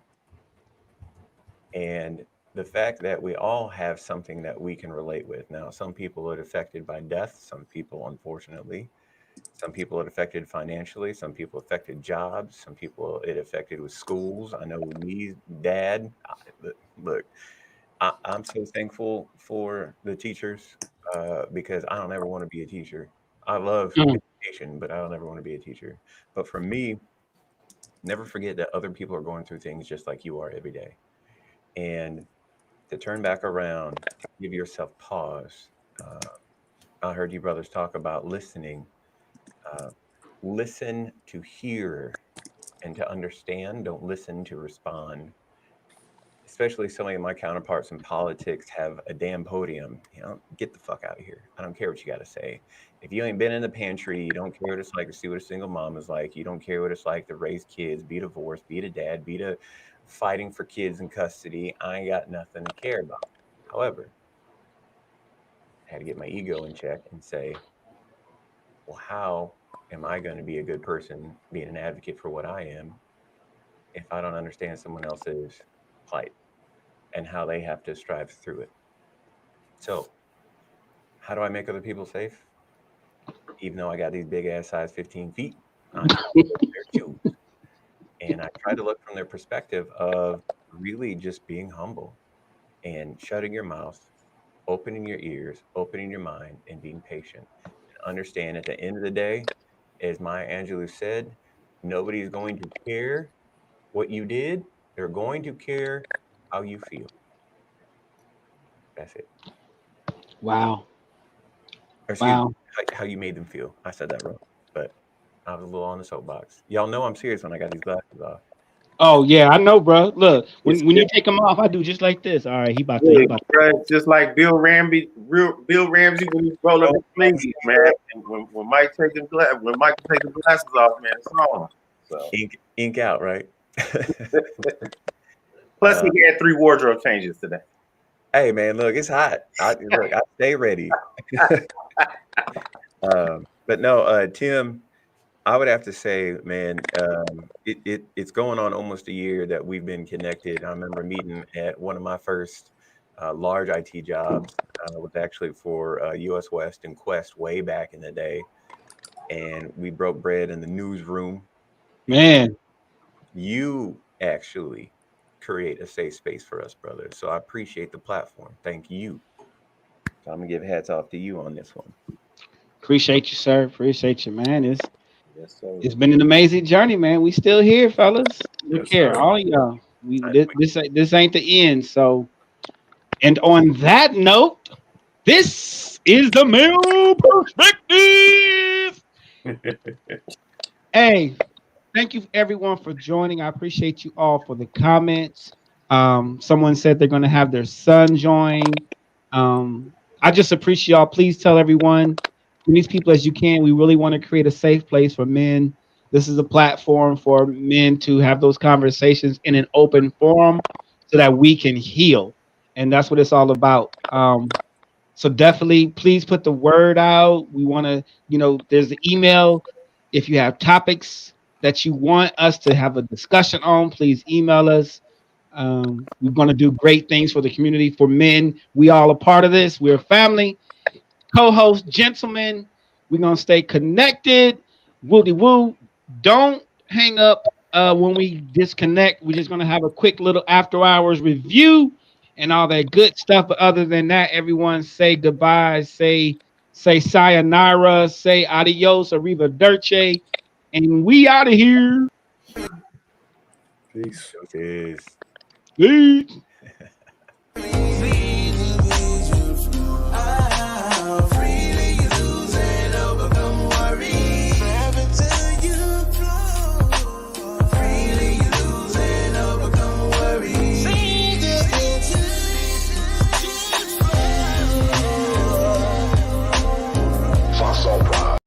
And the fact that we all have something that we can relate with. Now, some people are affected by death, some people, unfortunately. Some people it affected financially. Some people affected jobs. Some people it affected with schools. I know me, Dad. Look, I'm so thankful for the teachers because I don't ever want to be a teacher. I love education, but I don't ever want to be a teacher. But for me, never forget that other people are going through things just like you are every day. And to turn back around, give yourself pause. I heard you brothers talk about listening. Listen to hear and to understand. Don't listen to respond. Especially some of my counterparts in politics have a damn podium. Get the fuck out of here. I don't care what you got to say. If you ain't been in the pantry, you don't care what it's like to see what a single mom is like. You don't care what it's like to raise kids, be divorced, be a dad, be to fighting for kids in custody. I ain't got nothing to care about. However, I had to get my ego in check and say, well, how am I going to be a good person being an advocate for what I am if I don't understand someone else's plight and how they have to strive through it? So how do I make other people safe? Even though I got these big ass size 15 feet, I'm their shoes. And I try to look from their perspective of really just being humble and shutting your mouth, opening your ears, opening your mind, and being patient. And understand at the end of the day, as Maya Angelou said, nobody's going to care what you did. They're going to care how you feel. That's it. Wow. Or excuse me, how you made them feel. I said that wrong, but I was a little on the soapbox. Y'all know I'm serious when I got these glasses off. Oh yeah, I know, bro. Look, when you take them off, I do just like this. All right, he about to. Just like Bill Ramsey when he rolled up his sleeves, man. And when Mike take the glasses off, man, it's on. So ink out, right? Plus, he had 3 wardrobe changes today. Hey man, look, it's hot. I stay ready. But no, Tim, I would have to say, man, it's going on almost a year that we've been connected. I remember meeting at one of my first large IT jobs. Was actually for US West and Quest way back in the day, and we broke bread in the newsroom. Man, you actually create a safe space for us, brother. So I appreciate the platform. Thank you. So I'm gonna give hats off to you on this one. Appreciate you, sir. Appreciate you, man. It's been an amazing journey, man. We still here, fellas. Look here, all of y'all. This ain't the end. So, and on that note, this is the Male Perspective. Hey, thank you everyone for joining. I appreciate you all for the comments. Someone said they're going to have their son join. I just appreciate y'all. Please tell everyone, these people as you can. We really want to create a safe place for men. This is a platform for men to have those conversations in an open forum so that we can heal. And that's what it's all about. So definitely, please put the word out. We want to, there's the email. If you have topics that you want us to have a discussion on, please email us. We're going to do great things for the community, for men. We all a part of this. We're a family. Co-host, gentlemen, we're going to stay connected. Woody woo. Don't hang up when we disconnect. We're just going to have a quick little after hours review and all that good stuff. But other than that, everyone say goodbye, say sayonara, say adios, arrivederci, and we out of here. Peace. Peace. Pride.